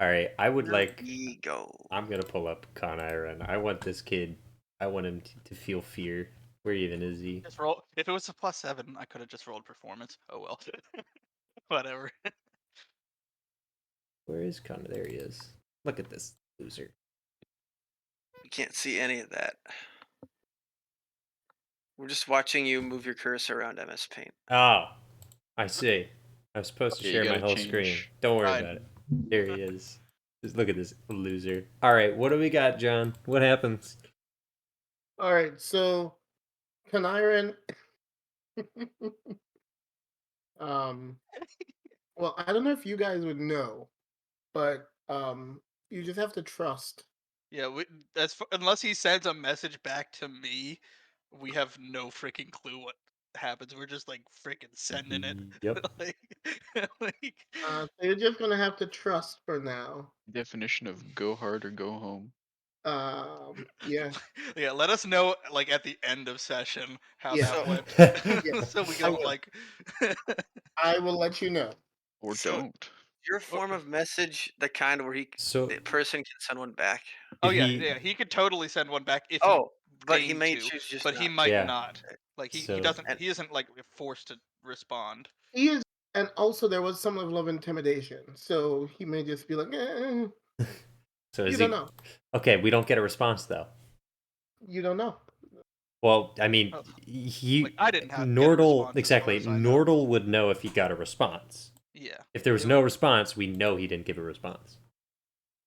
All right, I would Your like. ego. I'm gonna pull up Conairan. I want this kid. I want him to feel fear. Where even is he? Just roll. If it was a plus 7, I could have just rolled performance. Oh well. Whatever. Where is Connor? There he is. Look at this loser. You can't see any of that. We're just watching you move your cursor around MS Paint. Oh, I see. I was supposed to Yeah, you share my gotta whole change. screen. Don't worry Fine. about it. There he is. Just look at this loser. All right, what do we got, John? What happens? All right. So, Kanairan. Well, I don't know if you guys would know, but you just have to trust. Yeah, unless he sends a message back to me, we have no freaking clue what happens. We're just like freaking sending it. Yep. like, So you're just gonna have to trust for now. Definition of go hard or go home. Yeah, yeah, let us know like at the end of session how Yeah. that went, Yeah, so we I don't will. like. I will let you know. Or So- don't. Your form of message, the kind where So the person can send one back. Oh did yeah, he? yeah, he could totally send one back if Oh, he but he deigned may to, choose just but he not. might Yeah. not. Like he So- doesn't. And- He isn't like forced to respond. He is, and also there was some level of intimidation, so he may just be like, So you is don't he? know. Okay, we don't get a response though. You don't know. Well, I mean, Oh, he like, I didn't get a Nordle response as exactly. far as I know. Nordle would know if he got a response. Yeah. If there was It no response, we know he didn't give a response.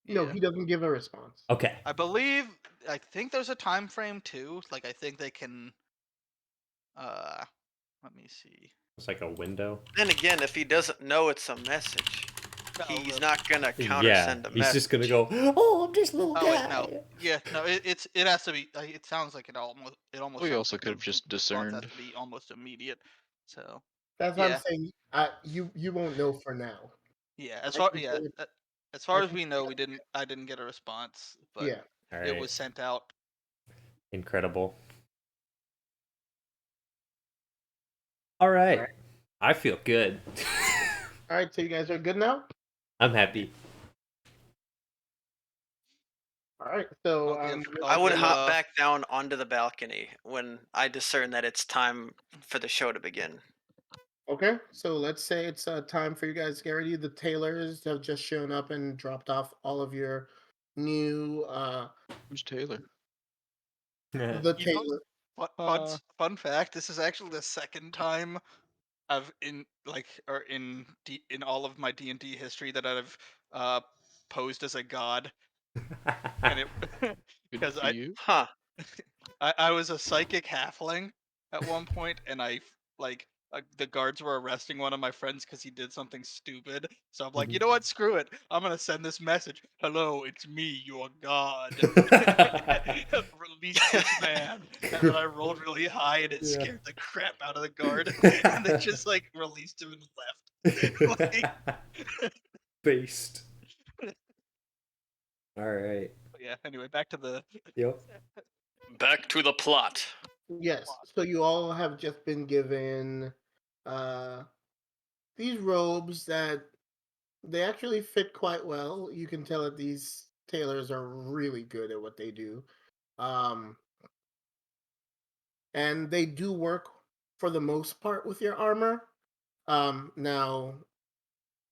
No, Yeah. he doesn't give a response. Okay. I think there's a time frame too. Like I think they can. Let me see. It's like a window. Then again, if he doesn't know it's a message, No, he's the- not gonna counter Yeah, send a he's message. just gonna go. Oh, I'm just a little Oh guy. wait, no. Yeah, no. It has to be. It sounds like it almost. We sounds also like could the have just response has discerned. to be almost immediate. So That's what yeah, I'm saying. You won't know for now. yeah. I can say it- As far I as can we say know, it. I didn't get a response, but Yeah. All it right. was sent out. Incredible. All right. I feel good. All right, so you guys are good now. I'm happy. All right, so I would give, hop back down onto the balcony when I discern that it's time for the show to begin. okay, so let's say it's time for you guys to get ready. The tailors have just shown up and dropped off all of your new Who's Taylor? the You know, tailor. fun fact: this is actually the second time I've in all of my D&D history that I've posed as a god, and it Good because for you. Huh. I was a psychic halfling at one point, and the guards were arresting one of my friends because he did something stupid. So I'm like, you know what? Screw it. I'm gonna send this message. Hello, it's me, your god. Release this man. And then I rolled really high, and it Yeah. scared the crap out of the guard. And they just like released him and left. Like, Based. All right. yeah. Anyway, back to the. Yep. Back to the plot. Yes, so you all have just been given these robes that they actually fit quite well. You can tell that these tailors are really good at what they do. Um, and they do work for the most part with your armor. Now,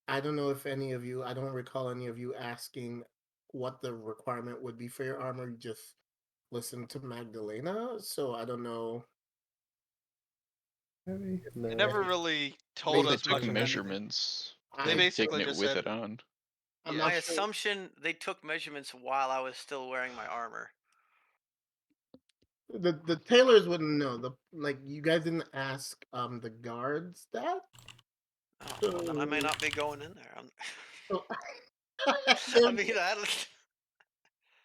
I don't know if any of you, I don't recall any of you asking what the requirement would be for your armor. You just listen to Magdalena, so I don't know. They never really told Maybe They us took much of anything. measurements. They I- basically Taking it just with said, it on. I'm yeah. not My sure. assumption they took measurements while I was still wearing my armor. The tailors wouldn't know. You guys didn't ask the guards that. Oh, well, then I may not be going in there. So, I mean,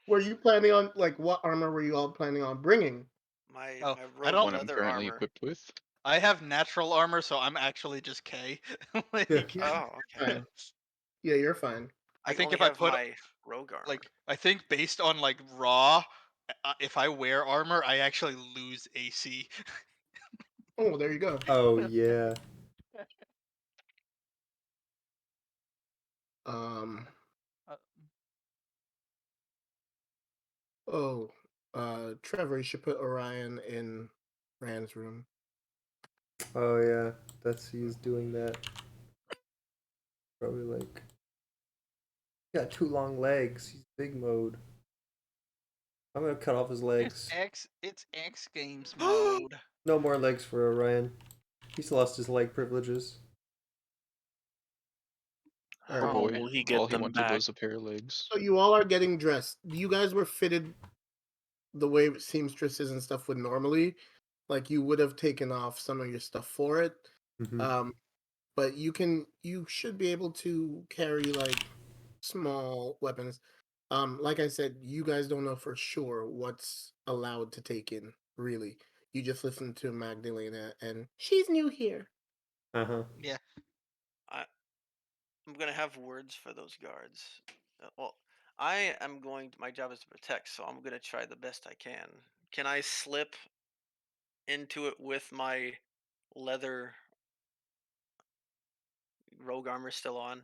were you planning on what armor were you all planning on bringing? My Oh, my I rogue don't- One I'm leather currently armor. equipped with. I have natural armor, so I'm actually just K. Like, Oh, okay. Fine. Yeah, you're fine. I think only if I have put my rogue armor. like I think based on like raw, if I wear armor, I actually lose AC. Oh, there you go. Oh yeah. Um. Uh, Oh, Trevor, you should put Orion in Rand's room. Oh yeah. That's he's doing that. Probably like got 2 long legs. He's big mode. I'm gonna cut off his legs. It's X Games mode. No more legs for Orion. He's lost his leg privileges. All Oh right. How boy, will he all get he them wanted back? was a pair of legs. So you all are getting dressed. You guys were fitted the way seamstresses and stuff would normally. Like you would have taken off some of your stuff for it. Mm-hmm. But you should be able to carry like small weapons. Like I said, you guys don't know for sure what's allowed to take in, really. You just listen to Magdalena and she's new here. Uh-huh. Yeah. I'm gonna have words for those guards. Well, I am going. My job is to protect, so I'm gonna try the best I can. Can I slip into it with my leather rogue armor still on?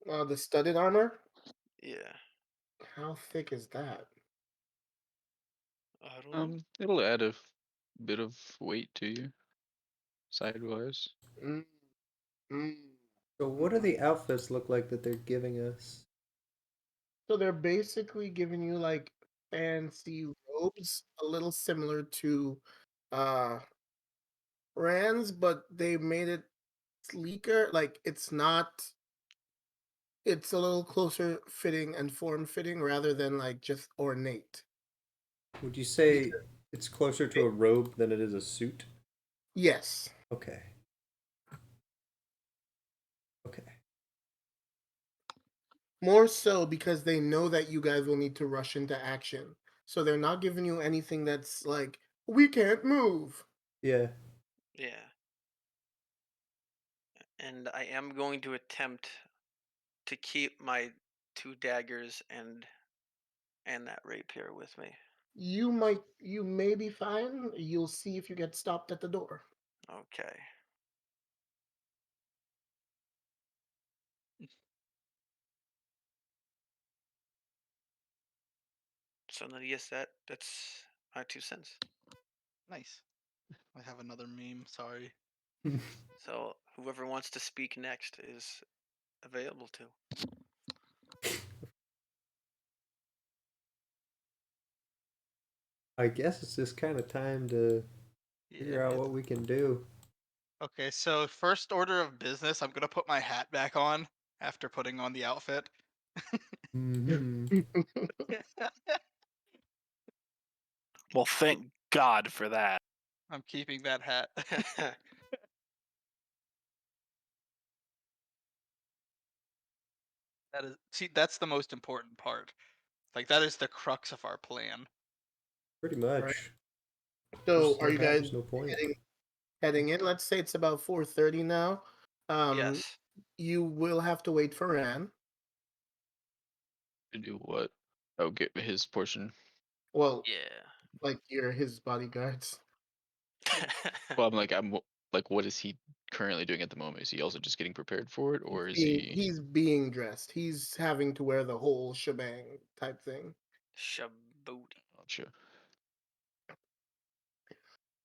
The studded armor? Yeah. How thick is that? I don't know. It'll add a bit of weight to you, sidewise. Mm, mm. So what do the outfits look like that they're giving us? So they're basically giving you like fancy robes, a little similar to uh Rand's, but they made it sleeker. Like it's a little closer fitting and form fitting rather than like just ornate. Would you say Because it's closer to a robe than it is a suit? yes, Okay. Okay. more so because they know that you guys will need to rush into action. So they're not giving you anything that's like we can't move. Yeah. Yeah. And I am going to attempt to keep my 2 daggers and that rapier with me. You may be fine. You'll see if you get stopped at the door. Okay. So then, yes, that's my 2 cents. Nice. I have another meme. Sorry. So whoever wants to speak next is available to. I guess it's just kind of time to figure out it's- what we can do. Okay, so first order of business, I'm gonna put my hat back on after putting on the outfit. Mm-hmm. Well, thank God for that. I'm keeping that hat. That's the most important part. Like that is the crux of our plan. Pretty Right. much. So Just are no you hat, guys there's no point. heading in? Let's say it's about 4:30 now. Yes. You will have to wait for Ran. To do what? Oh, get his portion. Well, Yeah. like you're his bodyguards. Well, like, what is he currently doing at the moment? Is he also just getting prepared for it, or is he? He's being dressed. He's having to wear the whole shebang type thing. Shaboot. Not sure.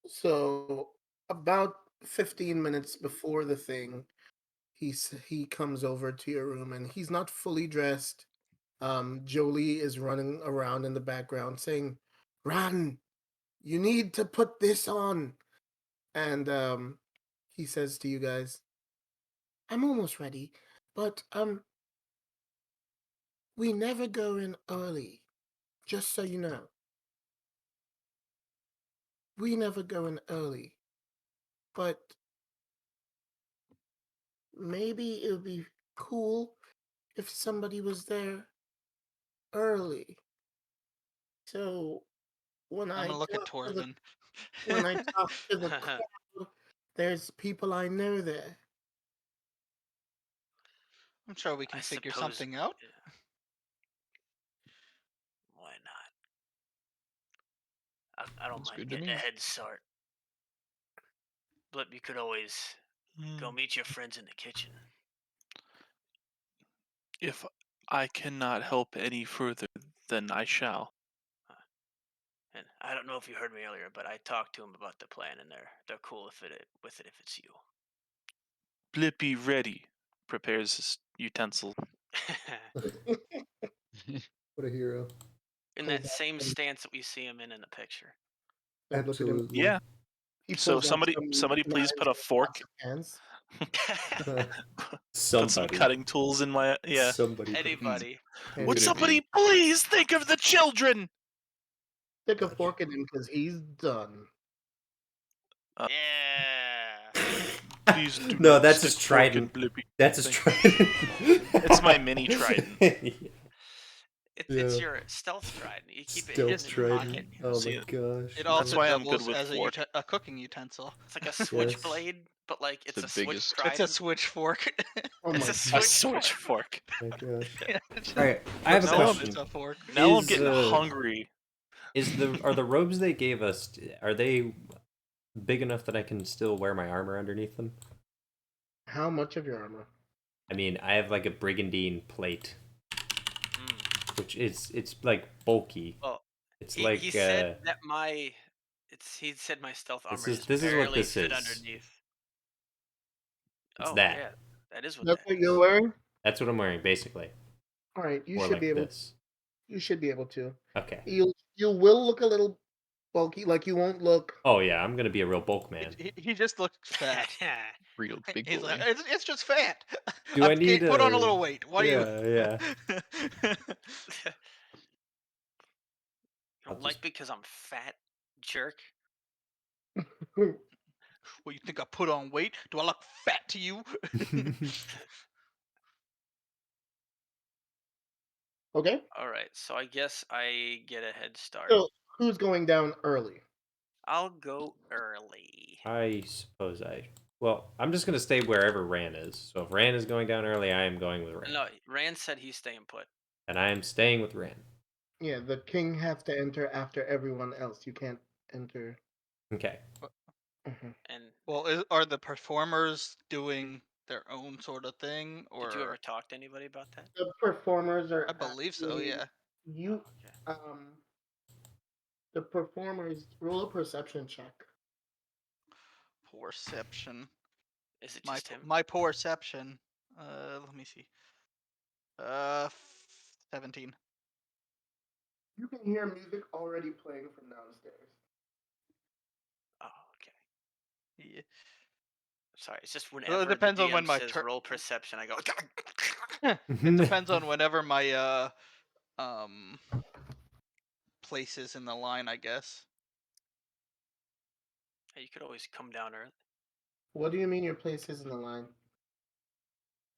So about 15 minutes before the thing, he comes over to your room and he's not fully dressed. Jolie is running around in the background saying, "Ran, you need to put this on." And he says to you guys, "I'm almost ready, but we never go in early, just so you know. We never go in early, but maybe it would be cool if somebody was there early. So when I'm I gonna look at talk to the Torvin. when I talk to the crowd, there's people I know there. I'm sure we I can figure suppose. something out. Yeah, why not? I don't Sounds mind good to getting a me. head start. But you could always go meet your friends in the kitchen. If I cannot help any further, then I shall. And I don't know if you heard me earlier, but I talked to them about the plan, and they're cool with it if it's you. Blippy ready. Prepares his utensil. What a hero. In Pulls that out same some- stance that we see him in the picture. look at him. Absolutely. Yeah. He So pulls out somebody some please knives put a and fork. pots of pans. Put some Somebody. cutting tools in my Somebody. Anybody. Put Would Could it somebody be? please think of the children? Stick a fork in him because he's done. Yeah. Please do No, not that's stick his fork in trident. Blippy. That's his Thank trident. It's my mini trident. It's Yeah. your stealth trident. You keep it Stealth hidden in your trident. pocket. Oh See, my gosh. It That's also why I'm good doubles with as fork. a cooking utensil. It's like a switchblade, but like It's it's the a switch biggest. trident. It's a switch fork. Oh It's my a A switch switch fork. Oh my gosh. Yeah, it's just All right, I have a flips it up, question. It's a fork. Now I'm Is, getting hungry. Are the robes they gave us? Are they big enough that I can still wear my armor underneath them? How much of your armor? I mean, I have like a brigandine plate, Mm. which it's like bulky. Well, It's he like said that he said my stealth armor is is this is what barely this fit is. underneath. It's Oh that. yeah, that is what That's that what is. you're wearing. That's what I'm wearing basically, All right, you or should like be able. this. You should be able to. Okay. You will look a little bulky. Like you won't look. Oh yeah, I'm gonna be a real bulk man. He just looks fat. Real big He's boy. like, it's just fat. Do I need put on a a- little weight? What do you? Yeah. You don't like because I'm fat, jerk. Well, you think I put on weight? Do I look fat to you? Okay. All right, so I guess I get a head start. So who's going down early? I'll go early. I suppose Well, I'm just gonna stay wherever Ran is. So if Ran is going down early, I am going with Ran. No, Rand said he's staying put. And I am staying with Ran. Yeah, the king has to enter after everyone else. You can't enter. Okay. Mhm. And Well, are the performers doing their own sort of thing, did you ever or? talk to anybody about that? The performers are. I believe so. actually- Yeah. You Oh, okay. the performers roll a perception check. Perception. Is it My just him? my perception. Let me see. 17. You can hear music already playing from downstairs. Oh, okay. Yeah. Sorry, it's just Well, whenever it depends the on when DM my says roll perception, I go. It depends on whenever my um place is in the line, I guess. Hey, you could always come down early. What do you mean your place is in the line?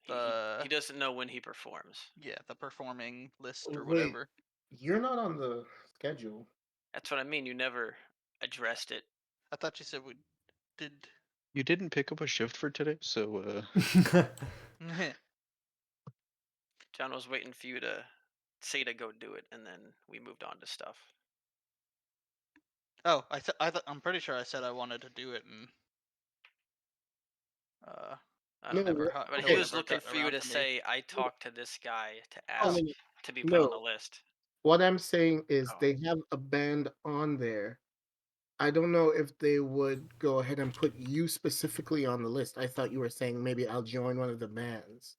He doesn't know when he performs. Yeah, the performing list or Wait. whatever. You're not on the schedule. That's what I mean. You never addressed it. I thought you said we did. You didn't pick up a shift for today, so John was waiting for you to say to go do it, and then we moved on to stuff. Oh, I'm pretty sure I said I wanted to do it, and I No, don't know. what- But okay. he was never looking gotten for you around to to me. say, I talked to this guy to Oh, ask no, to be put on the no. list. What I'm saying is Oh. they have a band on there. I don't know if they would go ahead and put you specifically on the list. I thought you were saying maybe I'll join one of the bands.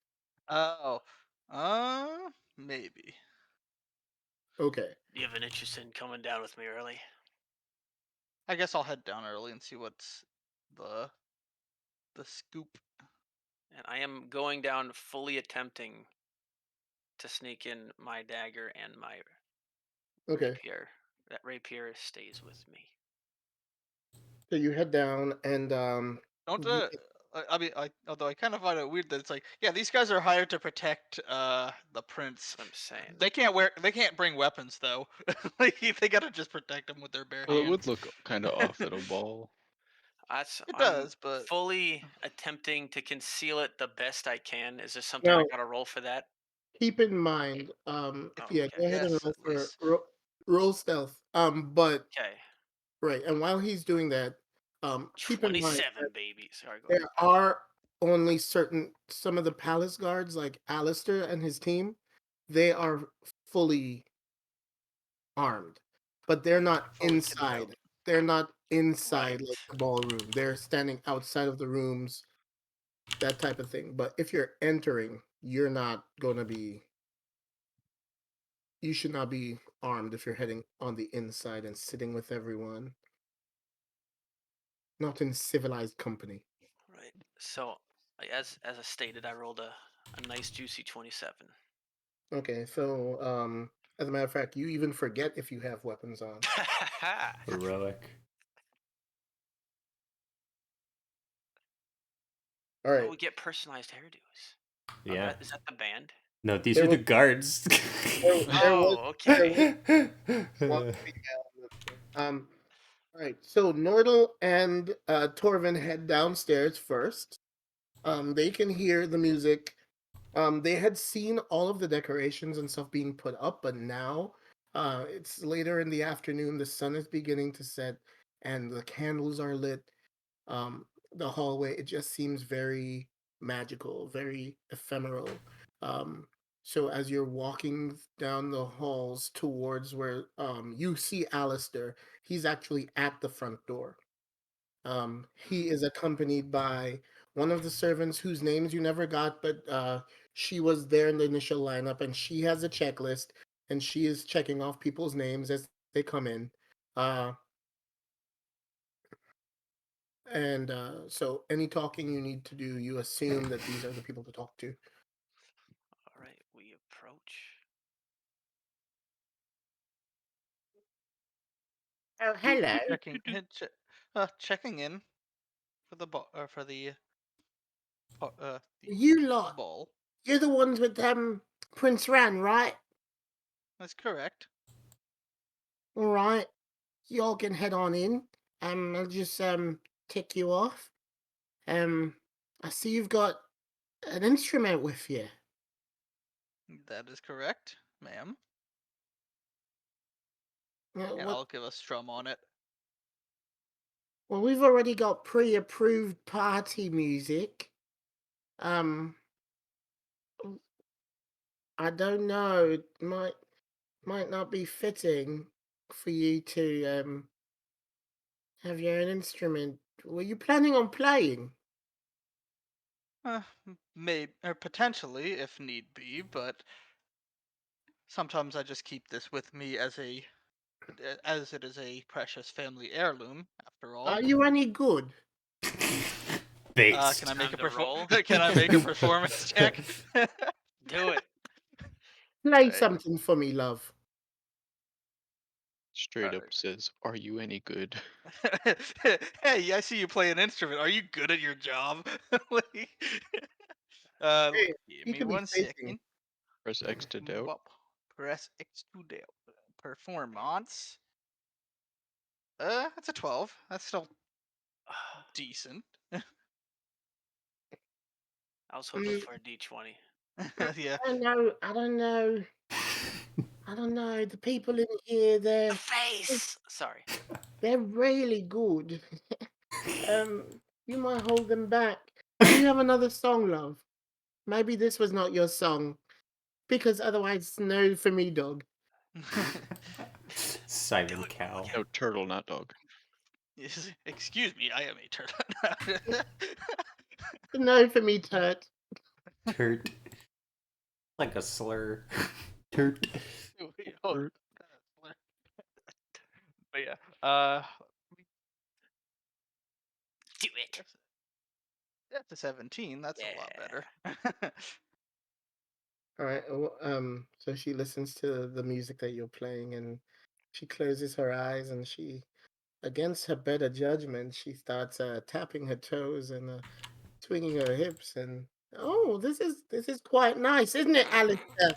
Oh, maybe. Okay. Do you have an interest in coming down with me early? I guess I'll head down early and see what's the scoop. And I am going down fully attempting to sneak in my dagger and my Okay. rapier. That rapier stays with me. So you head down and Don't you- I mean, although I kind of find it weird that it's like, yeah, these guys are hired to protect the prince. That's what I'm saying. They can't bring weapons though. Like they gotta just protect him with their bare Well, it hands. would look kind of off at a ball. It I'm does, but fully attempting to conceal it the best I can. Is there something I Now, gotta roll for that? keep in mind, Oh, yeah, okay. go ahead and yes, at least. roll stealth. But Okay. right, and while he's doing that, keep in mind 27, that baby. Sorry, go ahead. there are only some of the palace guards, like Alistair and his team, they are fully armed, but they're not Fully kitted out. inside. They're not inside Right. like the ballroom. They're standing outside of the rooms, that type of thing. But if you're entering, you're not gonna be. You should not be armed if you're heading on the inside and sitting with everyone. Not in civilized company. Right. So, as I stated, I rolled a nice juicy 27. Okay, so as a matter of fact, you even forget if you have weapons on. Heroic. All Oh, right. we get personalized hairdos. Oh, Yeah. is that the band? No, these There are the was guards. there was Oh, there okay. was one female. All right. So Nordal and Torvin head downstairs first. They can hear the music. They had seen all of the decorations and stuff being put up, but now it's later in the afternoon. The sun is beginning to set, and the candles are lit. The hallway, it just seems very magical, very ephemeral. Um, so as you're walking down the halls towards where you see Alistair, he's actually at the front door. He is accompanied by one of the servants whose names you never got, but she was there in the initial lineup, and she has a checklist, and she is checking off people's names as they come in. Uh, and so, any talking you need to do, you assume that these are the people to talk to. All right, we approach. Oh, hello. Checking in for the for the You lot, ball. you're the ones with Prince Ran, right? That's correct. All right, y'all can head on in. I'll just tick you off. I see you've got an instrument with you. That is correct, ma'am. And What? I'll give a strum on it. Well, we've already got pre-approved party music. I don't know. It might not be fitting for you to have your own instrument. Were you planning on playing? Maybe or potentially if need be, but sometimes I just keep this with me as it is a precious family heirloom after all. Are you any good? Based. Can I make Time to roll. Can I make a performance check? Do it. Play Right. something for me, love. Straight up Alright. says, "Are you any good?" Hey, I see you play an instrument. Are you good at your job? Like, Hey, give you me could be 1 second. Press X to doubt. Bop. Press X to doubt. Performance. That's a 12. That's still decent. I was hoping Mm, for a D20. Yeah. I don't know. I don't know. I don't know. The people in here, The face. Sorry. they're really good. You might hold them back. Do you have another song, love? Maybe this was not your song, because otherwise, it's no for me, dog. Simon Cowell. No, turtle, not dog. Yes, excuse me, I am a turtle. No for me, turt. Turt. Like a slur. Turt. Oh, Turt. but yeah, Do it. that's a 17. That's a lot Yeah. better. All right. So she listens to the music that you're playing, and she closes her eyes, and she, against her better judgment, she starts tapping her toes and swinging her hips, and oh, this is quite nice, isn't it, Alistair?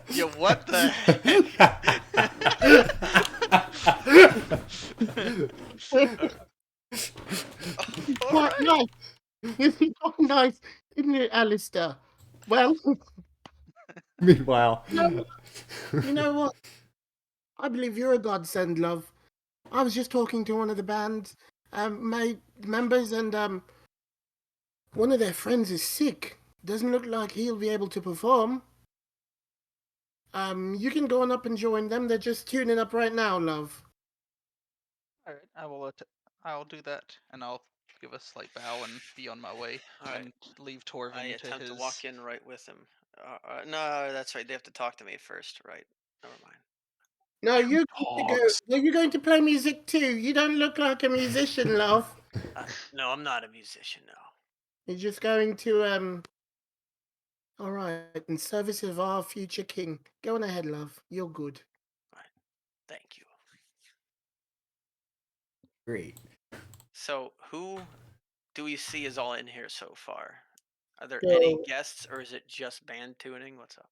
Yeah, what the heck? Quite nice. This is quite nice, isn't it, Alistair? Well, Meanwhile, you know what? I believe you're a godsend, love. I was just talking to one of the band's my members, and one of their friends is sick. Doesn't look like he'll be able to perform. You can go on up and join them. They're just tuning up right now, love. All right, I'll do that, and I'll give a slight bow and be on my way, All right. and leave I Torvin to attempt his. to walk in right with him. No, that's right. They have to talk to me first, right? Never mind. No, you're going to go. Dogs. Are you going to play music too? You don't look like a musician, love. No, I'm not a musician. No. You're just going to. All right, in service of our future king. Go on ahead, love. You're good. Thank you. great. So, who do we see is all in here so far? Are there So, any guests, or is it just band tuning? What's up?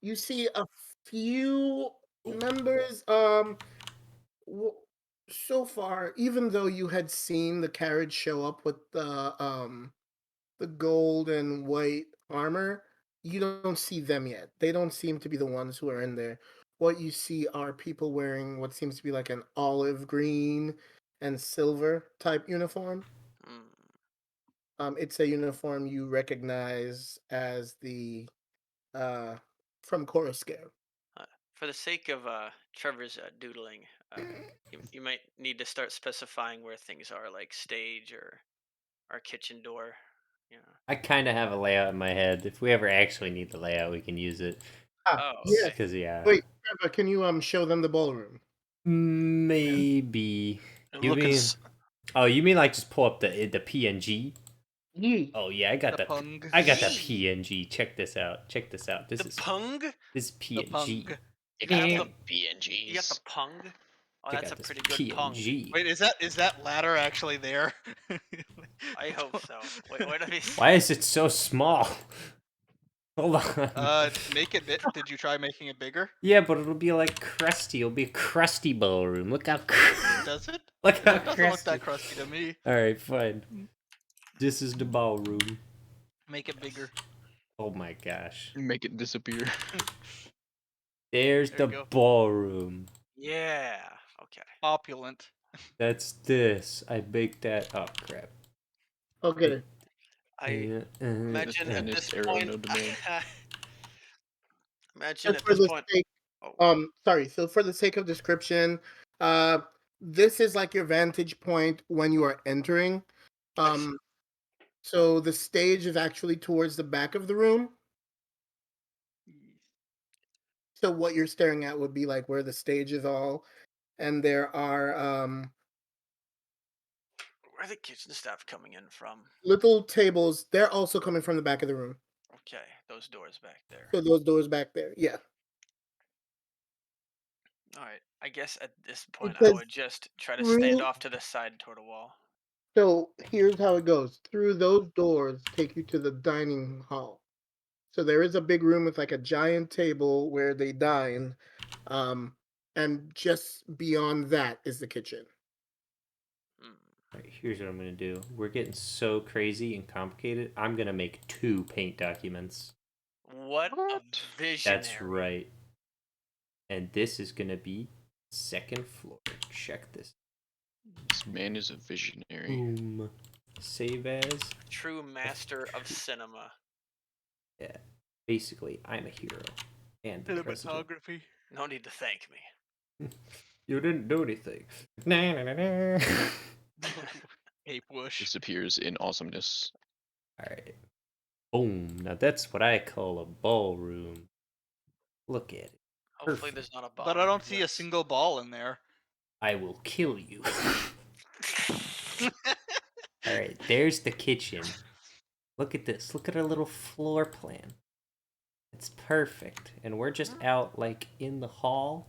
you see a few members. So far, even though you had seen the carriage show up with the gold and white armor, you don't see them yet. They don't seem to be the ones who are in there. What you see are people wearing what seems to be like an olive green and silver type uniform. It's a uniform you recognize as the from Coruscant. For the sake of Trevor's doodling, you might need to start specifying where things are, like stage or our kitchen door. You know. I kind of have a layout in my head. If we ever actually need the layout, we can use it. Oh, yes. Because yeah. Wait, Trevor, can you show them the ballroom? Maybe. You Look, mean? Oh, you mean like just pull up the PNG? Yeah. Oh yeah, I got The that. pung. I got that Yee! PNG. Check this out. Check this out. This The is pung? this is The PNG. pung. You got got the- them PNGs. You got the pung? Oh, Check that's a out this pretty good pung. PNG. Wait, is that ladder actually there? I hope so. Wait, what have you? Why is it so small? Hold on. Make it. Did you try making it bigger? Yeah, but it'll be like crusty. It'll be a crusty ballroom. Look how. Does it? Look how It doesn't look crusty. that crusty to me. All right, fine. This is the ballroom. Make it bigger. Oh my gosh. Make it disappear. There's There the you go. ballroom. Yeah. Okay. Opulent. That's this. I baked that. Oh crap. Okay. I imagine at Finished this arrow, point. no domain. Imagine Just at for this the point. sake, Oh, sorry. So for the sake of description, this is like your vantage point when you are entering. I see. So the stage is actually towards the back of the room. So what you're staring at would be like where the stage is all, and there are Where are the kitchen staff coming in from? little tables. They're also coming from the back of the room. Okay, those doors back there. So those doors back there, yeah. All right. I guess at this point I Because would just try to stand through, off to the side toward a wall. so here's how it goes. Through those doors take you to the dining hall. So there is a big room with like a giant table where they dine. And just beyond that is the kitchen. Alright, here's what I'm gonna do. We're getting so crazy and complicated. I'm gonna make 2 paint documents. What a visionary. That's right. And this is gonna be second floor. Check this. This man is a visionary. Boom. Save as. True master of cinema. Yeah. Basically, I'm a hero. And the president. Cinematography. No need to thank me. You didn't do anything. Ape whoosh. Disappears in awesomeness. Alright. Boom. Now that's what I call a ballroom. Look at it. Hopefully there's not a bomb. But I in don't see a this. single ball in there. I will kill you. Alright, there's the kitchen. Look at this. Look at our little floor plan. It's perfect. And we're just out, like, in the hall.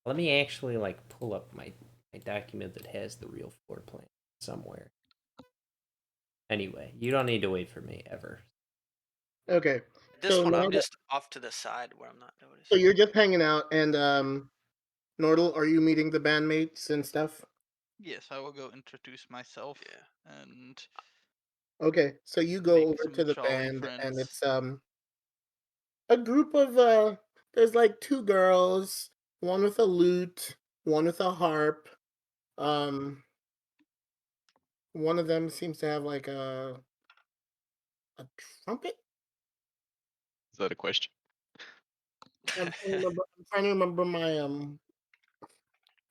Let me actually like pull up my document that has the real floor plan somewhere. Anyway, you don't need to wait for me ever. Okay. At this So one, I'm Nordle, just off to the side where I'm not so noticing. you're just hanging out, and Nordle, are you meeting the bandmates and stuff? Yes, I will go introduce myself Yeah. and Okay, so you go make over some to the jolly band, and friends. it's a group of there's like two girls, one with a lute, one with a harp. Um, one of them seems to have like a trumpet. Is that a question? I'm trying to remember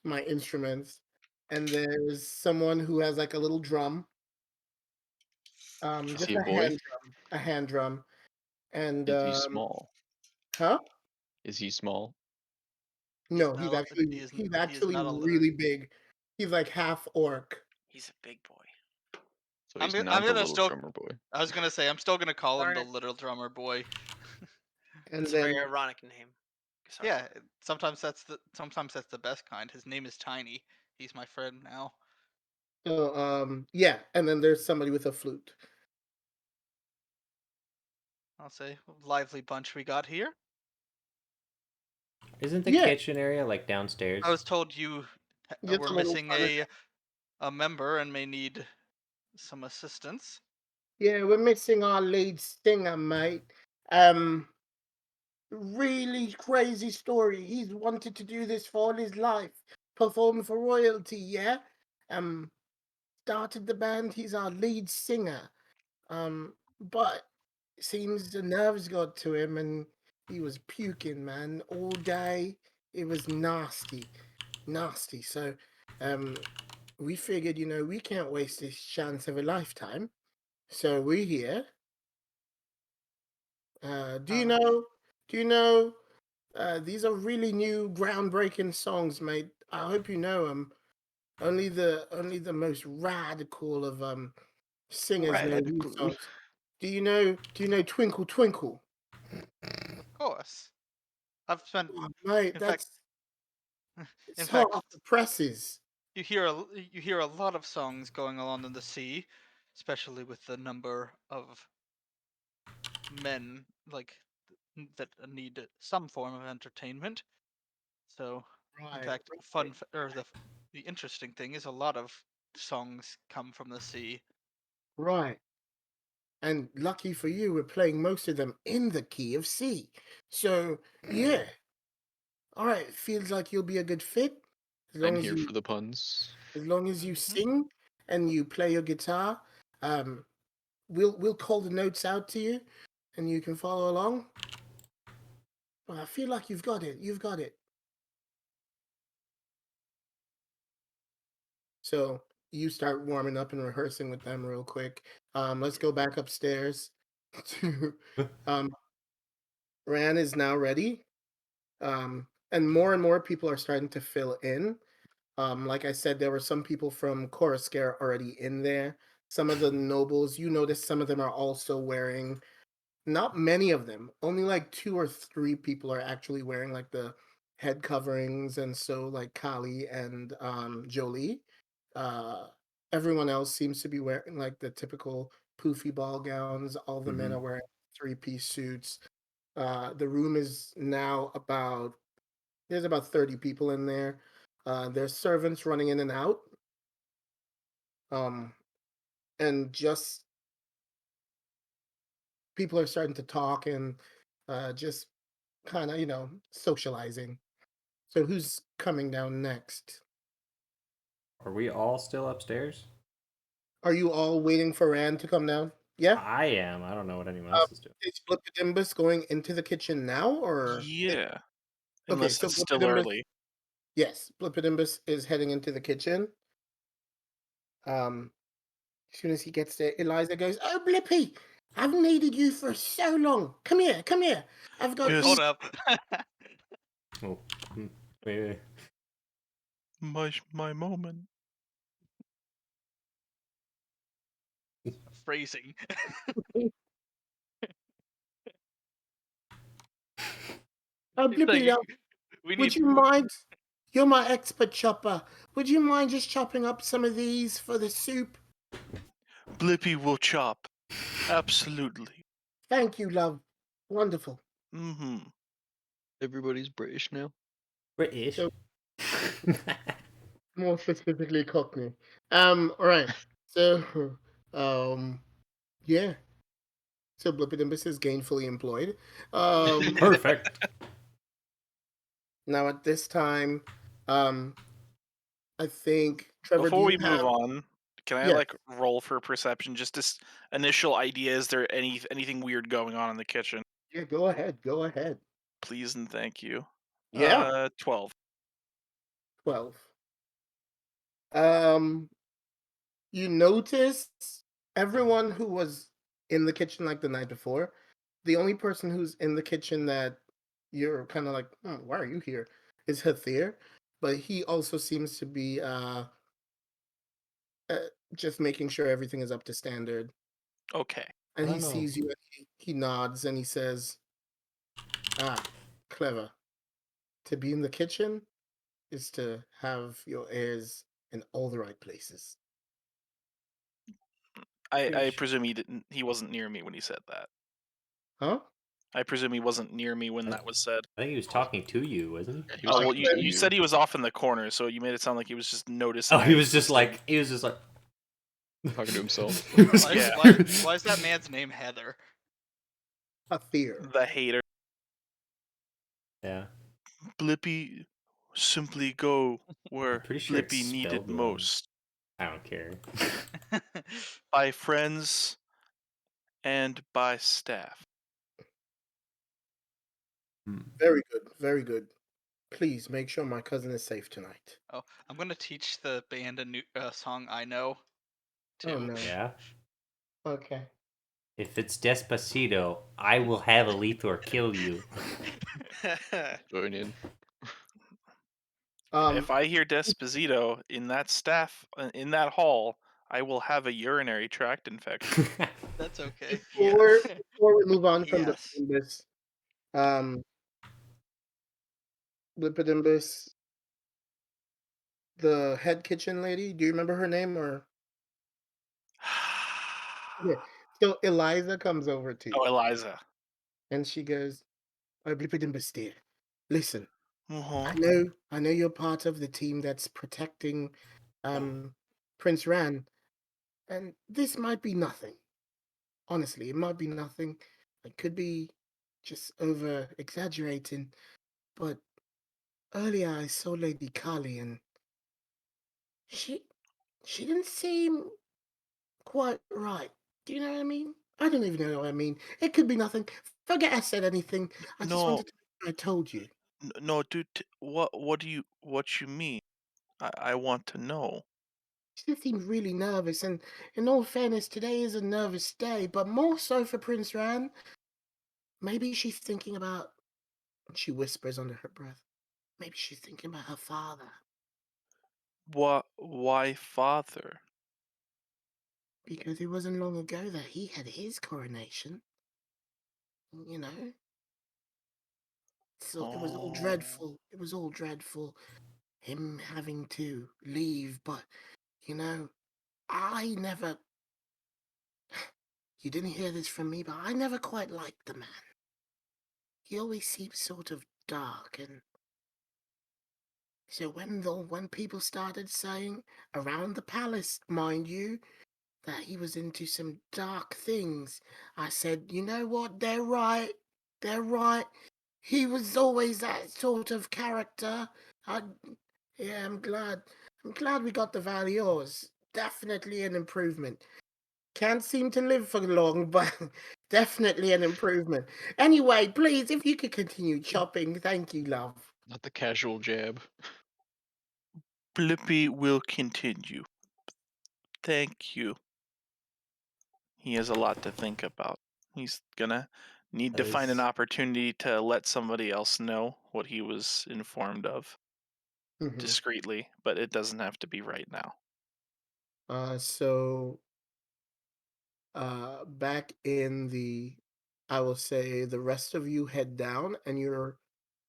my instruments. And there's someone who has like a little drum, Is just he a boy? a hand drum, and Is he small? huh? Is he small? No, No, he's he is actually not a really big. He's like half orc, He's a big boy. So he's I'm not the gonna little still. drummer boy. I was gonna say I'm still gonna call him the Alright. little drummer boy. and It's a very then ironic name. Sorry. Yeah, sometimes that's the best kind. His name is Tiny. He's my friend now. so yeah, and then there's somebody with a flute. I'll say lively bunch we got here. Isn't the Yeah, kitchen area like downstairs? I was told you just were a little missing further. a member and may need some assistance. Yeah, we're missing our lead singer, mate. Um, really crazy story. He's wanted to do this for all his life, perform for royalty. Yeah, um, started the band. He's our lead singer. But it seems the nerves got to him, and he was puking, man, all day. It was nasty, nasty. So, we figured, we can't waste this chance of a lifetime. So we're here. Do you Uh, know? Do you know? These are really new, groundbreaking songs, mate. I hope you know them. Only the most radical of singers know these Radical. songs. Do you know Twinkle Twinkle? of course. I've spent, Oh, mate, in fact, that's in it's hot fact, off the presses. you hear a lot of songs going along in the sea, especially with the number of men that need some form of entertainment. So, in Right, fact, right, the interesting thing is a lot of songs come from the sea. right. And lucky for you, we're playing most of them in the key of C. So yeah, all right. Feels like you'll be a good fit as I'm long as here you for the puns. Hmm. sing and you play your guitar. Um, we'll call the notes out to you, and you can follow along. But I feel like you've got it. You've got it. So you start warming up and rehearsing with them real quick. Let's go back upstairs. To um, Ran is now ready. And more people are starting to fill in. Like I said, there were some people from Coruscare already in there. Some of the nobles, you notice some of them are also wearing, not many of them, only like 2 or 3 people are actually wearing like the head coverings. And so like Kali and Jolie. Uh, Everyone else seems to be wearing like the typical poofy ball gowns. All the men Mhm. are wearing 3-piece suits. The room is now there's about 30 people in there. There's servants running in and out. Um, and just people are starting to talk and just kind of, socializing. So who's coming down next? Are we all still upstairs? Are you all waiting for Rand to come down? Yeah? I am. I don't know what anyone Um, else is doing. is Blippidimbus going into the kitchen now or Yeah, okay, unless so it's still Blippidimbus, early. yes, Blippidimbus is heading into the kitchen. Um, as soon as he gets there, Eliza goes, "Oh, Blippy, I've needed you for so long. Come here, come here. I've got Yes, Hold these." up. Oh, wait, wait. my moment. Phrasing. Oh, It's like Blippy, love, we would need. you mind? you're my expert chopper. Would you mind just chopping up some of these for the soup? Blippy will chop. Absolutely. Thank you, love. Wonderful. Mm-hmm. Everybody's British now. British. So, more specifically, Cockney. All right. So, yeah. So Blippidimbus is gainfully employed. Perfect. Now at this time, um, I think Trevor, do Before you we move have? on, can I Yes. like roll for perception? Just this initial idea. Is there anything weird going on in the kitchen? Yeah. Go ahead. Go ahead. Please and thank you. Yeah. 12. 12. Um, you notice everyone who was in the kitchen like the night before. The only person who's in the kitchen that you're kind of like, why are you here? Is Hathir, but he also seems to be uh, just making sure everything is up to standard. Okay. And I he don't know. sees you and he nods and he says, "Ah, clever. To be in the kitchen is to have your ears in all the right places." I Pretty presume he didn't. He wasn't near me when he said that. Huh? I presume he wasn't near me when that was said. I think he was talking to you, wasn't he? Yeah, he was Oh well, talking you, to you you. said he was off in the corner, so you made it sound like he was just noticing. Oh, I he was just existed. like Talking to himself. He was- Why, Yeah. why is that man's name Heather? Hathir. the hater. Yeah, Blippy, simply go I'm where pretty sure it's Blippy needed spelled wrong. most. I don't care. By friends and by staff. Hmm. Very good. Very good. Please make sure my cousin is safe tonight. Oh, I'm gonna teach the band a new song I know. Oh Too. no. Yeah. Okay. If it's Despacito, I will have Alethor kill you. Join in. If I hear Despacito in that staff in that hall, I will have a urinary tract infection. That's okay. Before we move on from Yes. Blippidimbus, um, Blippidimbus, the head kitchen lady, do you remember her name or? Okay. So Eliza comes over to Oh, you Eliza. and she goes, "Oh, Blippidimbus dear, listen, Uh-huh. I know you're part of the team that's protecting Prince Ran, and this might be nothing. Honestly, it might be nothing. It could be just over exaggerating, but earlier I saw Lady Kali and she she didn't seem quite right. Do you know what I mean? I don't even know what I mean. It could be nothing. Forget I said anything. I just No, wanted to make sure I told you. no, dude. What you mean? I want to know. She just seemed really nervous, and in all fairness, today is a nervous day, but more so for Prince Ran. Maybe she's thinking about, she whispers under her breath, maybe she's thinking about her father. What? Why, father? Because it wasn't long ago that he had his coronation. You know? So it was all Oh, dreadful. It was all dreadful. Him having to leave, but, you know, I never. You didn't hear this from me, but I never quite liked the man. He always seemed sort of dark, and so when people started saying around the palace, mind you, that he was into some dark things, I said, you know what? They're right. They're right. He was always that sort of character. I, yeah, I'm glad. I'm glad we got the Valiors. Definitely an improvement. Can't seem to live for long, but definitely an improvement. Anyway, please, if you could continue chopping, thank you, love. Not the casual jab. Blippy will continue. Thank you. He has a lot to think about. He's gonna need to find an opportunity to let somebody else know what he was informed of Mhm. discreetly, but it doesn't have to be right now. So back in the, I will say, the rest of you head down and you're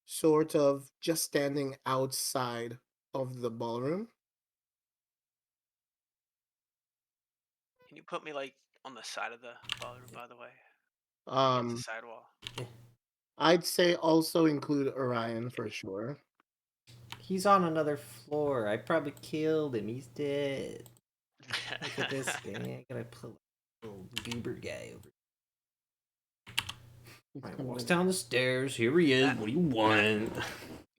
sort of just standing outside of the ballroom. Can you put me like on the side of the ballroom, by the way? Against the sidewall. I'd say also include Orion for sure. He's on another floor. I probably killed him. He's dead. Look at this guy. I gotta pull a little goober guy over. He walks down the stairs. Here he is. What do you want?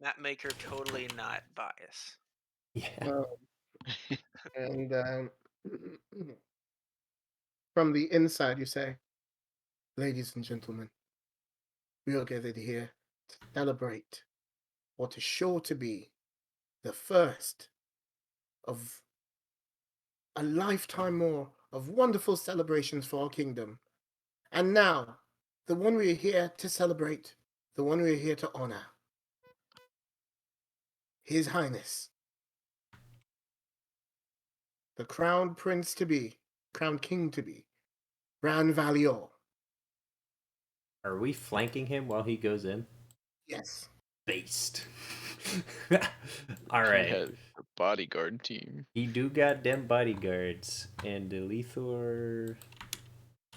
Mapmaker totally not biased. Yeah. And from the inside, you say, "Ladies and gentlemen, we are gathered here to celebrate what is sure to be the first of a lifetime more of wonderful celebrations for our kingdom. And now, the one we are here to celebrate, the one we are here to honor, His Highness, the crowned prince to be, crowned king to be, Ran Valior." Are we flanking him while he goes in? Yes. Based. All right. He has a bodyguard team. He do got them bodyguards. And Delethor...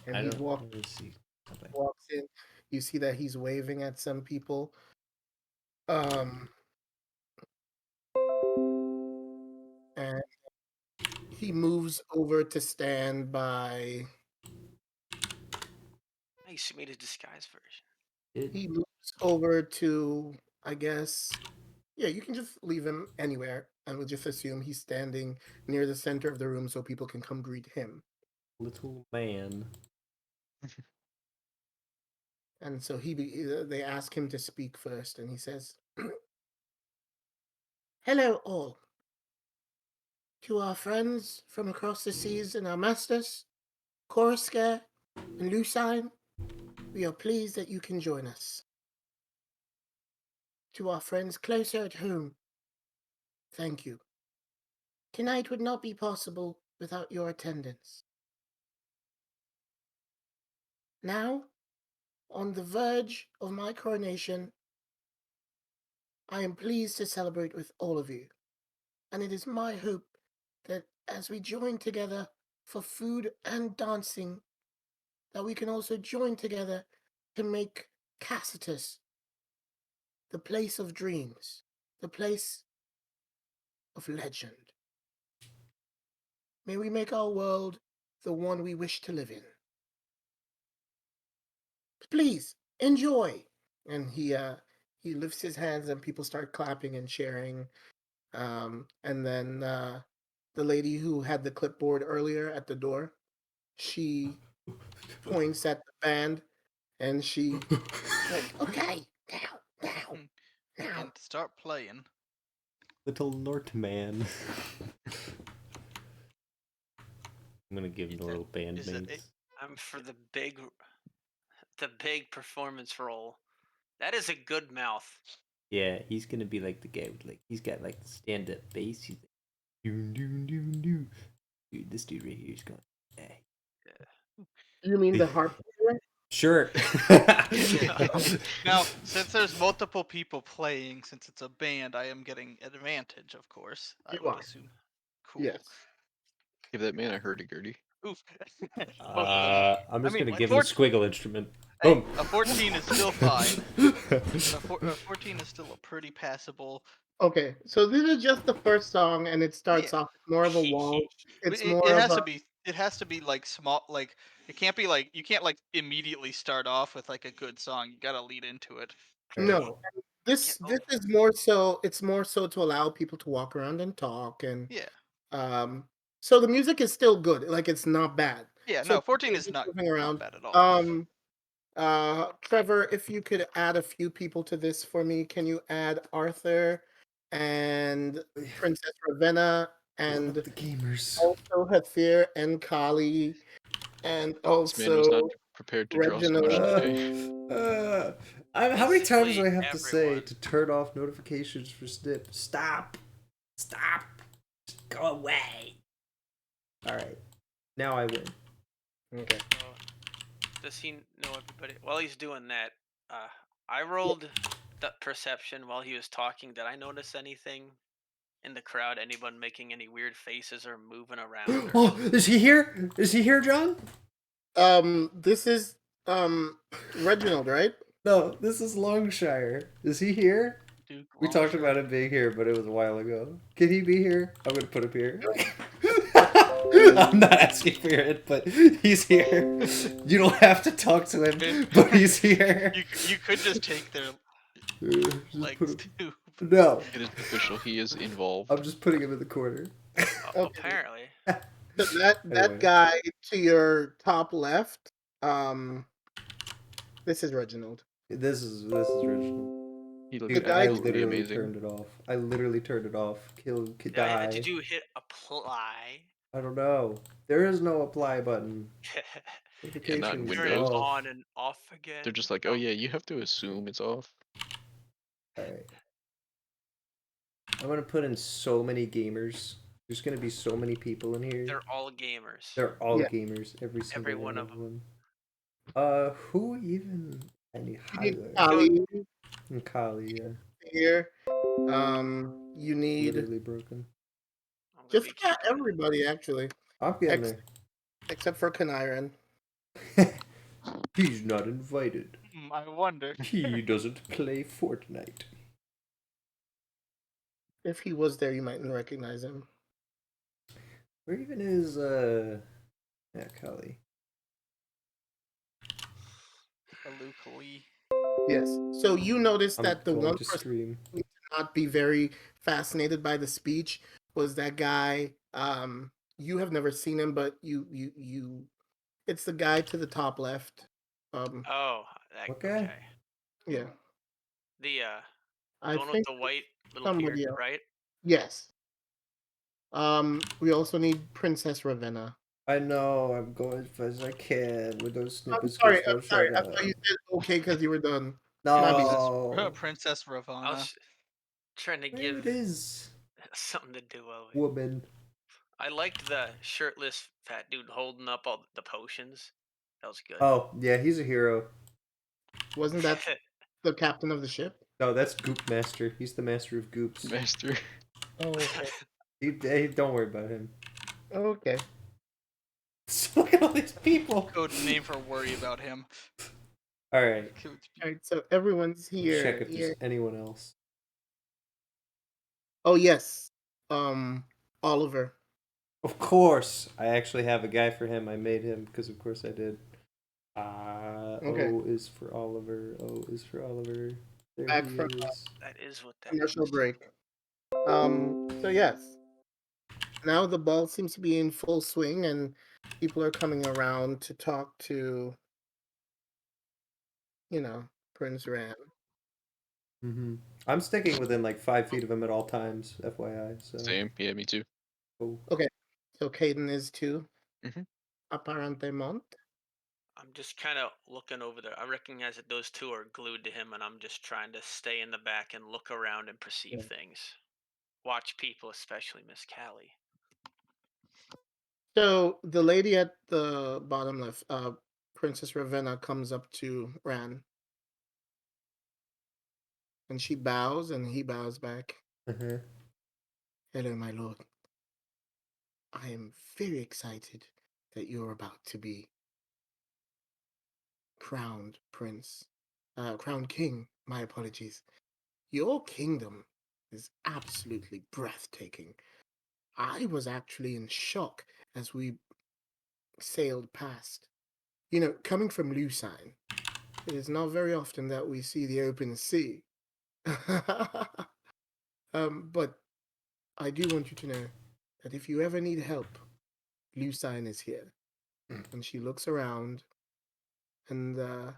And I he don't... walks Let me see. Something. in. You see that he's waving at some people. And he moves over to stand by. Nice, you made a disguise version. He moves over to, I guess, yeah, you can just leave him anywhere, and we'll just assume he's standing near the center of the room so people can come greet him. Little man. And so they ask him to speak first, and he says, "Hello, all. To our friends from across the seas and our masters, Coruscant and Lucine, we are pleased that you can join us. To our friends closer at home, thank you. Tonight would not be possible without your attendance. Now, on the verge of my coronation, I am pleased to celebrate with all of you, and it is my hope that as we join together for food and dancing, that we can also join together to make Cassitus the place of dreams, the place of legend. May we make our world the one we wish to live in. Please, enjoy!" And he lifts his hands and people start clapping and cheering. And then the lady who had the clipboard earlier at the door, she points at the band and she like, "Okay, now. And start playing. Little Nortman. I'm gonna give him the little bandmates. I'm for the big performance role. That is a good mouth. Yeah, he's gonna be like the guy with like he's got like stand-up bass. He's like, doo doo doo doo. Dude, this dude right here is going. Hey. You mean the harp player? Sure. Now, since there's multiple people playing, since it's a band, I am getting an advantage, of course. I You would are. assume. Cool. Yes. Give that man a hurdy-gurdy. Oof. I'm just gonna like, give him a squiggle instrument. Hey, Boom. a 14 is still fine. A 14 is still a pretty passable. Okay, so this is just the first song, and it starts Yeah. off more of a wall. It's more It of has a to be. It has to be like small. Like it can't be like you can't like immediately start off with like a good song. You gotta lead into it. no. This is more so. It's more so to allow people to walk around and talk, and Yeah. so the music is still good. Like it's not bad. Yeah. So No, 14 people are is just not moving around. bad at all. Trevor, if you could add a few people to this for me, can you add Arthur and Princess Ravenna and the gamers. also Hathir and Kali and This man was not also prepared to draw so much Reginald. today. How many times do I have to say everyone. to turn off notifications for Snip? Stop! Stop! Just go away! Alright. Now I win. Okay. Does he know everybody? While he's doing that, I rolled perception while he was talking. Did I notice anything in the crowd? Anyone making any weird faces or moving around? Or... Oh, is he here? Is he here, John? This is Reginald, right? No, this is Longshire. Is he here? Duke We talked Longshire. about him being here, but it was a while ago. Can he be here? I'm gonna put him here. I'm not asking for your input. He's here. You don't have to talk to him, but he's here. You could just take their Just legs put him- too. No, It is official. He is involved. I'm just putting him in the corner. Apparently. So that Anyway. guy to your top left, this is Reginald. This is original. He looks The guy- I absolutely literally amazing. turned it off. I literally turned it off. Kill, Yeah, die. did you hit apply? I don't know. There is no apply button. Yeah, not Notifications in Turn it Windows. off. on and off again. They're just like, oh yeah, you have to assume it's off. Alright. I'm gonna put in so many gamers. There's gonna be so many people in here. They're all gamers. They're all Yeah. gamers. Every single one one of of them. Who even? I need You need Hyler. Kali And Kali, yeah. here. You need Literally broken. I'm gonna just be about keeping it. everybody actually, I'm getting except for Kaniran. there. He's not invited. I wonder. He doesn't play Fortnite. If he was there, you mightn't recognize him. Where even is yeah, Kali. Luke Lee. Yes. So you noticed I'm that the going one to person stream. not be very fascinated by the speech was that guy. You have never seen him, but you it's the guy to the top left. Oh, that, Okay. okay. Yeah. The I the one with think the white little somebody beard, else. right? Yes. We also need Princess Ravenna. I know, I'm going as fast as I can with those I'm snippets. sorry. Don't I'm sorry. shut I up. thought you said okay because you were done. My bad. No. Princess I Ravana. was trying to There give it is. something to do over. Woman. I liked the shirtless fat dude holding up all the potions. That was good. Oh, yeah, he's a hero. Wasn't that the captain of the ship? No, that's Goop Master. He's the master of goops. Master. Oh, okay. Hey, don't worry about him. Okay. Look at all these people. Code name for worry about him. Alright, Code All right. So everyone's here. check if Yeah. there's anyone else. Oh yes. Oliver. Of course! I actually have a guy for him. I made him because, of course, I did. Okay. O is for Oliver. O is for Oliver. There Back he from, is. That is what that Commercial is. break. So yes. Now the ball seems to be in full swing, and people are coming around to talk to, Prince Ran. Mm-hmm. I'm sticking within like 5 feet of him at all times, FYI. So. Same. Yeah, me too. Cool. So Caden is too. Mhm. Apparentement. I'm just kind of looking over there. I recognize that those two are glued to him, and I'm just trying to stay in the back and look around and perceive Yeah. things. Watch people, especially Miss Callie. So the lady at the bottom left, Princess Ravenna, comes up to Ran, and she bows, and he bows back. Uh-huh. Hello, my lord. I am very excited that you're about to be crowned prince, crowned king. My apologies. Your kingdom is absolutely breathtaking. I was actually in shock as we sailed past. Coming from Lucine, it is not very often that we see the open sea. But I do want you to know that if you ever need help, Lucine is here. And she looks around, and her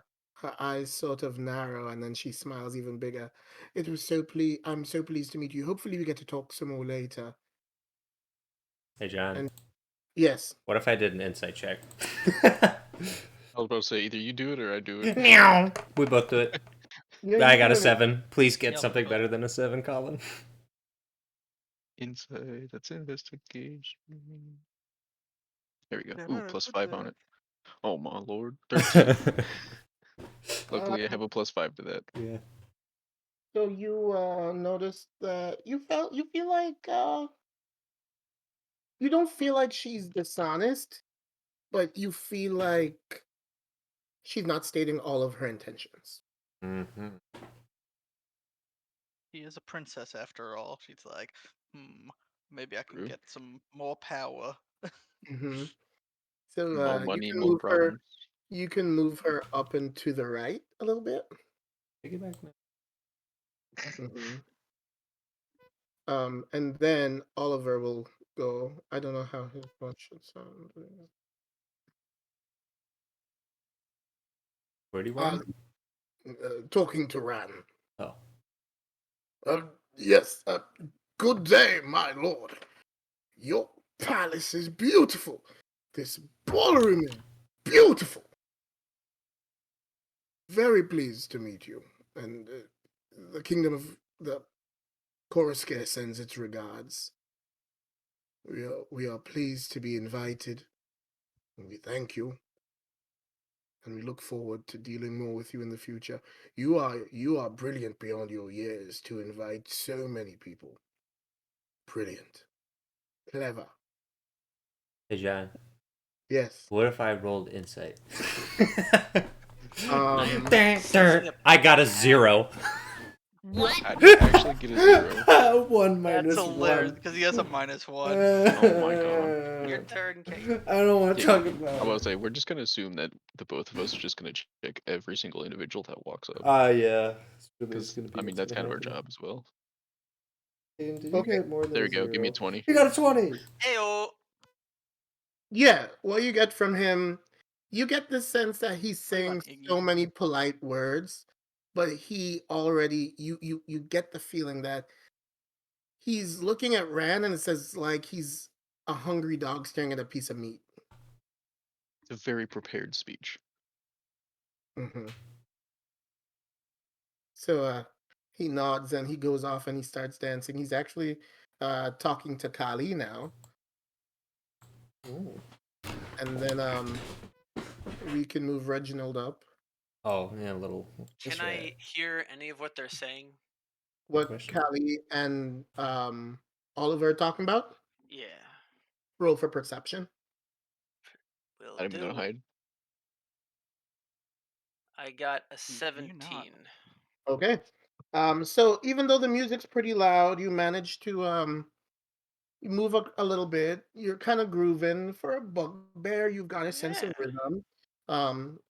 eyes sort of narrow, and then she smiles even bigger. I'm so pleased to meet you. Hopefully we get to talk some more later. Hey, John. And- Yes. What if I did an insight check? I was about to say either you do it or I do it. Meow. We both do it. Yeah, I you got a can- 7. Please get Yeah, something but- better than a 7, Colin. Inside. That's investigation. There we go. Ooh, +5 on it. Oh my lord. 13. Luckily, I have a +5 to that. Yeah. So you noticed that you feel like you don't feel like she's dishonest, but you feel like she's not stating all of her intentions. Mm-hmm. She is a princess after all. She's like, maybe I can True. get some more power. Hmm. So More you money, can more move her. problems. You can move her up and to the right a little bit. Take it back, man. Hmm. And then Oliver will go. I don't know how his voice should sound. Where do you Uh, want? talking to Ran. Oh. Yes. Good day, my lord. Your palace is beautiful. This ballroom is beautiful. Very pleased to meet you. And the kingdom of the Coruscant sends its regards. We are pleased to be invited. And we thank you. And we look forward to dealing more with you in the future. You are brilliant beyond your years to invite so many people. Brilliant. Clever. Hey, John. Yes. What if I rolled insight? Um I got a 0. What? How do you actually get a 0? 1 That's minus hilarious 1. because he has a -1. Oh my god. Your turn, Kate. I don't want to Yeah, talk I about will it. say we're just gonna assume that the both of us are just gonna check every single individual that walks up. Yeah. It's really Because gonna be I mean what's that's gonna kind of our happen. job as well. Aiden, did you Okay. get more than There a we go. Give me a 0? 20. You got a 20! Heyo. Yeah, what you get from him, you get the sense that he's Bring on saying Iggy. so many polite words, but he already you get the feeling that he's looking at Rand and it says like he's a hungry dog staring at a piece of meat. It's a very prepared speech. Hmm. So he nods and he goes off and he starts dancing. He's actually talking to Kali now, Ooh. and then we can move Reginald up. Oh, yeah, a little. Can I hear any of what they're saying? What question. Kali and Oliver are talking about? Yeah, Roll for perception. will Not even gonna do. hide. I got a You're not. 17. Okay. So even though the music's pretty loud, you manage to move a little bit. You're kind of grooving. For a bugbear, you've got a sense of Yeah. rhythm.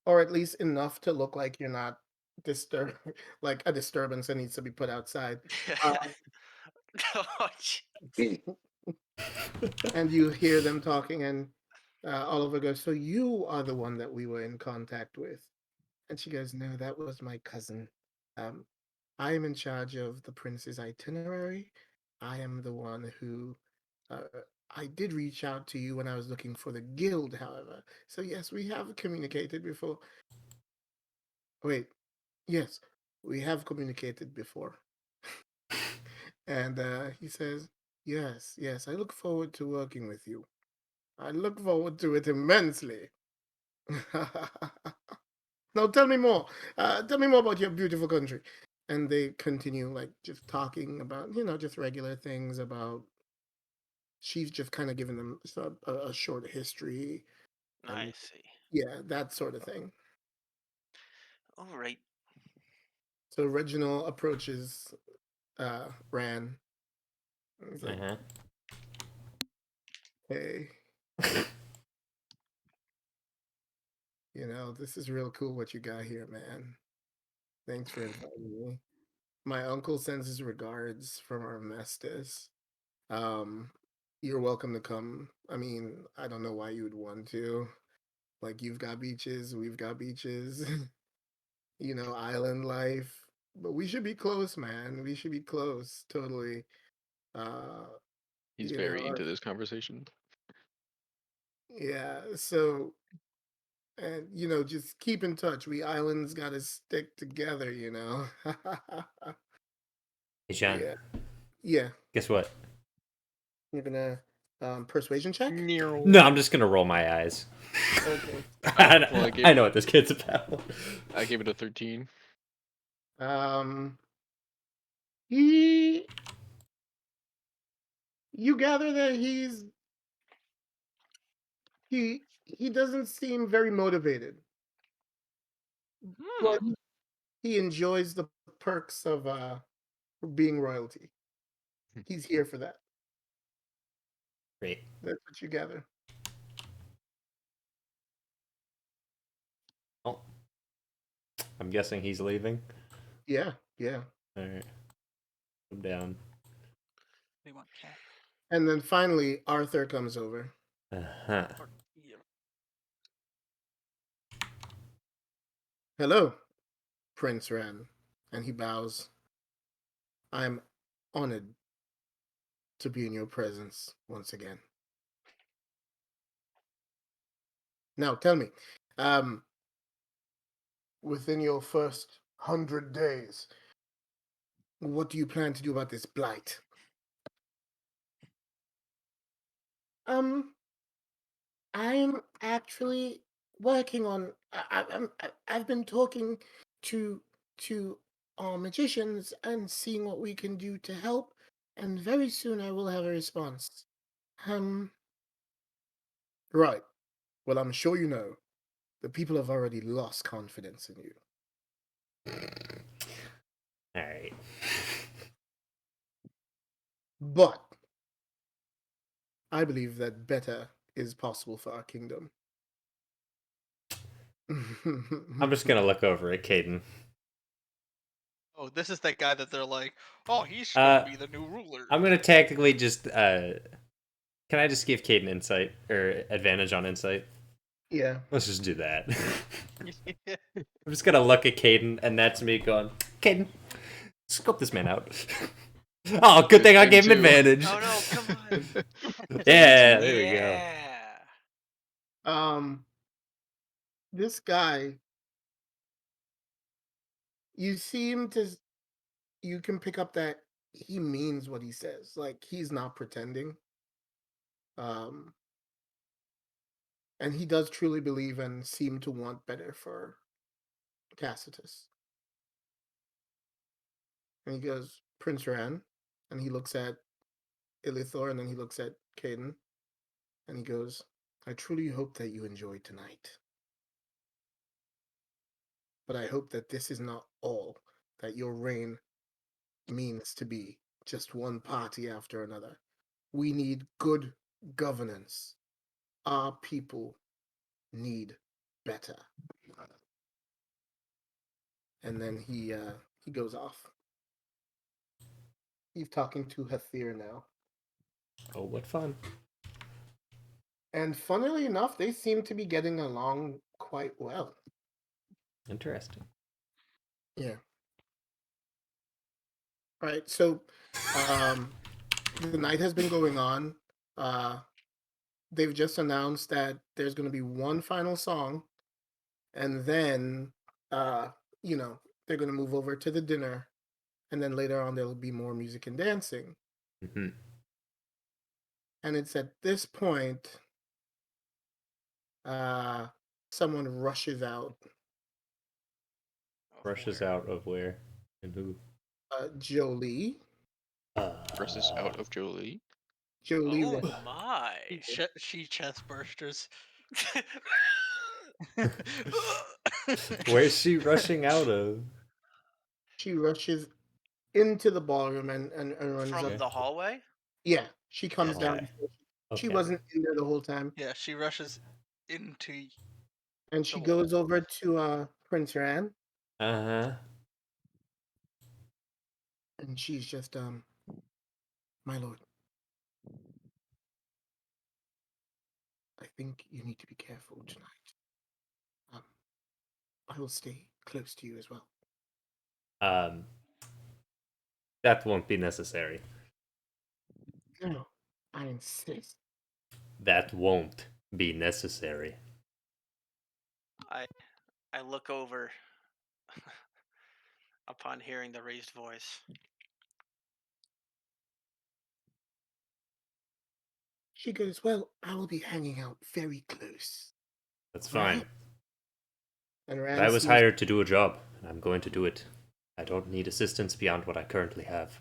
Or at least enough to look like you're not disturb like a disturbance that needs to be put outside. Oh, And you hear them talking, and Oliver goes, "So you are the one that we were in contact with?" And she goes, "No, that was my cousin. Um, I am in charge of the prince's itinerary. I am the one who uh, I did reach out to you when I was looking for the guild, however. So yes, we have communicated before. Wait, yes, we have communicated before." And he says, "Yes, yes, I look forward to working with you. I look forward to it immensely." Now tell me more. Tell me more about your beautiful country. And they continue like just talking about, just regular things about she's just kind of giving them a short history I and see. yeah, that sort of thing. All right. So Reginald approaches Ran. He's like, Uh-huh. "Hey, this is real cool what you got here, man. Thanks for inviting me. My uncle sends his regards from our Mestis. Um, you're welcome to come. I mean, I don't know why you would want to. Like, you've got beaches, we've got beaches, island life. But we should be close, man. We should be close, totally. Uh, He's you very know, into this conversation. yeah. So, and just keep in touch. We islands got to stick together. Hey, John. Yeah, yeah. Guess what? You're gonna persuasion check. No, I'm just gonna roll my eyes. Okay. Well, I know what this kid's about. I gave it a 13. Um, You gather that he doesn't seem very motivated, but Hmm. he enjoys the perks of being royalty. He's here for that. Great. That's what you gather. Well, I'm guessing he's leaving. Yeah, yeah. All right. I'm down. They want cat. And then finally, Arthur comes over. Uh-huh. Yeah. Hello, Prince Ran. And he bows. I'm honored to be in your presence once again. Now, tell me, within your first 100 days, what do you plan to do about this blight? Um, I'm actually working on. I've been talking to to magicians and seeing what we can do to help, and very soon I will have a response. Um, right. Well, I'm sure you know the people have already lost confidence in you. All right. But I believe that better is possible for our kingdom. I'm just gonna look over at Caden. Oh, this is that guy that they're like, oh, he's gonna Uh, be the new ruler. I'm gonna tactically just can I just give Caden insight or advantage on insight? Yeah. Let's just do that. Yeah. I'm just gonna look at Caden, and that's me going, Caden, scope this man out. Oh, good thing I thing gave him too. advantage. Oh no! Come on. Yeah, there we go. Yeah. This guy, you seem to, you can pick up that he means what he says. Like he's not pretending. Um, and he does truly believe and seem to want better for Tacitus. And he goes, Prince Ran, and he looks at Ilithor, and then he looks at Caden, and he goes, I truly hope that you enjoyed tonight. But I hope that this is not all that your reign means to be, just one party after another. We need good governance. Our people need better. And then he goes off. He's talking to Hathir now. Oh, what fun. And funnily enough, they seem to be getting along quite well. Interesting. Yeah. All right. So the night has been going on. They've just announced that there's going to be one final song, and then uh, you know, they're going to move over to the dinner, and then later on there'll be more music and dancing. Mm-hmm. And it's at this point someone rushes out. Rushes out of where and who? Jolie. Versus out of Jolie. Jolie Oh rushes. my. She chest bursters. Where's she rushing out of? She rushes into the ballroom and runs From up. Okay. the hallway? Yeah, she comes Okay. down. She Okay. wasn't in there the whole time. Yeah, she rushes into. And she The goes over to Prince Ran, Uh-huh. and she's just my lord, I think you need to be careful tonight. Um, I will stay close to you as well. Um, that won't be necessary. No, I insist. That won't be necessary. I look over upon hearing the raised voice. She goes, well, I will be hanging out very close. That's Right? fine. And But Rand I was seems hired to do a job, and I'm going to do it. I don't need assistance beyond what I currently have.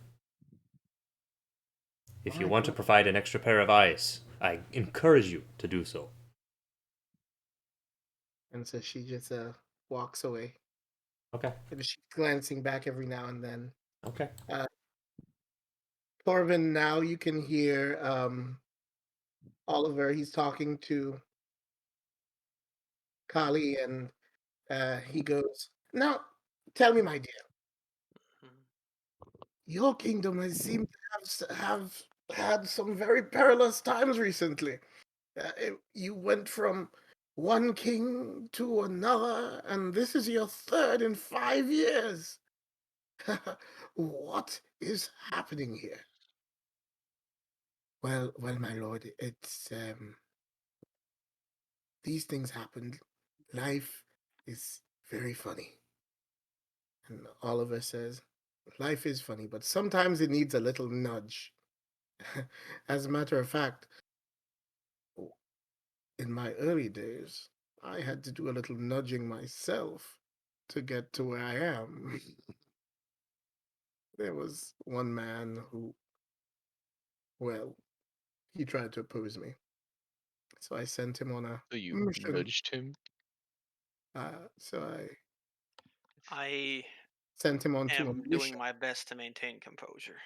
If you Alright, want to well, provide an extra pair of eyes, I encourage you to do so. and so she just walks away. Okay. And she's glancing back every now and then. Okay. Torvin, now you can hear Oliver. He's talking to Kali, and he goes, "Now, tell me, my dear, your kingdom has seemed to have had some very perilous times recently. You went from one king to another, and this is your third in 5 years. What is happening here?" Well, my lord, it's these things happened. Life is very funny. And Oliver says, life is funny, but sometimes it needs a little nudge. As a matter of fact, in my early days, I had to do a little nudging myself to get to where I am. There was one man who, well, he tried to oppose me. So I sent him on a So you mission. nudged him? So I I sent him on to a am mission. doing my best to maintain composure.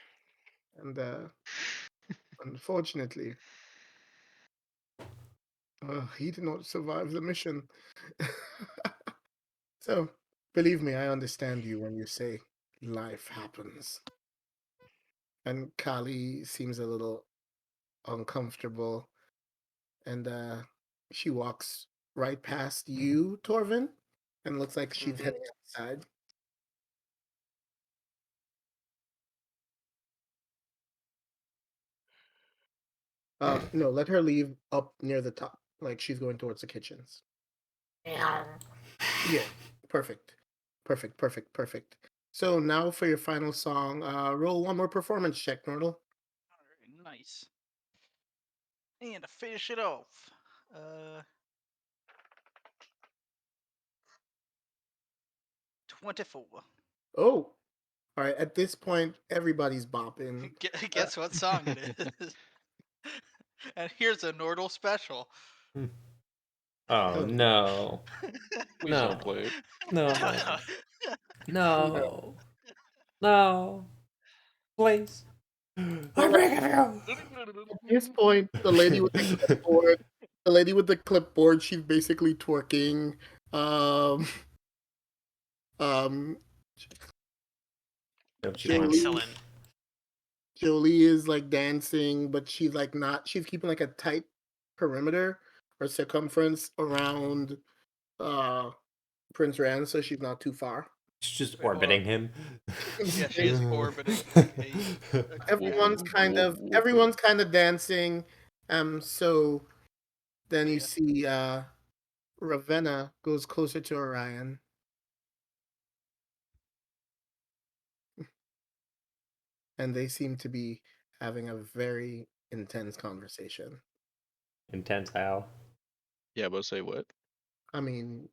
And unfortunately, he did not survive the mission. So, believe me, I understand you when you say life happens. And Kali seems a little uncomfortable, and she walks right past you, Torvin, and looks like she's heading outside. No, let her leave up near the top, like she's going towards the kitchens. Yeah, perfect. Perfect, perfect, perfect. So now for your final song, roll one more performance check, Nordle. Alright, nice. And to finish it off, 24. Oh, all right. At this point, everybody's bopping. Guess what song it is? And here's a Nordle special. Oh no. Please No. don't play it. No. No. No. Please. I beg of you. At this point, the lady with the clipboard, she's basically twerking. Um, um, Don't you Jolie, want Excellent. Jolie is like dancing, but she's like not. She's keeping like a tight perimeter or circumference around Prince Rand, so she's not too far. It's just Wait, hold on. orbiting him. Yeah, she is orbiting like a everyone's kind of dancing. So then you Yeah. see Ravenna goes closer to Orion. And they seem to be having a very intense conversation. Intense how? Yeah, but say what? I mean,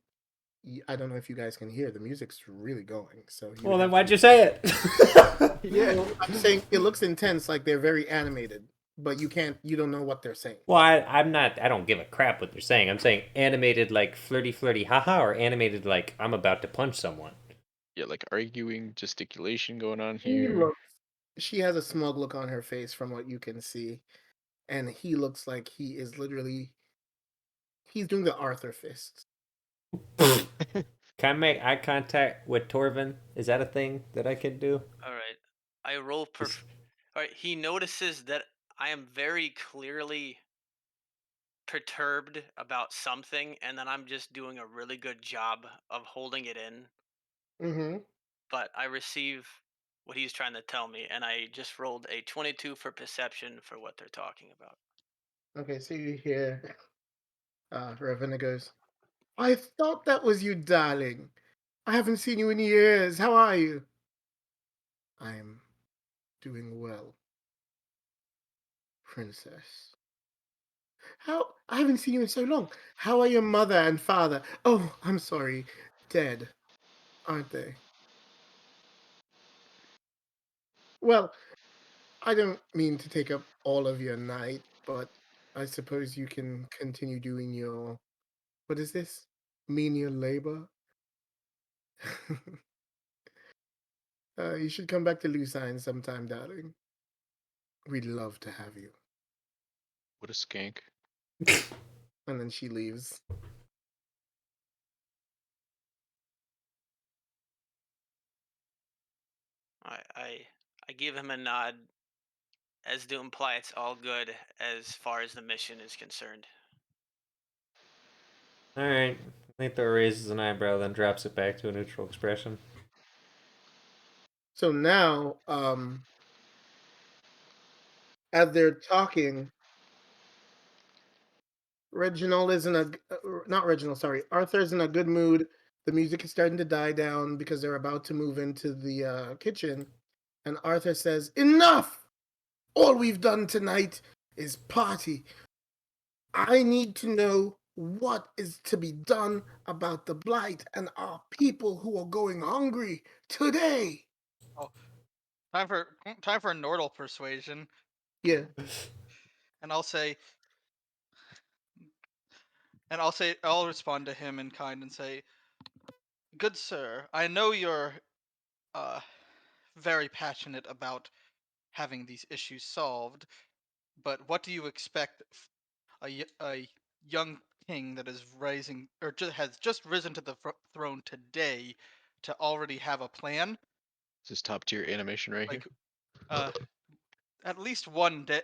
I don't know if you guys can hear, the music's really going. So you Well, would then have why'd to. you say it? Well, I'm saying it looks intense, like they're very animated, but you don't know what they're saying. Well, I don't give a crap what they're saying. I'm saying animated like flirty haha, or animated like I'm about to punch someone. Yeah, like arguing, gesticulation going on She here. she has a smug look on her face from what you can see, and he looks like he is literally he's doing the Arthur fists. Can I make eye contact with Torvin? Is that a thing that I can do? All right. I roll All right. He notices that I am very clearly perturbed about something, and then I'm just doing a really good job of holding it in. Mm-hmm. But I receive what he's trying to tell me, and I just rolled a 22 for perception for what they're talking about. Okay, so you hear Ravenna goes, I thought that was you, darling. I haven't seen you in years. How are you? I am doing well, princess. How? I haven't seen you in so long. How are your mother and father? Oh, I'm sorry. Dead, aren't they? Well, I don't mean to take up all of your night, but I suppose you can continue doing your, what is this? Menial labor? You should come back to Lucine sometime, darling. We'd love to have you. What a skank. And then she leaves. I give him a nod, as to imply it's all good as far as the mission is concerned. Alright. Lethor raises an eyebrow, then drops it back to a neutral expression. So now, as they're talking, Reginald is in a not Reginald, sorry, Arthur's in a good mood. The music is starting to die down because they're about to move into the kitchen, and Arthur says, "Enough! All we've done tonight is party. I need to know what is to be done about the blight and our people who are going hungry today." Oh, time for a Nordal persuasion, Yeah, and I'll respond to him in kind and say, "Good sir, I know you're uh very passionate about having these issues solved, but what do you expect a young king that is rising or has just risen to the throne today to already have a plan? This is top tier animation right here. Like, uh, at least one day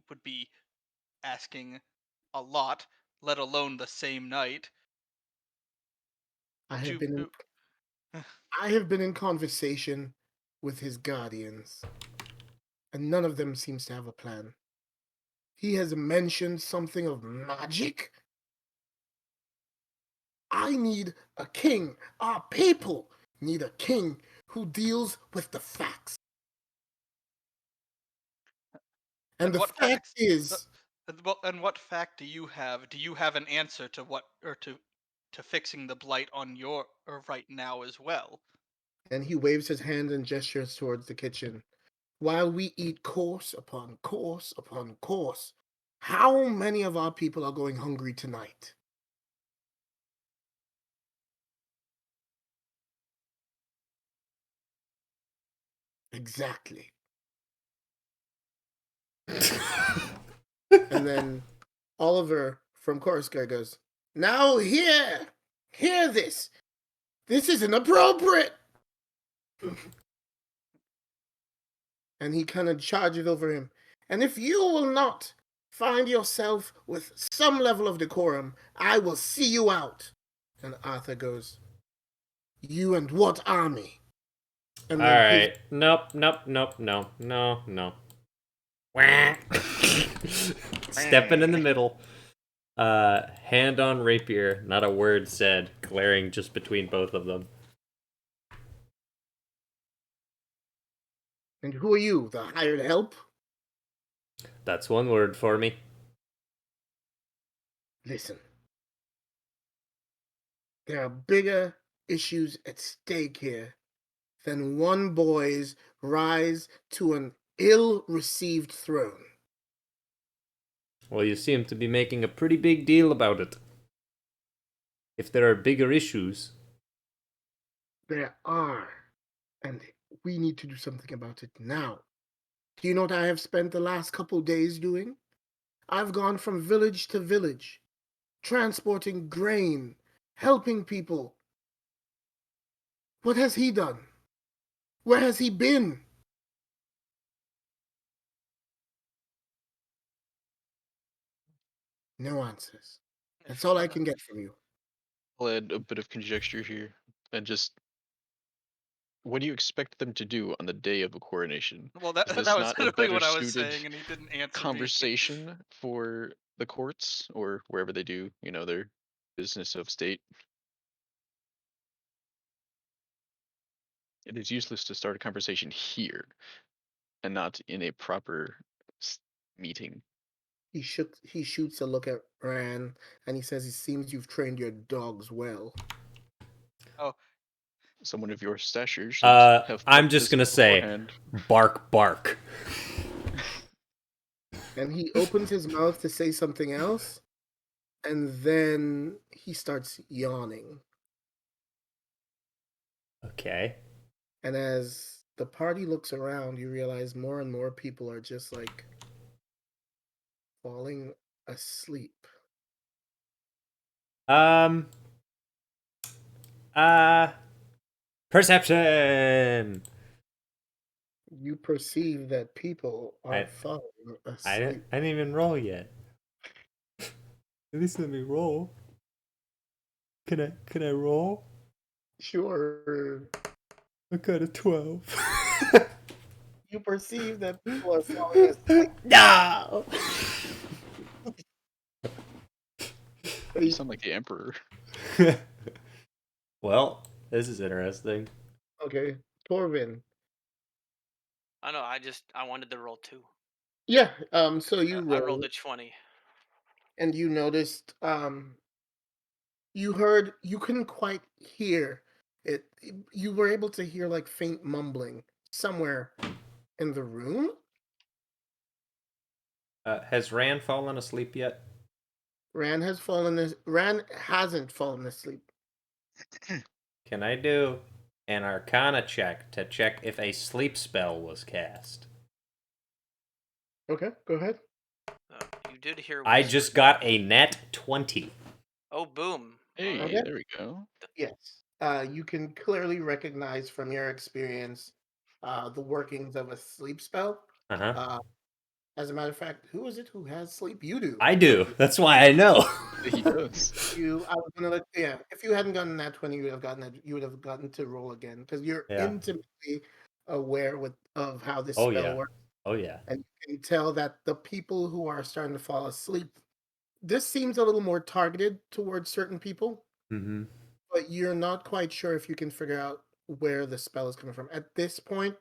would be asking a lot, let alone the same night. I Would have you? been in, I have been in conversation with his guardians, and none of them seems to have a plan. He has mentioned something of magic. I need a king. Our people need a king who deals with the facts. And And the what fact facts? is, And what fact do you have? Do you have an answer to what or to fixing the blight on your or right now as well? and he waves his hand and gestures towards the kitchen, while we eat course upon course upon course. How many of our people are going hungry tonight? Exactly. And then Oliver from Coruscant goes, "Now hear this. This is inappropriate." And he kind of charges over him. "And if you will not find yourself with some level of decorum, I will see you out." And Arthur goes, "You and what army?" And then his Alright. Nope, nope, nope, no, no, no. Wah. Stepping in the middle. Hand on rapier, not a word said, glaring just between both of them. "And who are you, the hired help?" That's one word for me. "Listen, there are bigger issues at stake here than one boy's rise to an ill-received throne. Well, you seem to be making a pretty big deal about it. If there are bigger issues, There are, and we need to do something about it now. Do you know what I have spent the last couple days doing? I've gone from village to village, transporting grain, helping people. What has he done? Where has he been?" No answers. That's all I can get from you. I'll add a bit of conjecture here, and just what do you expect them to do on the day of a coronation? Well, that Is that this was not a literally better what I was suited saying, and he didn't answer me. conversation for the courts or wherever they do, their business of state? It is useless to start a conversation here and not in a proper meeting. He shoots a look at Ran, and he says, "It seems you've trained your dogs well." Oh, someone of your stature should have. I'm thought just this gonna say, beforehand. bark, bark. And he opens his mouth to say something else, and then he starts yawning. Okay. And as the party looks around, you realize more and more people are just like falling asleep. Perception. You perceive that people are falling I asleep. didn't even roll yet. At least let me roll. Can I roll? Sure. I got a 12. You perceive that people are falling asleep. No. You sound like the emperor. Well, this is interesting. Okay, Torvin. I know. I wanted to roll 2. Yeah. So you I rolled, rolled a 20. and you noticed. You heard. You couldn't quite hear it. You were able to hear like faint mumbling somewhere in the room. Has Rand fallen asleep yet? Ran hasn't fallen asleep. Can I do an Arcana check to check if a sleep spell was cast? Okay, go ahead. You did hear. I Whispers. just got a net 20. Oh, boom! Hey, Okay. there we go. Yes. You can clearly recognize from your experience the workings of a sleep spell. Uh-huh. As a matter of fact, who is it who has sleep? You do. I do. That's why I know. He does. I was gonna let. Yeah, if you hadn't gotten that 20, you would have gotten that. You would have gotten to roll again because you're Yeah. intimately aware of how this Oh, spell yeah. works, Oh, yeah. and you can tell that the people who are starting to fall asleep. This seems a little more targeted towards certain people, Mm-hmm. but you're not quite sure if you can figure out where the spell is coming from. At this point,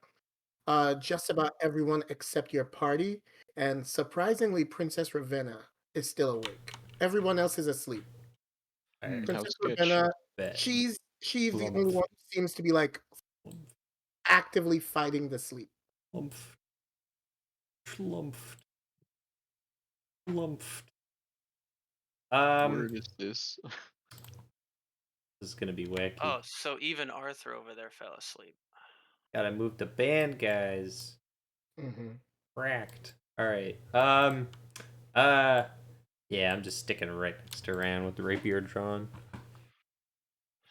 just about everyone except your party, and surprisingly, Princess Ravenna is still awake. Everyone else is asleep. Alright. How Princess sketch. Ravenna, Bet. she's the Clump. only one who seems to be like actively fighting the sleep. Schlumpf. Schlumpft. Schlumpft. Word is this? This is gonna be wacky. Oh, so even Arthur over there fell asleep. Gotta move the band, guys. Mm-hmm. Cracked. Alright. Yeah, I'm just sticking right next to Rand with the rapier drawn.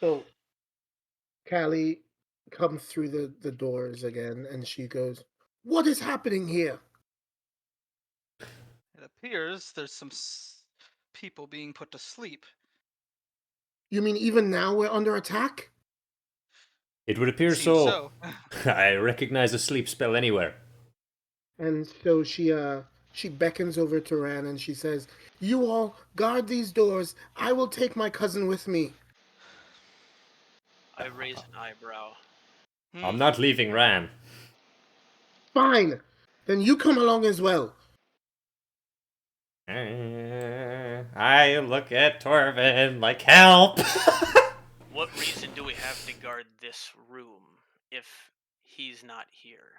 So, Callie comes through the doors again, and she goes, "What is happening here?" It appears there's some people being put to sleep. You mean even now we're under attack? It would appear Seems so. I recognize a sleep spell anywhere. And so she beckons over to Ran and she says, "You all guard these doors. I will take my cousin with me." I raise an eyebrow. I'm not leaving Ran. Fine. Then you come along as well. I look at Torvin like help. What reason do we have to guard this room if he's not here?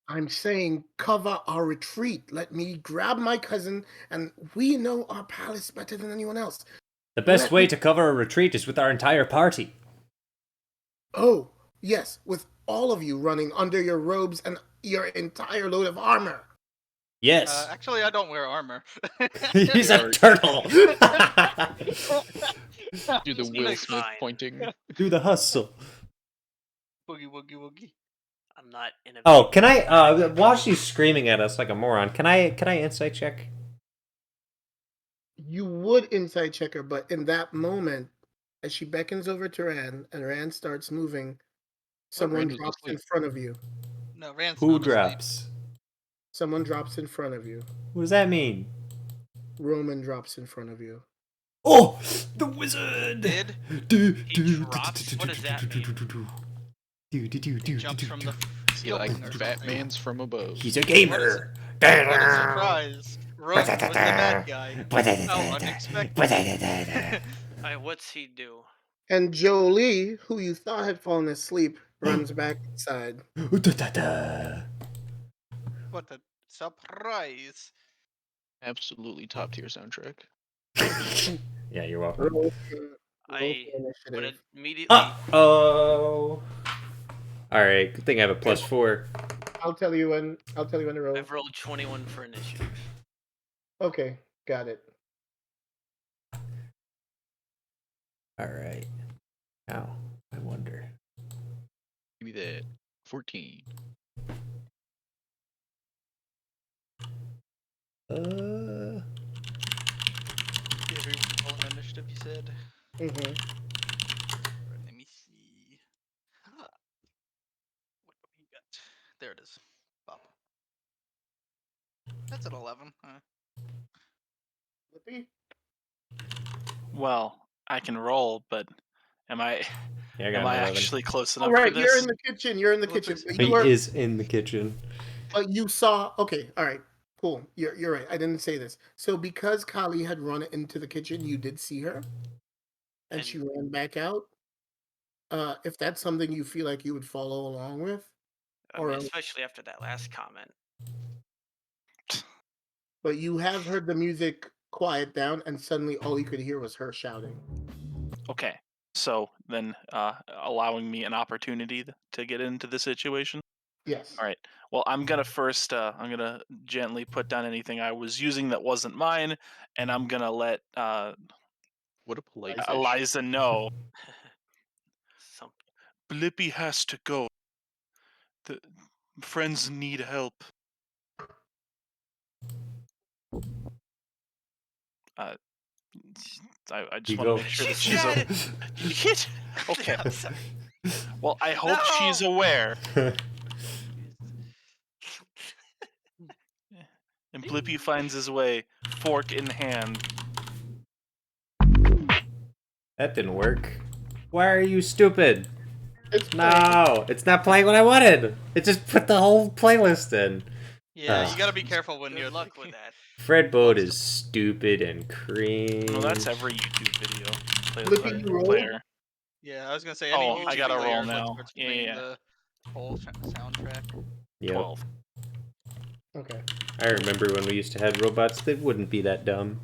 I'm saying cover our retreat. Let me grab my cousin, and we know our palace better than anyone else. The best Let way me- to cover a retreat is with our entire party. Oh, yes, with all of you running under your robes and your entire load of armor. Yes. Actually, I don't wear armor. He's a turtle. Do the It's Will like Smith fine. pointing. Do the hustle. Boogie woogie woogie. I'm not in a. Oh, can I while she's screaming at us like a moron, can I insight check? You would insight check her, but in that moment, as she beckons over to Rand and Rand starts moving, someone Rand was drops in asleep. front of you. No, Rand's Who not asleep. drops? Someone drops in front of you. What does that mean? Roman drops in front of you. Oh, the wizard! Did? He drops? What does that mean? He jumps from the He like ceiling or something. Batman's from above. He's a gamer. What a surprise! Roman was the bad guy. How unexpected. What's he do? And Jolie, who you thought had fallen asleep, runs back inside. What a surprise! Absolutely top tier soundtrack. Yeah, you're welcome. Roll for I would initiative. immediately. Oh. All right. Good thing I have a +4. I'll tell you when to roll. I've rolled 21 for initiative. Okay, got it. All right. Now, I wonder. Give me that. 14. Everyone roll an initiative, you said? Mm-hmm. Alright, let me see. What do we got? There it is. Bop. That's an 11. Lippy? Well, I can roll, but am I Yeah, I got am an I 11. actually close enough All for right, you're this? in the kitchen. You're in the kitchen. But you He were, is in the kitchen. but you saw. Okay, all right, cool. You're right. I didn't say this. So because Kali had run into the kitchen, you did see her, and she ran back out. If that's something you feel like you would follow along with, I mean, or especially after that last comment. but you have heard the music quiet down, and suddenly all you could hear was her shouting. Okay. So then, allowing me an opportunity to get into the situation. Yes. All right. Well, I'm gonna first. I'm gonna gently put down anything I was using that wasn't mine, and I'm gonna let What a polite fish. Eliza know. Some Blippi has to go. The friends need help. I just You want to go. make sure that She's she's dead! Hit. Okay. I'm sorry. Well, I hope she's No! aware. And Blippi finds his way, fork in hand. That didn't work. Why are you stupid? It's No, it's not playing what I wanted. It just put the whole playlist in. Yeah, you gotta be careful when Good you're luck with that. Fred Boat is stupid and cringe. Well, that's every YouTube video Flippy, you roll? player. Yeah, I was gonna say any Oh, I YouTube gotta player, roll like, now. starts Yeah, playing yeah. the whole soundtrack. Yep. 12. Okay. I remember when we used to have robots that wouldn't be that dumb.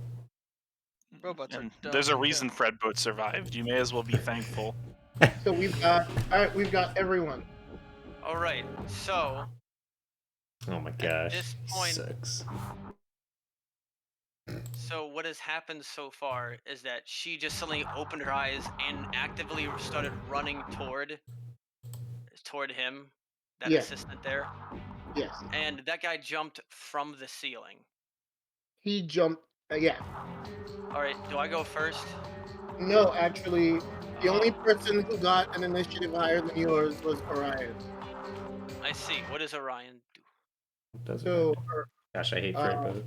Robots are And dumb. there's a yeah. reason Fred Boat survived. You may as well be thankful. So we've got everyone. All right, so Oh my at gosh. this point, Sucks. so what has happened so far is that she just suddenly opened her eyes and actively started running toward him, that Yes. assistant there, Yes. and that guy jumped from the ceiling. He jumped. Yeah. All right, do I go first? No, actually, the only Oh, person who got an initiative higher than yours was Orion. I see. What does Orion do? Doesn't So, matter. Gosh, I hate Fred Boat.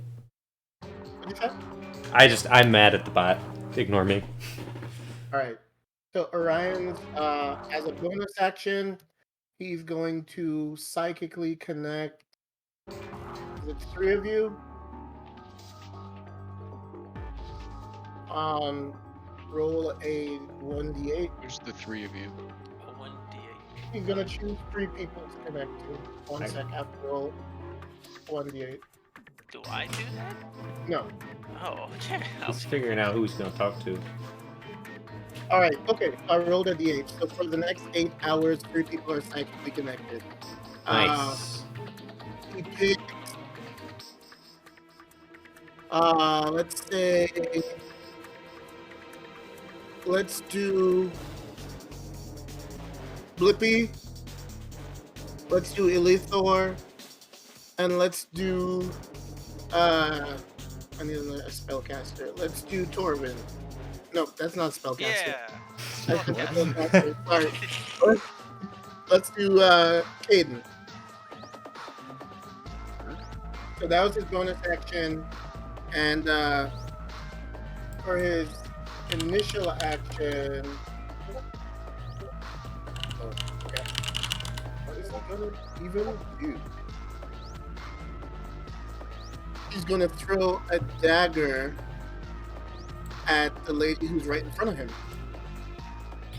what'd you say? I'm mad at the bot. Ignore me. All right. So Orion's as a bonus action, he's going to psychically connect. Is it 3 of you? Roll a 1d8. There's the 3 of you. A 1d8. He's gonna choose 3 people to connect to. One sec after roll 1d8. Do I do that? No. Oh, He's figuring out who he's gonna talk to. All right. Okay. I rolled a d8. So for the next 8 hours, 3 people are psychically connected. Nice. He picked. Let's say. Let's do Blippi. Let's do Elithor. And let's do I need a spellcaster. Let's do Torvin. No, that's not spellcaster. Yeah. That's Oh, not yes. spellcaster. Sorry. Let's do Caden. So that was his bonus action. And for his initial action. Oh, okay. What is he gonna even do? He's gonna throw a dagger at the lady who's right in front of him.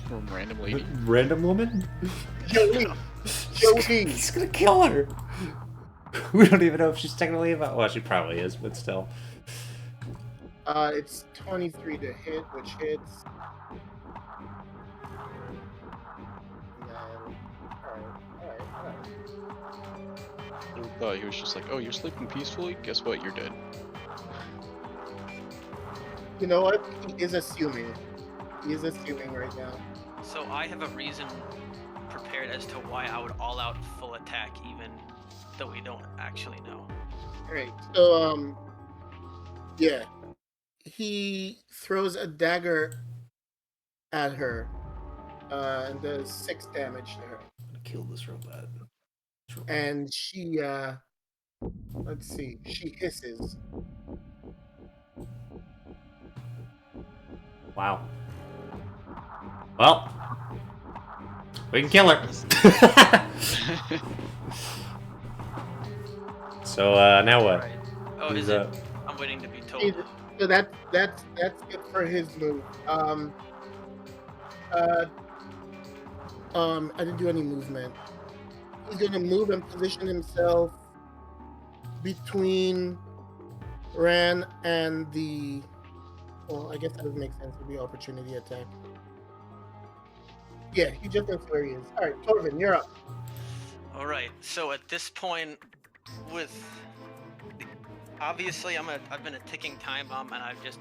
From random lady. Random woman? Jolie. Jolie. He's gonna kill her. We don't even know if she's technically about. Well, she probably is, but still. It's 23 to hit, which hits. And then, alright. I thought he was just like, oh, you're sleeping peacefully? Guess what? You're dead. You know what? He is assuming. He is assuming right now. So I have a reason prepared as to why I would all out full attack, even though we don't actually know. Alright, so, yeah. He throws a dagger at her, and does 6 damage to her. I'm gonna kill this robot. And she, let's see, she hisses. Wow. Well, we can kill her. So now what? Right. Oh, Who's is it? up? I'm waiting to be told. So that's it for his move. I didn't do any movement. He's gonna move and position himself between Ran and the. Well, I guess that doesn't make sense. It'd be opportunity attack. Yeah, he just knows where he is. All right, Torvin, you're up. All right. So at this point, with obviously I've been a ticking time bomb, and I've just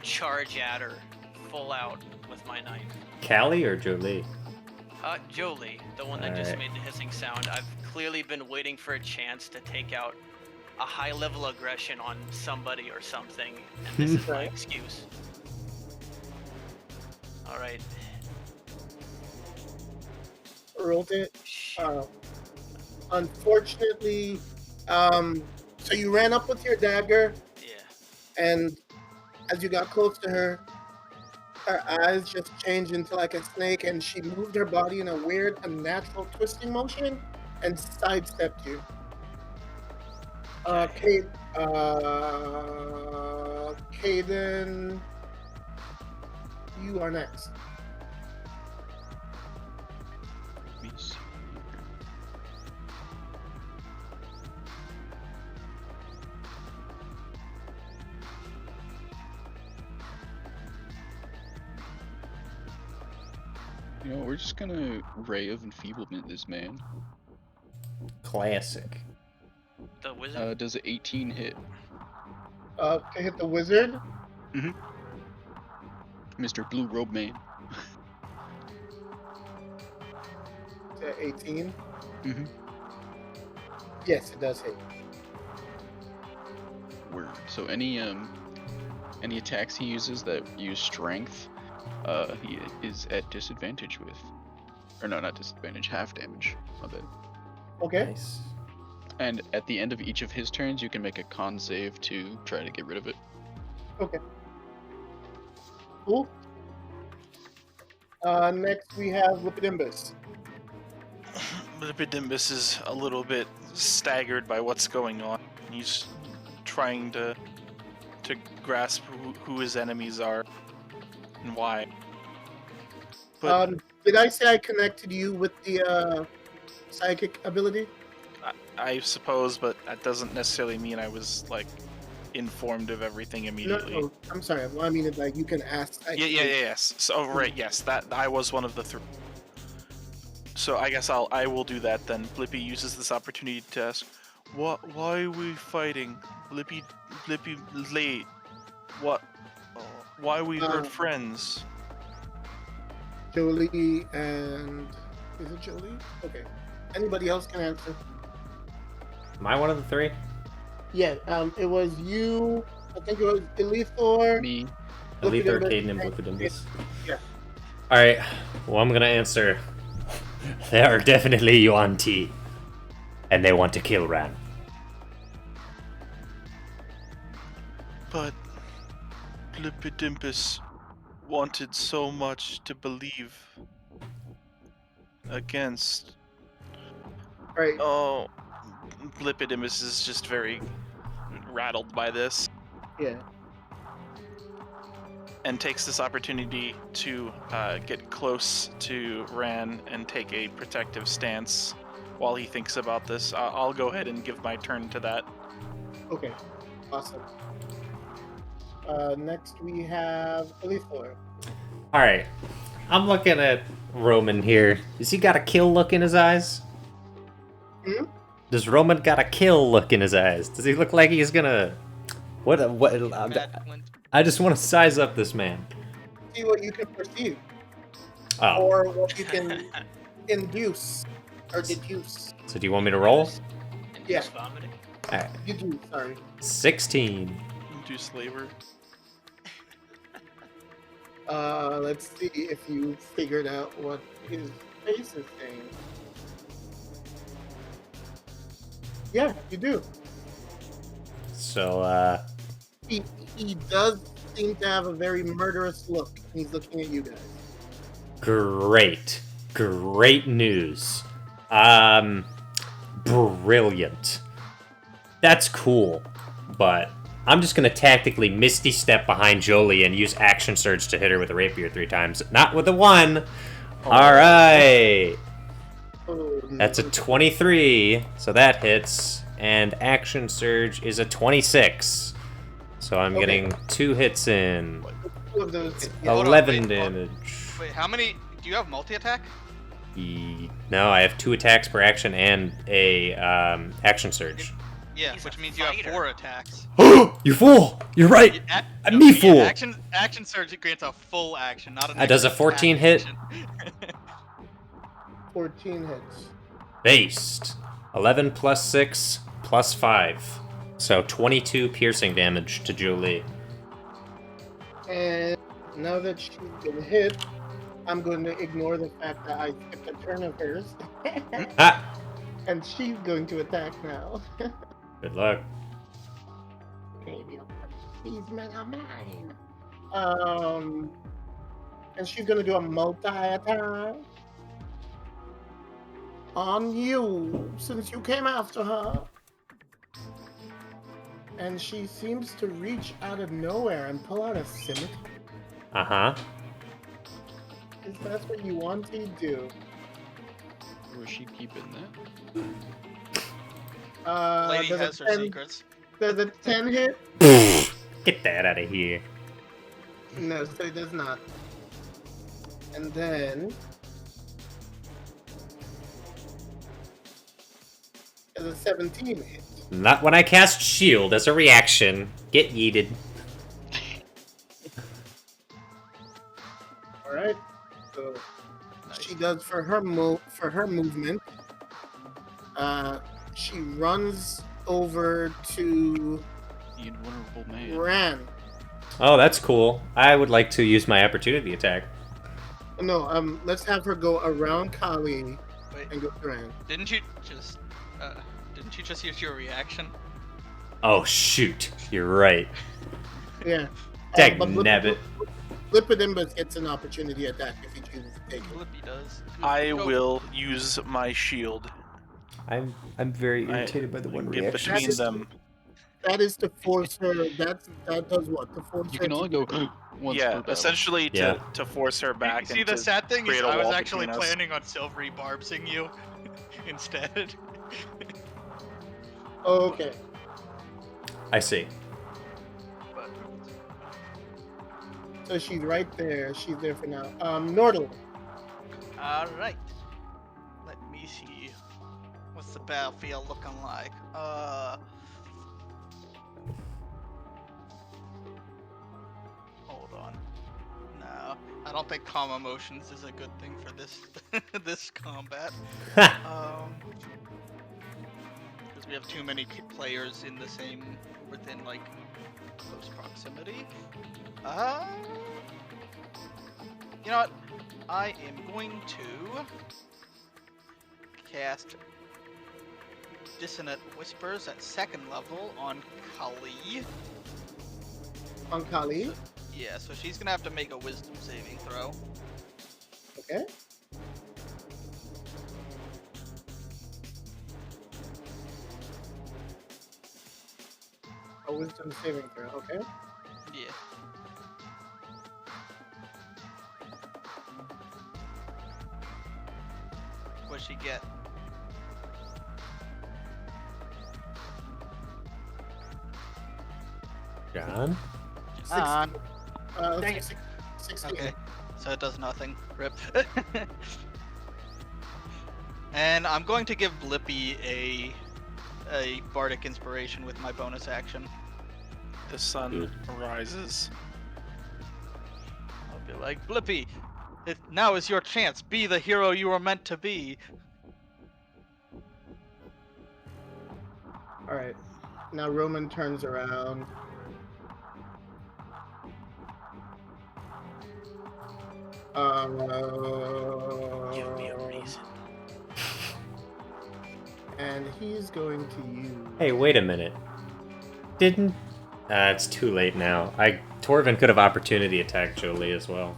charge at her full out with my knife. Callie or Jolie? Jolie, the one that just Alright. made the hissing sound. I've clearly been waiting for a chance to take out a high-level aggression on somebody or something, and this is my Right. excuse. All right. Rolled it. Unfortunately, so you ran up with your dagger, Yeah. and as you got close to her, her eyes just changed into like a snake, and she moved her body in a weird, unnatural twisting motion and sidestepped you. Caden, you are next. Let me see. You know, we're just gonna Ray of Enfeeblement this man. Classic. The wizard. Does an 18 hit? To hit the wizard. Mr. Blue Robe Man. To 18. Mm-hmm. Yes, it does hit. Word. So any attacks he uses that use strength, he is at disadvantage with. Or no, not disadvantage, half damage. My bad. Okay. Nice. And at the end of each of his turns, you can make a con save to try to get rid of it. Okay. Cool. Next we have Lipidimbus. Lipidimbus is a little bit staggered by what's going on. He's trying to grasp who his enemies are and why. But Did I say I connected you with the psychic ability? I suppose, but that doesn't necessarily mean I was like informed of everything immediately. No, I'm sorry. Well, I mean, like you can ask. Yes. So right, yes, that I was one of the three. So I guess I will do that then. Blippi uses this opportunity to ask, why are we fighting? Blippi late. What? Why we hurt friends? Jolie and is it Jolie? Okay. Anybody else can answer? Am I one of the three? Yeah. It was you. I think it was Elithor. Me. Elithor, Lipidimbus, Caden, and Lipidimbus. Yeah. Alright, well, I'm gonna answer. They are definitely Yuan Ti. And they want to kill Ran. But Lipidimbus wanted so much to believe against. Right. Oh, Lipidimbus is just very rattled by this. Yeah. and takes this opportunity to get close to Ran and take a protective stance while he thinks about this. I'll go ahead and give my turn to that. Okay, awesome. Next we have Elithor. All right, I'm looking at Roman here. Does he got a kill look in his eyes? Hmm? Does Roman got a kill look in his eyes? Does he look like he's gonna? What? Mad Flint. I just want to size up this man. See what you can perceive, Oh, or what you can induce or deduce. so do you want me to roll? Yeah. Vomiting. All right, You do. Sorry. 16. Induce labor. Let's see if you figured out what his face is saying. Yeah, you do. So, He does seem to have a very murderous look. He's looking at you guys. great news. Brilliant. That's cool, but I'm just gonna tactically Misty Step behind Jolie and use Action Surge to hit her with a rapier 3 times. Not with a 1. All right. Oh, That's a 23, so that hits, and Action Surge is a 26. So I'm Okay. getting 2 hits in. two of those. Hold on, 11 wait, hold- damage. Wait, how many? Do you have multi-attack? No, I have 2 attacks per action and a Action Surge. Yeah, He's which a means you have fighter. 4 attacks. You fool! You're right! I'm me fool! Action surge grants a full action, not an. Does a extra 14 attack hit? action. 14 hits. Based. 11 plus 6 plus 5. So 22 piercing damage to Jolie. And now that she's been hit, I'm going to ignore the fact that I skipped a turn of hers. Ah! And she's going to attack now. Good luck. Maybe these men are mine. And she's gonna do a multi-attack on you since you came after her. And she seems to reach out of nowhere and pull out a scimitar. Uh-huh. Is that what you want to do? Was she keeping that? Lady Does a has her 10 secrets. Does a 10 hit? Get that out of here. No, so it does not. And then does a 17 hit? Not when I cast shield as a reaction. Get yeeted. All right. So she does for her movement. She runs over to The invulnerable man. Ran. Oh, that's cool. I would like to use my opportunity attack. No, let's have her go around Kali Wait, and go to Ran. didn't you just use your reaction? Oh, shoot. You're right. Yeah. Dag But nabbit. Lipidembus gets an opportunity attack if he chooses to take it. Blippi does. I Go. will use my shield. I'm very I- irritated by the one Get reaction. between them. That is to force her. That does what? To force You her can only go once per Yeah, battle. essentially Yeah. to force her back. See, and the to sad thing is, create a I was wall actually between us. planning on silvery barbsing you instead. Okay. I see. But So she's right there. She's there for now. Nordal. all right, let me see. What's the battlefield looking like? Hold on. No, I don't think calm emotions is a good thing for this this combat. Because we have too many players in the same, within like close proximity. You know what? I am going to cast Dissonant Whispers at 2nd level on Kali. On Kali. Yeah, so she's gonna have to make a Wisdom saving throw. Okay. A wisdom saving throw. Okay. Yeah. does she get? John? On. Let's Dang say it. 16. Okay, so it does nothing. Rip. And I'm going to give Blippi a bardic inspiration with my bonus action. The sun rises. I'll be like, Blippi, now is your chance. Be the hero you were meant to be. All right. Now Roman turns around. Give me a reason. And he's going to use. Hey, wait a minute. Didn't... it's too late now. Torvin could have opportunity attacked Jolie as well.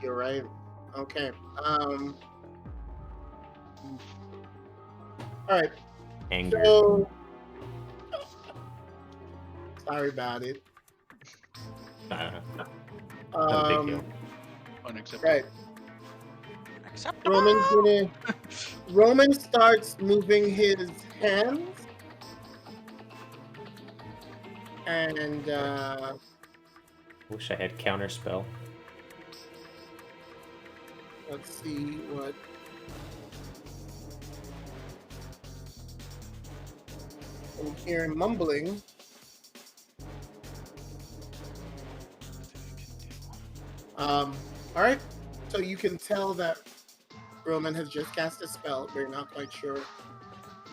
You're right. Okay. All right. Anger. So, sorry about it. Not a big deal. Unacceptable. Right. Acceptable. Roman starts moving his hands, and Wish I had counterspell. let's see what. I'm hearing mumbling. All right. So you can tell that Roman has just cast a spell, but you're not quite sure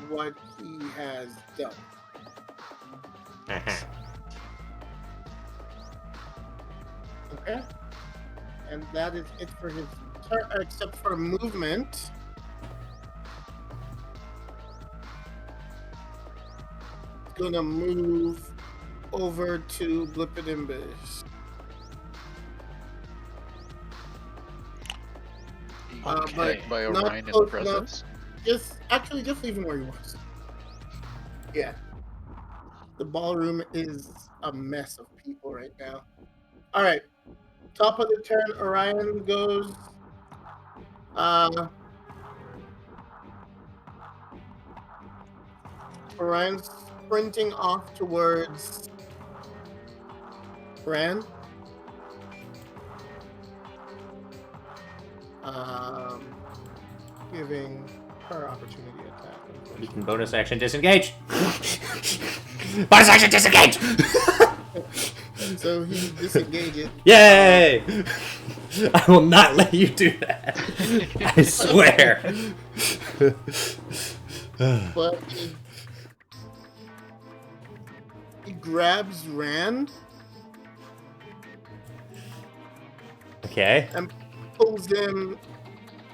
what he has done. Okay. And that is it for his turn, except for movement. Gonna move over to Blippidimbus. Okay. But By not Orion in the close enough. presence. Just leave him where he was. Yeah. The ballroom is a mess of people right now. All right. Top of the turn, Orion goes. Orion's sprinting off towards Ran. Giving her opportunity attack. You can bonus action disengage! Bonus action disengage! So he disengages. Yay! I will not let you do that. I swear. But he grabs Rand Okay. and pulls him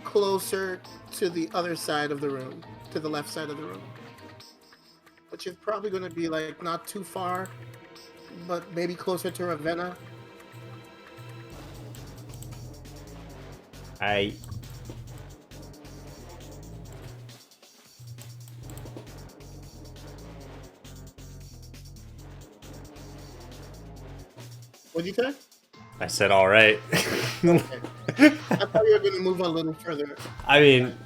closer to the other side of the room, to the left side of the room, which is probably going to be like not too far, but maybe closer to Ravenna. What'd you say? I said all right. Okay. I thought you were going to move a little further. I mean,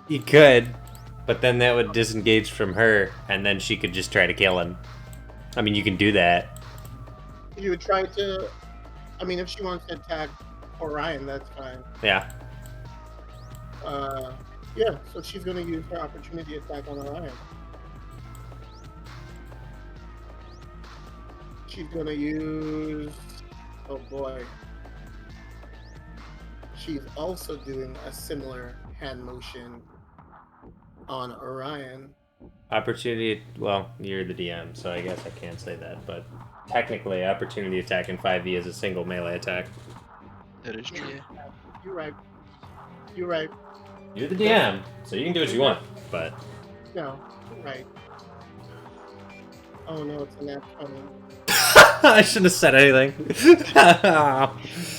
you could, but then that would disengage from her, and then she could just try to kill him. I mean, you can do that. You would try to. I mean, if she wants to attack Orion, that's fine. Yeah. Yeah, so she's going to use her opportunity attack on Orion. She's going to use. Oh boy. She's also doing a similar hand motion on Orion. Opportunity. Well, you're the DM, so I guess I can't say that, but technically, opportunity attack in 5e is a single melee attack. That is true. Yeah. You're right. You're right. You're the DM, so you can do what you want, but. No, you're right. Oh no, it's a nat 20. I shouldn't have said anything.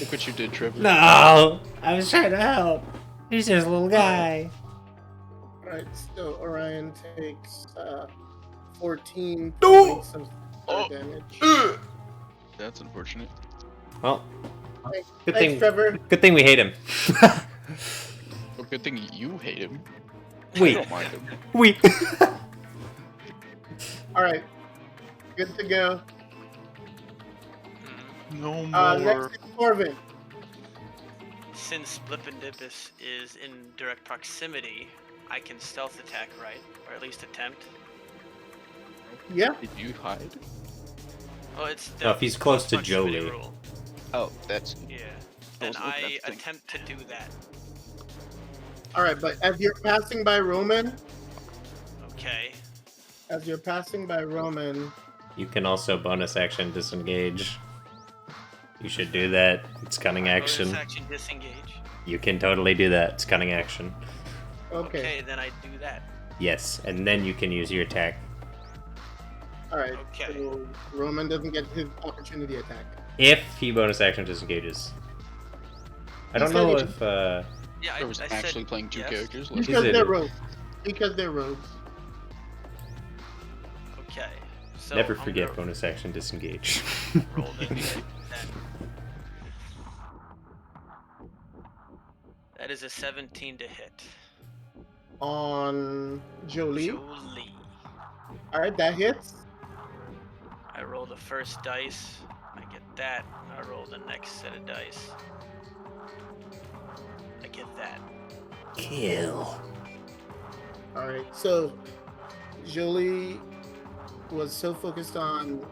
Look what you did, Trevor. No! I was trying to help. He's just a little guy. Alright, so Orion takes 14 No! points of Oh. damage. That's unfortunate. Well, Good Thanks, thing. Trevor. Good thing we hate him. Well, good thing you hate him. I We. don't mind him. We. All right, good to go. No more. Next is Torvin. Since Blippendipus is in direct proximity, I can stealth attack, right? Or at least attempt. Yeah. Did you hide? Oh, it's No, if he's close to proximity Jolie. rule. Oh, that's. Yeah. I And was looking at I the thing. attempt to do that. All right, but as you're passing by Roman, Okay. You can also bonus action disengage. You should do that. It's cunning action. Bonus action disengage. You can totally do that. It's cunning action. okay. Then I do that. Yes, and then you can use your attack. All right. Okay. So Roman doesn't get his opportunity attack. If he bonus action disengages. I don't He know said if Yeah, I was actually playing two yes. characters. Is Because it- they're rogues. Because they're rogues. Okay. So never I'm forget gonna bonus action disengage. roll this. Then. That is a 17 to hit. On Jolie. Jolie. All right, that hits. I roll the first dice. I get that. I roll the next set of dice. I get that. Kill. All right. So Jolie was so focused on,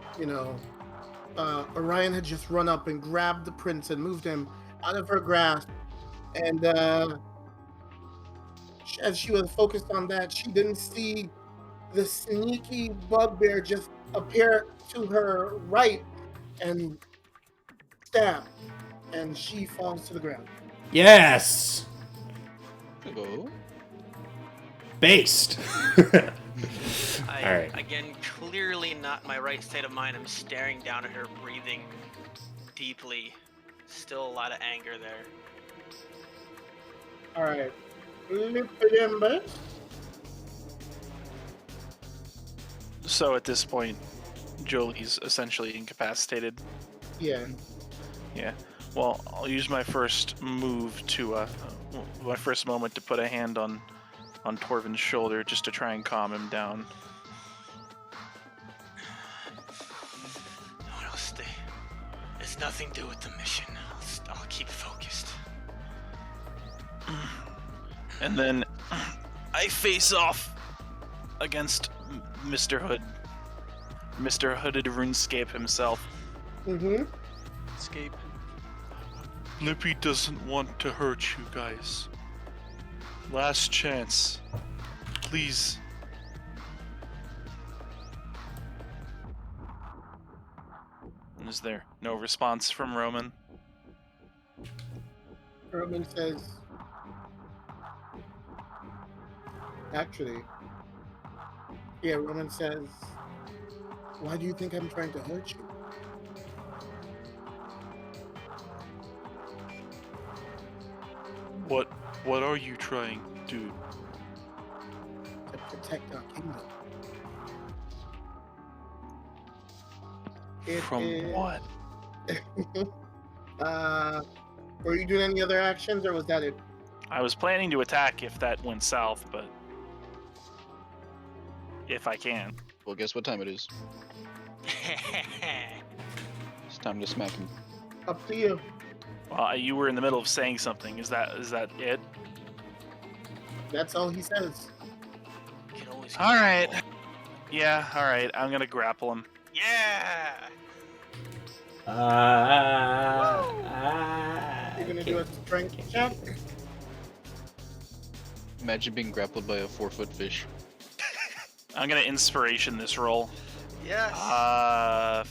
Orion had just run up and grabbed the prince and moved him out of her grasp. And as she was focused on that, she didn't see the sneaky bugbear just appear to her right and stab. And she falls to the ground. Yes! Hello. Based! Alright. Again, clearly not my right state of mind. I'm staring down at her, breathing deeply. Still a lot of anger there. All right. Remember? So at this point, Jolie's essentially incapacitated. Yeah. Yeah. Well, I'll use my first move to, my first moment to put a hand on Torvin's shoulder just to try and calm him down. No, stay. It's nothing to do with the mission. I'll keep focused. And then I face off against Mr. Hood. Mr. Hooded RuneScape himself. Mm-hmm. Escape. Lippy doesn't want to hurt you guys. Last chance. Please. Is there no response from Roman? Roman says, Roman says, why do you think I'm trying to hurt you? What are you trying to do? To protect our kingdom. From what? Were you doing any other actions, or was that it? I was planning to attack if that went south, but if I can. Well, guess what time it is? It's time to smack him. Up to you. Well, you were in the middle of saying something. Is that it? That's all he says. Can always All right. Yeah. All right. I'm gonna grapple him. Yeah. You're gonna do a strength check. Imagine being grappled by a 4-foot fish. I'm gonna inspiration this roll. Yes.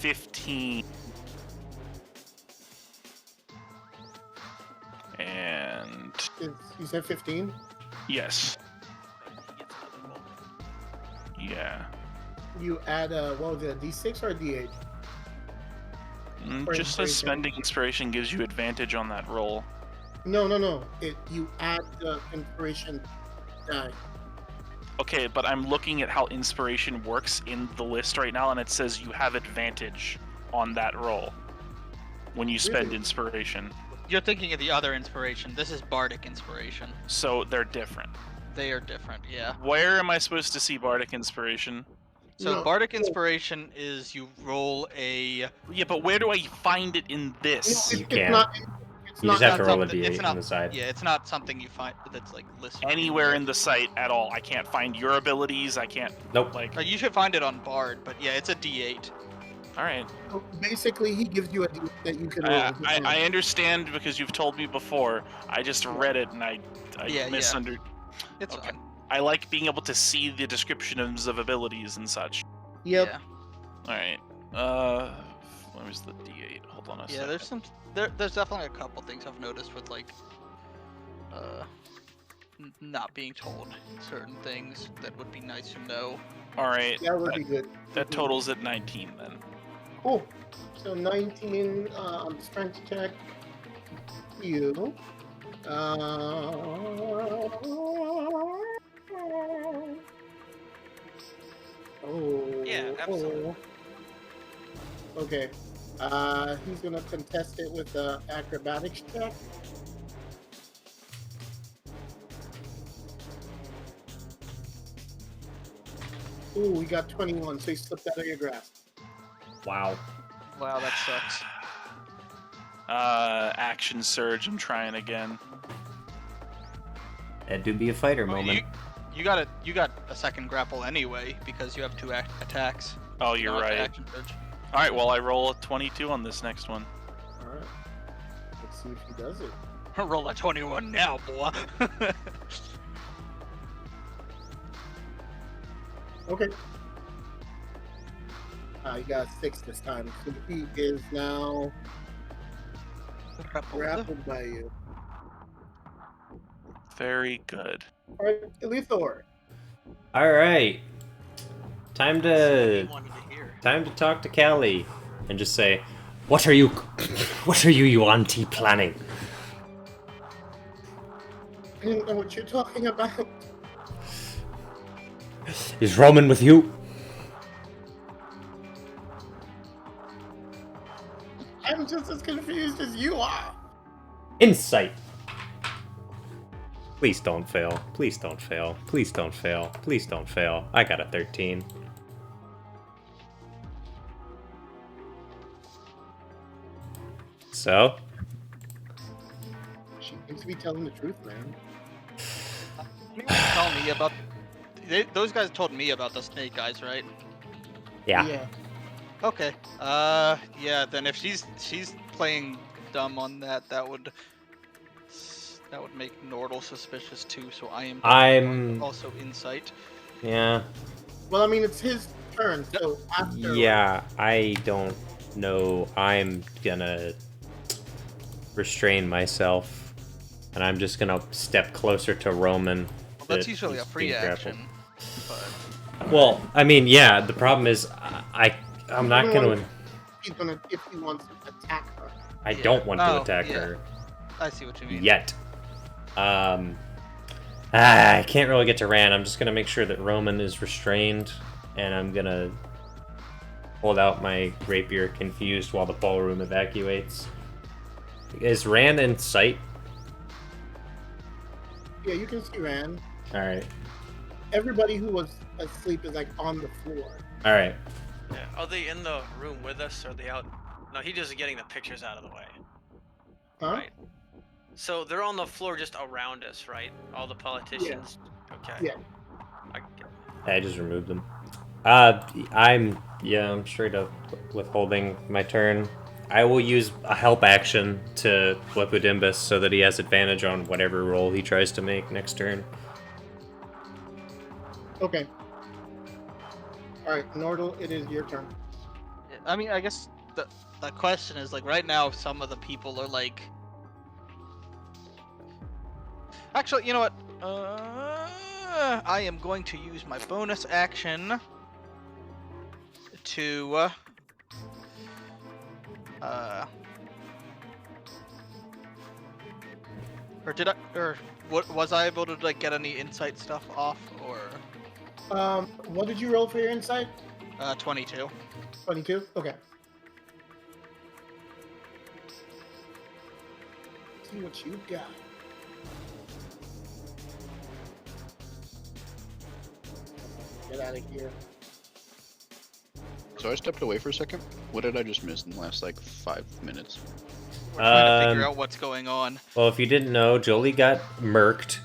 15. And You said 15. yes. He gets another roll. Yeah. You add what was it, a D6 or a D8? For Just as inspiration. spending inspiration gives you advantage on that roll. No. You add the inspiration die. Okay, but I'm looking at how inspiration works in the list right now, and it says you have advantage on that roll. when you spend inspiration. You're thinking of the other inspiration. This is bardic inspiration. So they're different. They are different, yeah. Where am I supposed to see bardic inspiration? So No, bardic so- inspiration is you roll a. Yeah, but where do I find it in No, this? You it's can't. not. It's You not just have to roll a something- it's d8 not- on the side. Yeah, it's not something you find that's like listed Anywhere in there. the site at all. I can't find your abilities. I can't. Nope. Like, You should find it on Bard, but yeah, it's a D8. all right. So basically, he gives you a D that you can roll. I understand because you've told me before. I just read it and I Yeah. misunderstood. It's Okay. fine. I like being able to see the descriptions of abilities and such. Yep. Yeah. All right. Where's the D8? Hold on a Yeah, second. there's definitely a couple things I've noticed with like not being told certain things that would be nice to know. All right. That would be good. That totals at 19 then. Cool. So 19 on the strength check. You. Oh. Yeah, absolutely. oh. Okay. He's gonna contest it with the acrobatics check. Ooh, we got 21, so he slipped out of your grasp. Wow. Wow, that sucks. Action surge. I'm trying again. That do be a fighter Well, moment. you got a second grapple anyway because you have two attacks. Oh, you're not the right. action surge. All right. Well, I roll a 22 on this next one. Alright. Let's see if he does it. Roll a 21 now, boy. Okay. He got 6 this time. So he is now grappled by you. Very good. Alright, Elithor. All right. Time What to you wanted to hear. talk to Callie and just say, "What are you? What are you auntie planning?" I don't know what you're talking about. Is Roman with you? I'm just as confused as you are. Insight. Please don't fail. Please don't fail. Please don't fail. Please don't fail. I got a 13. So, She seems to be telling the truth, man. Tell me about. Those guys told me about the snake guys, right? yeah. Okay. Yeah. Then if she's playing dumb on that, that would make Nordle suspicious too. So I am. I'm- also insight. Yeah. Well, I mean, it's his turn, so after. Yeah, I don't know. I'm gonna restrain myself, and I'm just gonna step closer to Roman. Well, that's that usually a he's free being grappled. action. But Well, I mean, yeah. The problem is, I'm not gonna. He's gonna, if he wants to attack her. I Yeah. don't want to Oh, attack yeah. her I see what you mean. yet. I can't really get to Ran. I'm just gonna make sure that Roman is restrained, and I'm gonna hold out my rapier, confused, while the ballroom evacuates. Is Ran in sight? Yeah, you can see Rand. All right. Everybody who was asleep is like on the floor. All right. Yeah. Are they in the room with us? Or are they out? No, he's just getting the pictures out of the way. Huh? Right. So they're on the floor just around us, right? All the politicians. Okay. Yeah. I just removed them. I'm straight up withholding my turn. I will use a help action to flip Odimbus so that he has advantage on whatever roll he tries to make next turn. Okay. Alright, Nordle, it is your turn. I mean, I guess the question is like right now, some of the people are like. Actually, you know what? I am going to use my bonus action to or did I or what was I able to like get any insight stuff off or What did you roll for your insight? 22. 22? Okay. see what you got. Get out of here. So I stepped away for a second. What did I just miss in the last like 5 minutes? We're trying to figure Um, out what's going on. Well, if you didn't know, Jolie got murked.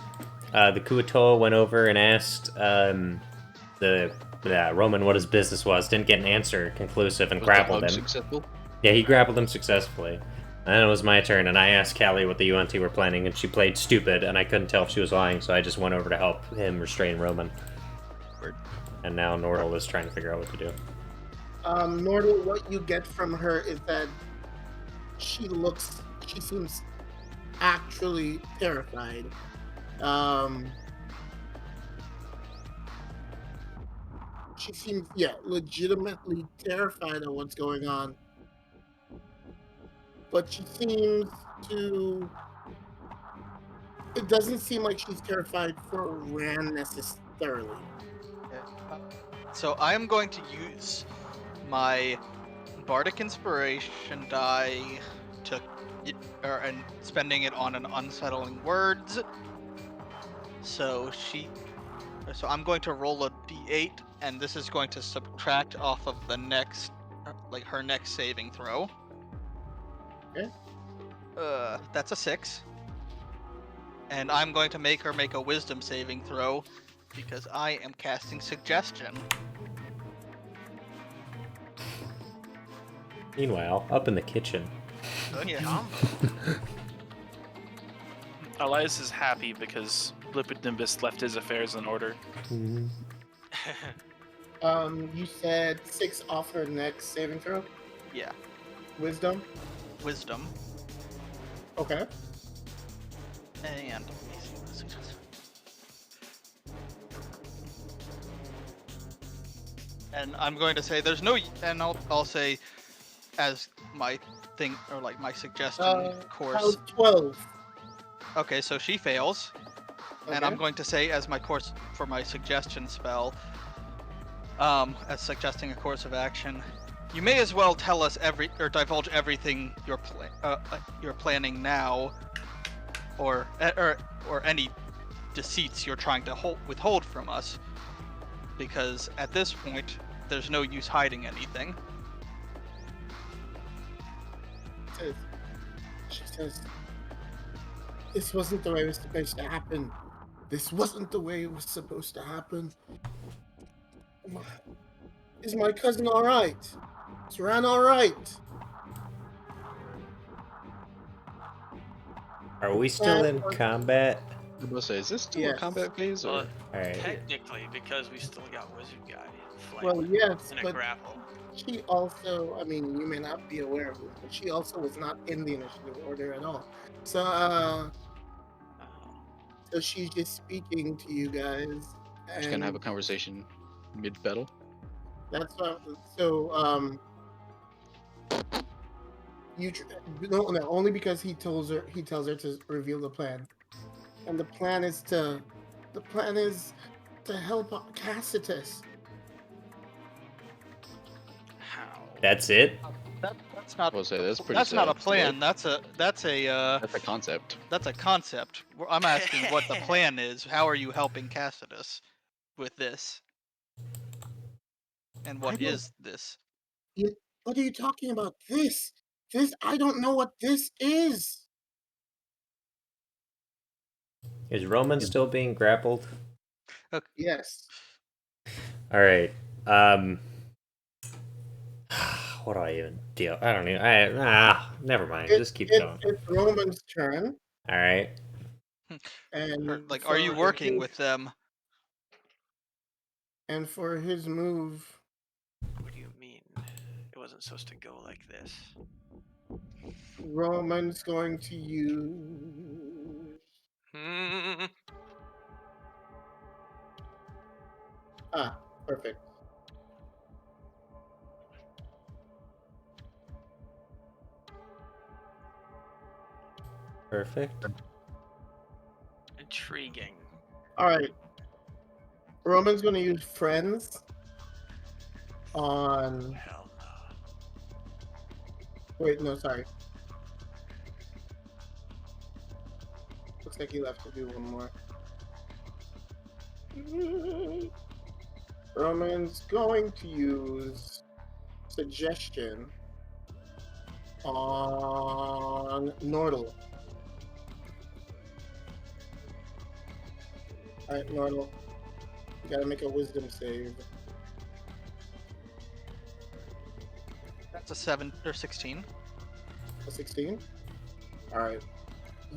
The Kuatoa went over and asked the Roman what his business was. Didn't get an answer conclusive and Was the grappled hug him. successful? Yeah, he grappled him successfully. And then it was my turn, and I asked Callie what the UNT were planning, and she played stupid, and I couldn't tell if she was lying, so I just went over to help him restrain Roman. Word. And now Nordal is trying to figure out what to do. Nordal, what you get from her is that she seems actually terrified. She seems, legitimately terrified of what's going on. But she seems to. It doesn't seem like she's terrified for Ran necessarily. So I am going to use my Bardic Inspiration die to, and spending it on an unsettling words. So I'm going to roll a d8, and this is going to subtract off of the next, her next saving throw. Okay. That's a 6. And I'm going to make her make a Wisdom saving throw because I am casting Suggestion. Meanwhile, up in the kitchen. Good Yeah. combo. Elias is happy because Lipid Nimbus left his affairs in order. You said 6 off her next saving throw? Yeah, Wisdom? Wisdom. Okay. And let me see what this is. And I'm going to say there's no, and I'll say as my thing, or like my suggestion course. How's 12? Okay, so she fails. Okay. And I'm going to say as my course for my suggestion spell, as suggesting a course of action, you may as well tell us divulge everything you're planning now, or any deceits you're trying to withhold from us, because at this point there's no use hiding anything. She says, this wasn't the way it was supposed to happen. This wasn't the way it was supposed to happen. Is my cousin alright? Is Ran alright? Are we still in combat? I'm gonna say, is this still Yes. a combat phase or? Well, Alright. technically, because we still got Wizard Guy Well, flanking yes, in a but grapple. she also, I mean, you may not be aware of this, but she also was not in the initiative order at all. So, Oh. so she's just speaking to you guys. Just gonna have a conversation mid-battle. That's what. So, no, only because he tells her to reveal the plan, and the plan is to help Cassitus. How? That's it? That's not. I will say that's pretty. That's not a sad. plan. That's a That's a concept. That's a concept. I'm asking what the plan is. How are you helping Cassitus with this? And what is this? What are you talking about? This, I don't know what this is. Is Roman still being grappled? Yes. Alright. What do I even do? I don't even. Never mind. Just keep going. It's Roman's turn, Alright. and Are you for working his- with them? And for his move, What do you mean? It wasn't supposed to go like this. Roman's going to use. Perfect. Perfect. Intriguing. All right. Roman's going to use friends on. Hell no. Wait, no, sorry. looks like he'll have to do one more. Roman's going to use suggestion on Nordal. Alright, Nordal. You gotta make a wisdom save. That's a 7 or 16. A 16? Alright.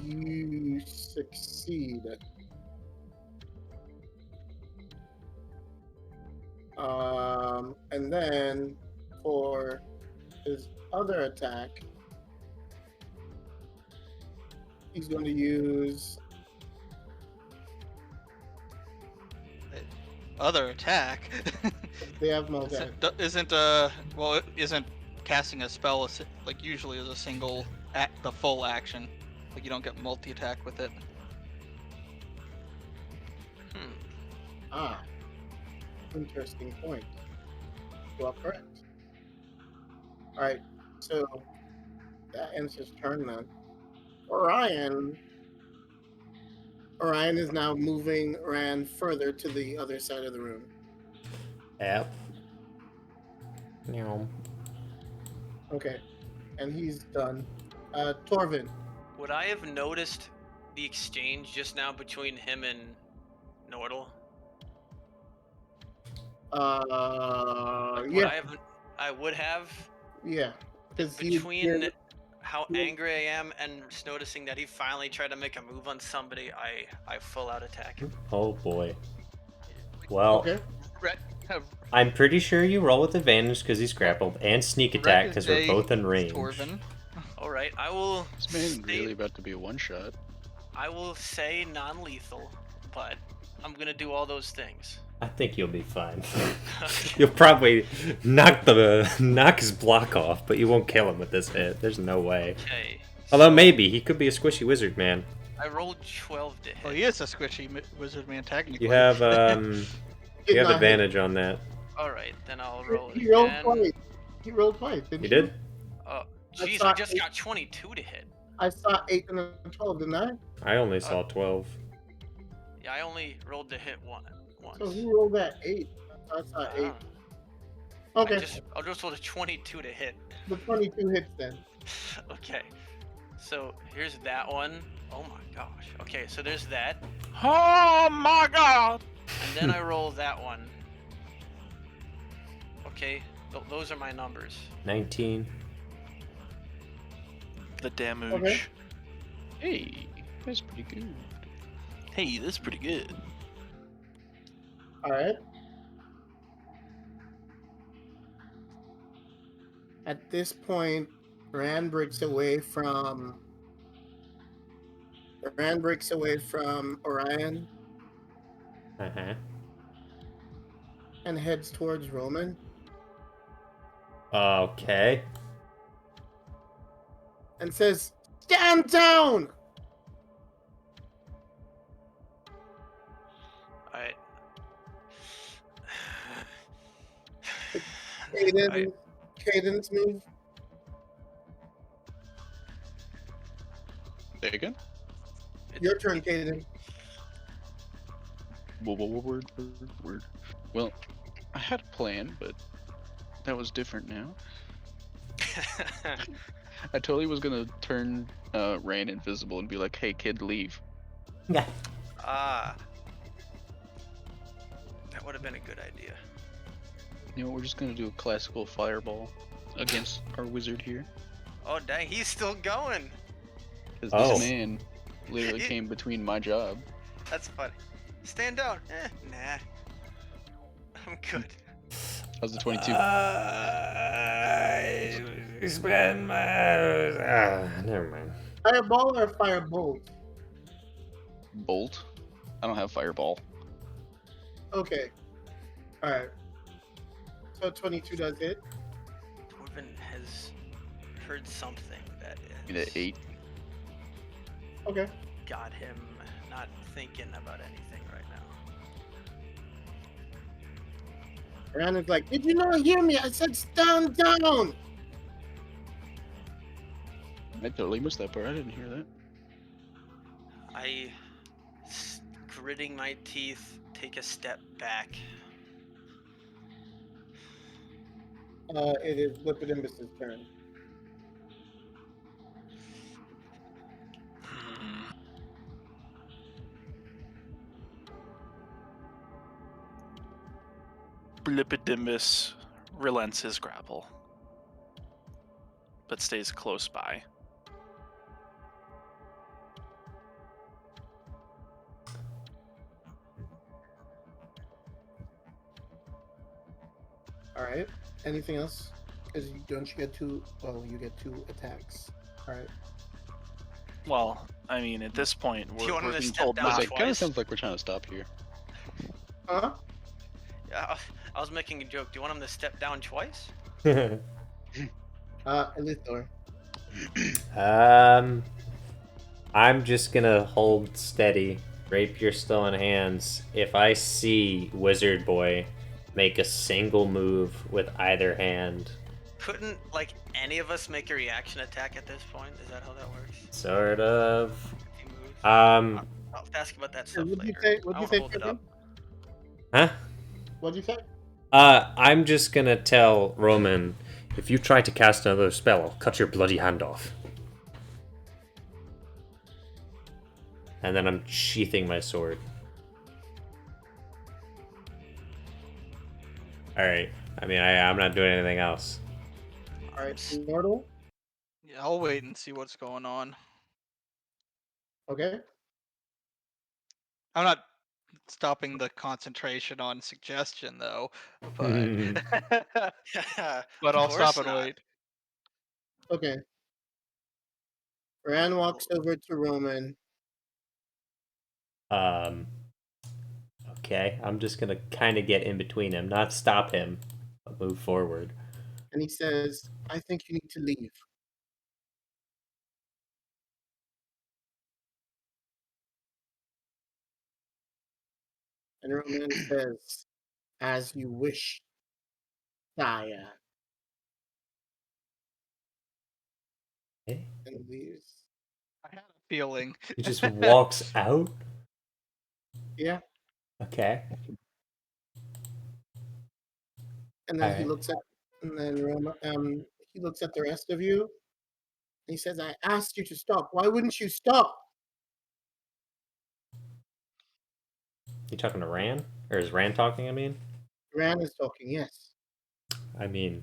You succeed. And then for his other attack, he's going to use Other attack. they have multi. Isn't casting a spell like usually is a single the full action? Like you don't get multi attack with it. Ah, interesting point. You are correct. Alright, so that ends his turn then. Orion is now moving Rand further to the other side of the room. Yep. No. Okay, and he's done. Torvin. Would I have noticed the exchange just now between him and Nordal? Like, Yeah, I would have. yeah. Because Between how angry I am and just noticing that he finally tried to make a move on somebody, I full out attack him. Oh boy. Well, Okay. I'm pretty sure you roll with advantage because he's grappled, and sneak attack because we're both in range. Torvin. All right, I will. This man really about to be a one-shot. I will say non-lethal, but I'm gonna do all those things. I think you'll be fine. You'll probably knock his block off, but you won't kill him with this hit. There's no way. Okay. Although maybe he could be a squishy wizard man. I rolled 12 to hit. Oh, he is a squishy wizard man technically. You have advantage on that. All right, then I'll roll it He rolled again. twice. He rolled twice, didn't You did? Oh, I jeez, saw I just eight. got 22 to hit. I saw 8 and a 12, didn't I? I only saw 12. Yeah, I only rolled to hit once. So who rolled that 8? I saw 8. Ah. Okay, I'll just roll a 22 to hit. the 22 hits then. Okay, so here's that one. Oh my gosh. Okay, so there's that, Oh my god! and then I roll that one. Okay, those are my numbers. 19. The damage. Okay. Hey, that's pretty good. Hey, that's pretty good. Alright. At this point, Rand breaks away from Orion Uh-huh. and heads towards Roman. Okay. And says, "Stand down!" Alright. Cadence move. Say again? Your turn, Cadence. Word. Well, I had a plan, but that was different now. I totally was gonna turn Rand invisible and be like, "Hey, kid, leave." Ah. That would have been a good idea. You know, we're just gonna do a classical fireball against our wizard here. Oh, dang, he's still going. Because Oh. this man literally came between my job. That's funny. Stand down. Nah. I'm good. How's the 22? Never mind. Fireball or firebolt? Bolt? I don't have fireball. Okay. Alright. So 22 does hit. Torvin has heard something that Give me has that 8. Okay. got him not thinking about anything right now. Rand is like, "Did you not hear me? I said stand down!" I totally missed that part. I didn't hear that. Gritting my teeth, take a step back. It is Lipidembus's turn. Blippidimbus relents his grapple, but stays close by. All right. Anything else? Because don't you get two? Well, you get 2 attacks. All right. Well, I mean, at this point, Do you want we're him to being step told down not. It kind of twice? sounds like we're trying to stop here. Huh? Yeah, I was making a joke. Do you want him to step down twice? Elithor. I'm just gonna hold steady, rapier still in hands. If I see Wizard Boy make a single move with either hand, Couldn't like any of us make a reaction attack at this point? Is that how that works? sort of. If he moves? Um, I'll ask about that Hey, stuff what'd you later. say? I What'd you want say, to hold it Kevin? up. huh? What'd you say? I'm just gonna tell Roman, if you try to cast another spell, I'll cut your bloody hand off. And then I'm sheathing my sword. Alright. I mean, I'm not doing anything else. All right, Mortal. Yeah, I'll wait and see what's going on. Okay. I'm not stopping the concentration on suggestion though, but but Of I'll course stop and not. wait. Okay. Ran walks over to Roman. Okay. I'm just gonna kind of get in between him, not stop him, but move forward. And he says, I think you need to leave. And Roman says, as you wish, sire. Okay. And leaves. I had a feeling. He just walks out? Yeah. Okay. And then he Alright. looks at, and then he looks at the rest of you. And he says, I asked you to stop. Why wouldn't you stop? You talking to Ran? Or is Ran talking, I mean? Ran is talking, yes. I mean,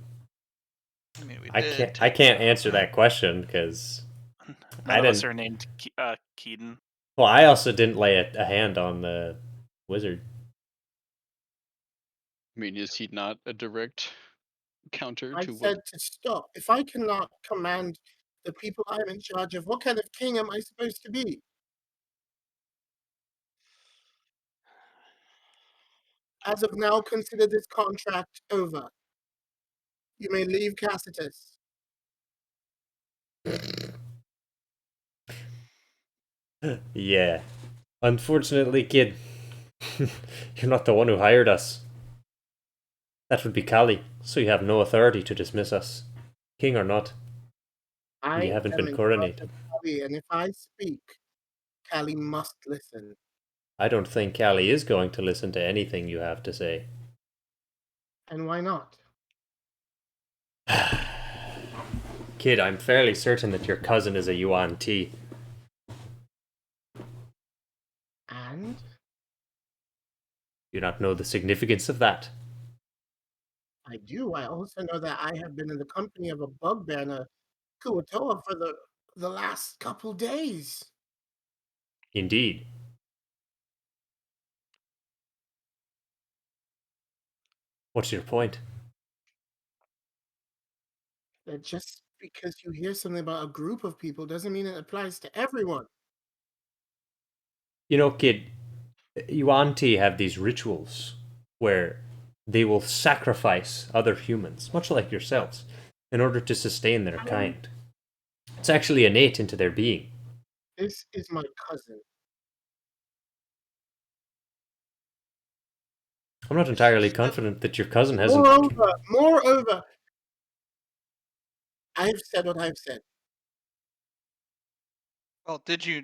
I mean, we I did. can't answer that question because None I of us didn't. are named Keaton. Well, I also didn't lay a hand on the wizard. I mean, is he not a direct counter I to what? said to stop. If I cannot command the people I'm in charge of, what kind of king am I supposed to be? As of now, consider this contract over. You may leave Cassitus. Yeah. Unfortunately, kid, you're not the one who hired us. That would be Kali, so you have no authority to dismiss us, king or not. And you I haven't am been in charge coronated. of Kali, and if I speak, Kali must listen. I don't think Kali is going to listen to anything you have to say. And why not? Kid, I'm fairly certain that your cousin is a Yuan Ti. And Do you not know the significance of that? I do. I also know that I have been in the company of a bugbear and a Kuatoa for the last couple days. Indeed. What's your point? That just because you hear something about a group of people doesn't mean it applies to everyone. You know, kid, Yuan Ti have these rituals where they will sacrifice other humans, much like yourselves, in order to sustain their kind. It's actually innate into their being. This is my cousin. I'm not entirely confident that your cousin hasn't. Moreover, I've said what I've said. Well, did you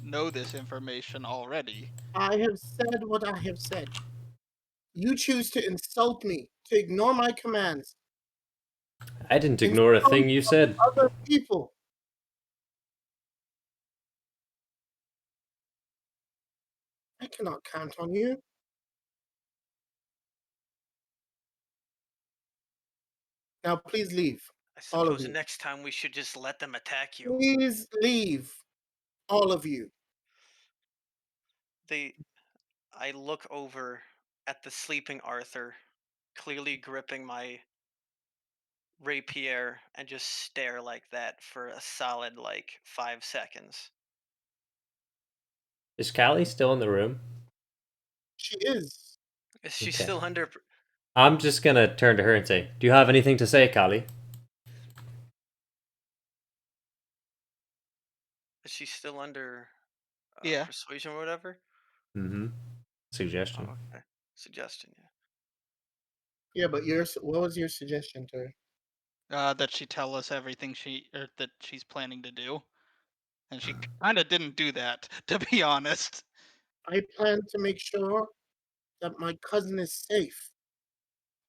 know this information already? I have said what I have said. You choose to insult me, to ignore my commands, I didn't in ignore a front thing you of said. other people. I cannot count on you. Now, please leave, I all of suppose you. next time we should just let them attack you. Please leave, all of you. I look over at the sleeping Arthur, clearly gripping my rapier, and just stare like that for a solid 5 seconds. Is Callie still in the room? She is. Is she Okay. still under? I'm just gonna turn to her and say, "Do you have anything to say, Callie?" Is she still under Yeah. persuasion or whatever? Mm-hmm. Suggestion. Oh, okay. Suggestion, yeah. Yeah, but what was your suggestion to her? That she tell us everything that she's planning to do, and she kind of didn't do that, to be honest. I plan to make sure that my cousin is safe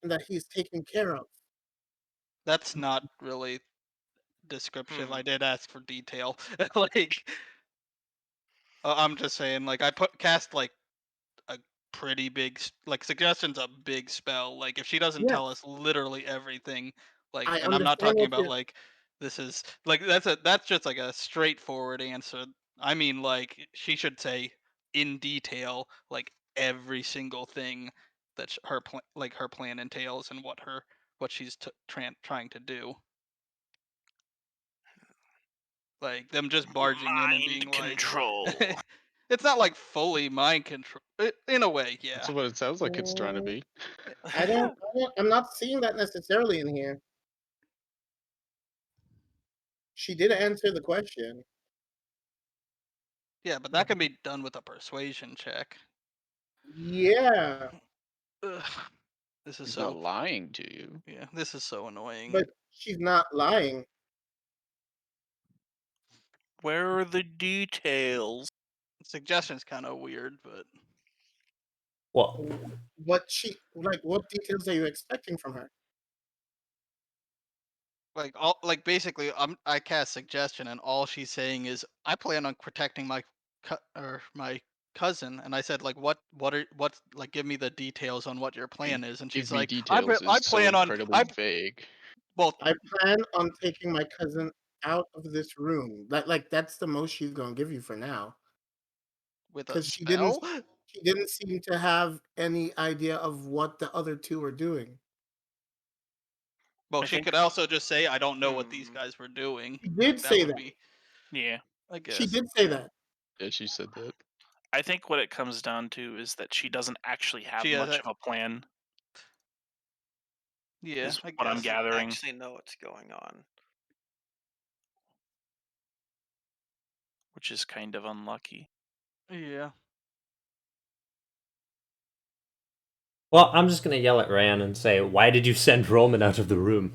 and that he's taken care of. That's not really descriptive. Hmm. I did ask for detail. like, I'm just saying, like, I cast like a pretty big suggestion's a big spell. Like, if she doesn't Yes, tell us literally everything, like, I and I'm not understand talking what about you're. like this is like that's just like a straightforward answer. I mean, like, she should say in detail like every single thing that her plan entails and what she's trying to do. Like them just barging in and being Mind like, control. it's not like fully mind control in a way, yeah. That's what it sounds like it's trying to be. I'm not seeing that necessarily in here. She did answer the question. Yeah, but that can be done with a persuasion check. Yeah, Ugh, this is He's not so lying to you. yeah, this is so annoying. but she's not lying. Where are the details? Suggestion's kind of weird, but Well, What details are you expecting from her? basically, I cast suggestion, and all she's saying is, I plan on protecting my cousin, and I said like, what's like, give me the details on what your plan is, and Give she's me like, details I is so plan on incredibly vague. well I plan on taking my cousin out of this room. That's the most she's gonna give you for now. with a Because spell. she didn't seem to have any idea of what the other two were doing. Well, I she think, could also just say, I don't know what these Hmm. guys were doing. She Like did that say would that. be, yeah. I She guess. did say that. Yeah, she said that. I think what it comes down to is that she doesn't actually have She has much a of a plan, yeah, is I what I'm guess. Doesn't gathering, actually know what's going on. which is kind of unlucky. Yeah. well, I'm just gonna yell at Ryan and say, "Why did you send Roman out of the room?"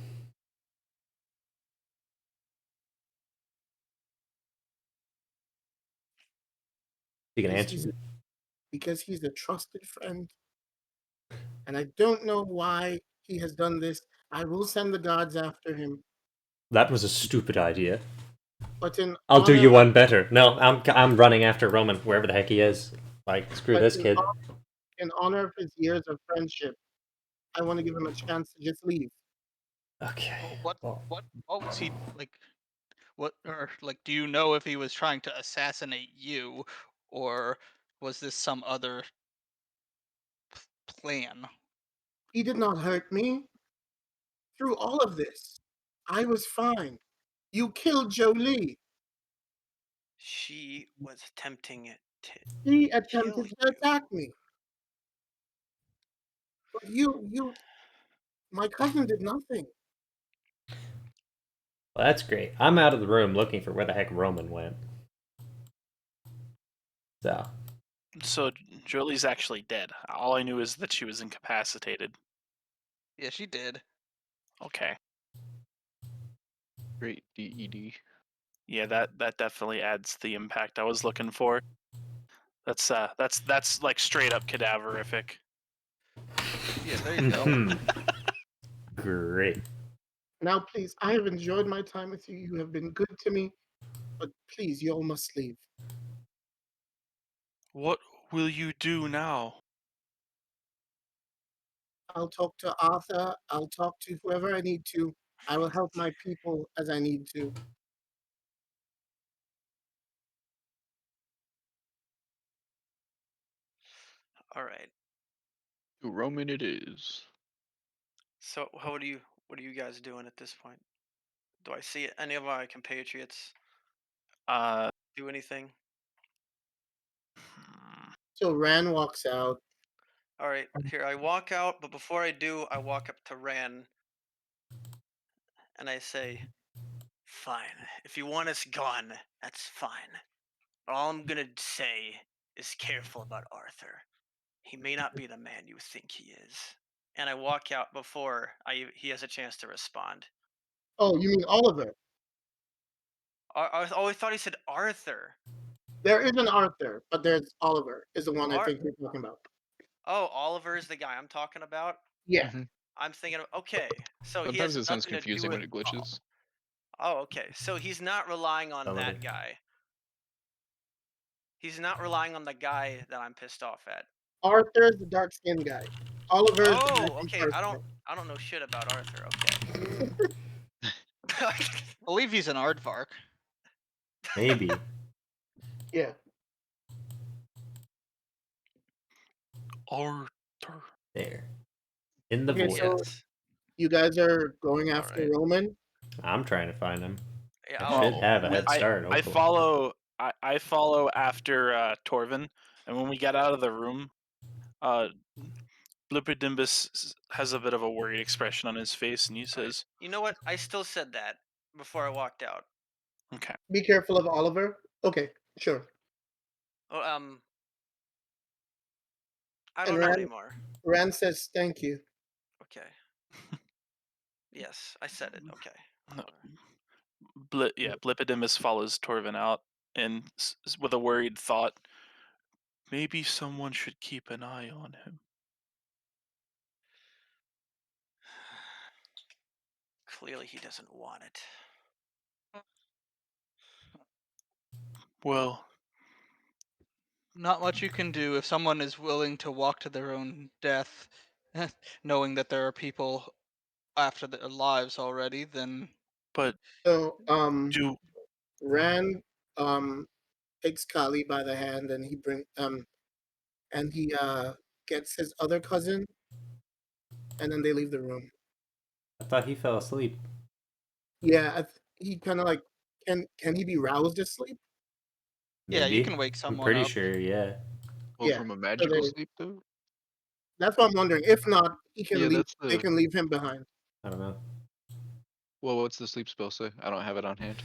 You can Because answer he's me. because he's a trusted friend. And I don't know why he has done this. I will send the gods after him. That was a stupid idea. But in I'll do honor you of one better. No, I'm running after Roman wherever the heck he is. Like, screw but this kid. in honor of his years of friendship, I want to give him a chance to just leave. Okay. Well, Well, what was he like? What or like? Do you know if he was trying to assassinate you, or was this some other plan? He did not hurt me. Through all of this, I was fine. You killed Jolie. She was attempting to He kill attempted to you. attack me. But my cousin did nothing. that's great. I'm out of the room looking for where the heck Roman went. So, So Jolie's actually dead. All I knew is that she was incapacitated. Yeah, she did. Okay. Great DED. Yeah, that definitely adds the impact I was looking for. That's like straight up cadaverific. Yeah, there you go. Great. Now, please, I have enjoyed my time with you. You have been good to me, but please, you all must leave. What will you do now? I'll talk to Arthur. I'll talk to whoever I need to. I will help my people as I need to. All right. Roman it is. So what are you guys doing at this point? Do I see any of my compatriots Uh, do anything? hmm, So Ran walks out. All right, here I walk out, but before I do, I walk up to Ran and I say, "Fine. If you want us gone, that's fine. All I'm gonna say is careful about Arthur. He may not be the man you think he is." And I walk out before he has a chance to respond. Oh, you mean Oliver? I thought he said Arthur. There is an Arthur, but there's Oliver, is the one I Ar- think you're talking about. oh, Oliver is the guy I'm talking about. Yeah. Mhm. I'm thinking, okay, so he Sometimes has it sounds nothing to do confusing with. when it glitches. Oh, okay. So he's not relying on Some of that it. guy. He's not relying on the guy that I'm pissed off at. Arthur is the dark skinned guy. Oliver is the Oh, rich okay. person. I don't know shit about Arthur. Okay. I believe he's an aardvark. Maybe. Yeah. Arthur. There. In the Okay, void. so Yes. you guys are going All after right. Roman. I'm trying to find him. Yeah. I should have a with- head start, I hopefully. I follow after Torvin, and when we get out of the room, Blippidimbus has a bit of a worried expression on his face, and he all right. says, You know what? I still said that before I walked out. "Okay, Be careful of Oliver. Okay, sure. Oh, I And don't know anymore. Ran says thank you. Okay. Yes, I said it. Okay. no." Whatever. Blippidimbus follows Torvin out, and with a worried thought, maybe someone should keep an eye on him. Clearly, he doesn't want it. Well, Not much you can do if someone is willing to walk to their own death, knowing that there are people after their lives already. Then but So do Ran takes Kali by the hand and he gets his other cousin and then they leave the room. I thought he fell asleep. Yeah, he kind of like can he be roused to sleep? yeah, you Maybe. can wake I'm someone pretty up. sure, yeah. Well, Yeah. from a So magical sleep though. that's what I'm wondering. If not, he can Yeah, leave. that's They the. can leave him behind. I don't know. Well, what's the sleep spell say? I don't have it on hand.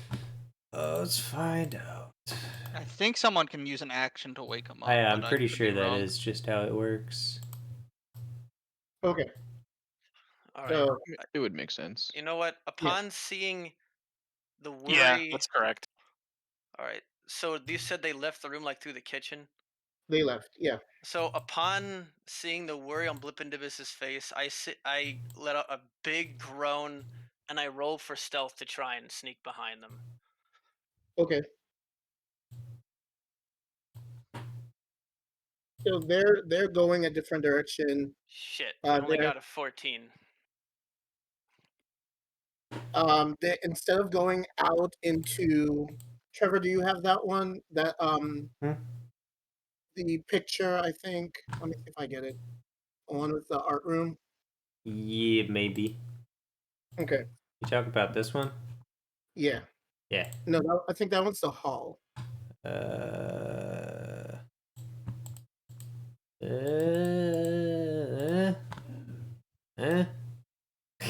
Let's find out. I think someone can use an action to wake them up. I'm but I pretty could sure be that wrong. is just how it works. Okay. All right. So It would make sense. You know what? Upon seeing the yeah, worry. that's correct. All right. So you said they left the room like through the kitchen. they left. Yeah. So upon seeing the worry on Blippendibus's face, I let out a big groan and I roll for stealth to try and sneak behind them. Okay. So they're going a different direction. Shit, I only They're got a 14. they instead of going out into Trevor, do you have that one? That Hmm? the picture, I think. Let me see if I get it. The one with the art room. Yeah, maybe. Okay. You talk about this one? Yeah. Yeah. No, I think that one's the hall. Uh,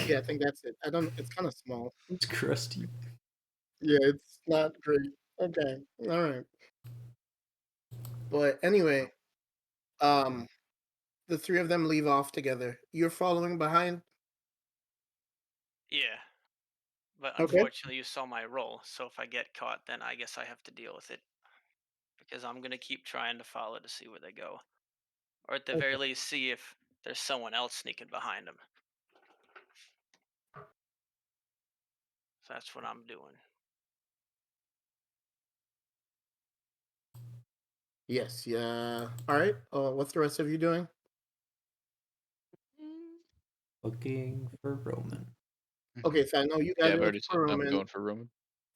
Yeah, I think that's it. I don't. It's kind of small. It's crusty. Yeah, it's not great. Okay. All right. But anyway, um, the three of them leave off together. You're following behind. Yeah. But Okay. unfortunately, you saw my roll, so if I get caught, then I guess I have to deal with it. Because I'm gonna keep trying to follow to see where they go, or at the Okay. very least, see if there's someone else sneaking behind them. So that's what I'm doing. Yes. Yeah. All right. What's the rest of you doing? Looking for Roman. Okay, so I know you Yeah, guys I've are already looking said for I'm Roman. going for Roman.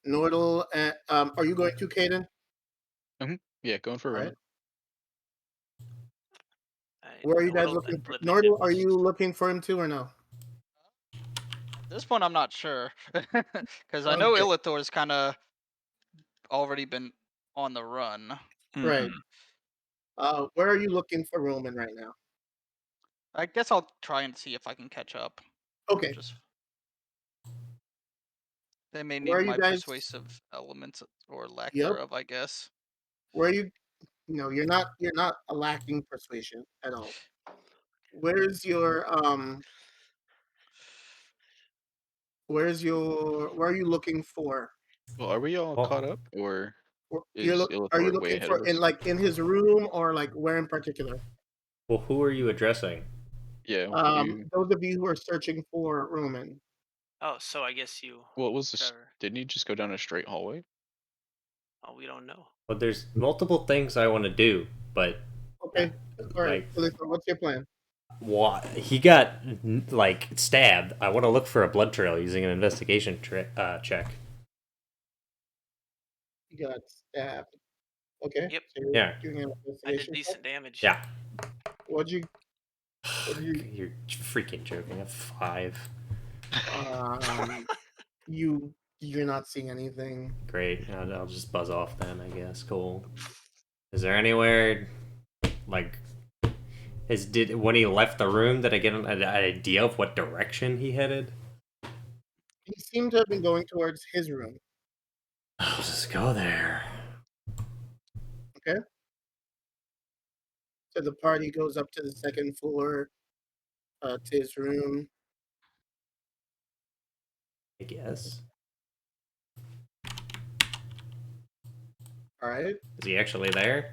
Nordal, and are you going to Caden? Yeah, going for All right. Roman. Where are you guys Nordal looking and for? Blip Nordal, are Nichols. you looking for him too or no? At this point, I'm not sure because I know Okay. Illithor's kind of already been on the run. Right. Mhm. Where are you looking for Roman right now? I guess I'll try and see if I can catch up. Okay. Just they may Where need are you my guys? persuasive elements or lack Yep. thereof, I guess. Where are you? No, you're not lacking persuasion at all. Where's your where are you looking for? Well, are we all Oh. caught up, or You're is are you Illithor way looking ahead for of in us? in his room or like where in particular? Well, who are you addressing? Yeah, who you? Those of you who are searching for Roman. Oh, so I guess you, What was this? Trevor. Didn't you just go down a straight hallway? Oh, we don't know. Well, there's multiple things I want to do, but Okay. All right. like, So what's your plan? he got like stabbed. I want to look for a blood trail using an investigation check. You got stabbed. Okay. Yep, So you're Yeah, doing an I did investigation check. decent damage. yeah. What'd you You're freaking joking. A 5. um you're not seeing anything. Great. I'll just buzz off then. I guess. Cool. Is there anywhere like when he left the room? Did I get an idea of what direction he headed? He seemed to have been going towards his room. I'll just go there. Okay. So the party goes up to the second floor, to his room. I guess. All right. Is he actually there?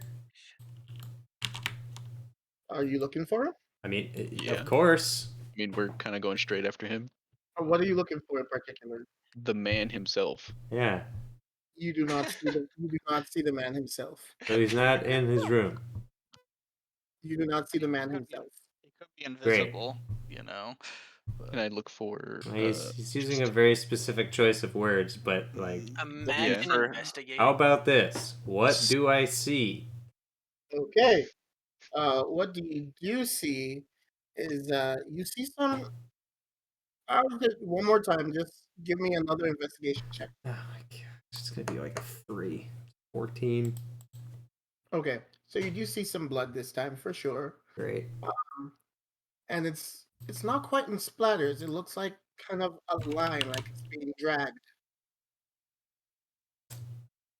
Are you looking for him? I mean, Yeah. of course. I mean, we're kind of going straight after him. Or what are you looking for in particular? The man himself. Yeah. You do not see the man himself. So he's not in his room. You do not see the man Could be- himself. He could be invisible, you know. Can I look for? He's using a very specific choice of words, but like, Imagine For- investigating. how about this? What do I see? Okay. What do see is you see some. I'll just one more time. Just give me another investigation check. Oh my god, it's gonna be like a 3. 14. Okay. So you do see some blood this time for sure. Great. And it's not quite in splatters. It looks like kind of a line, like it's being dragged.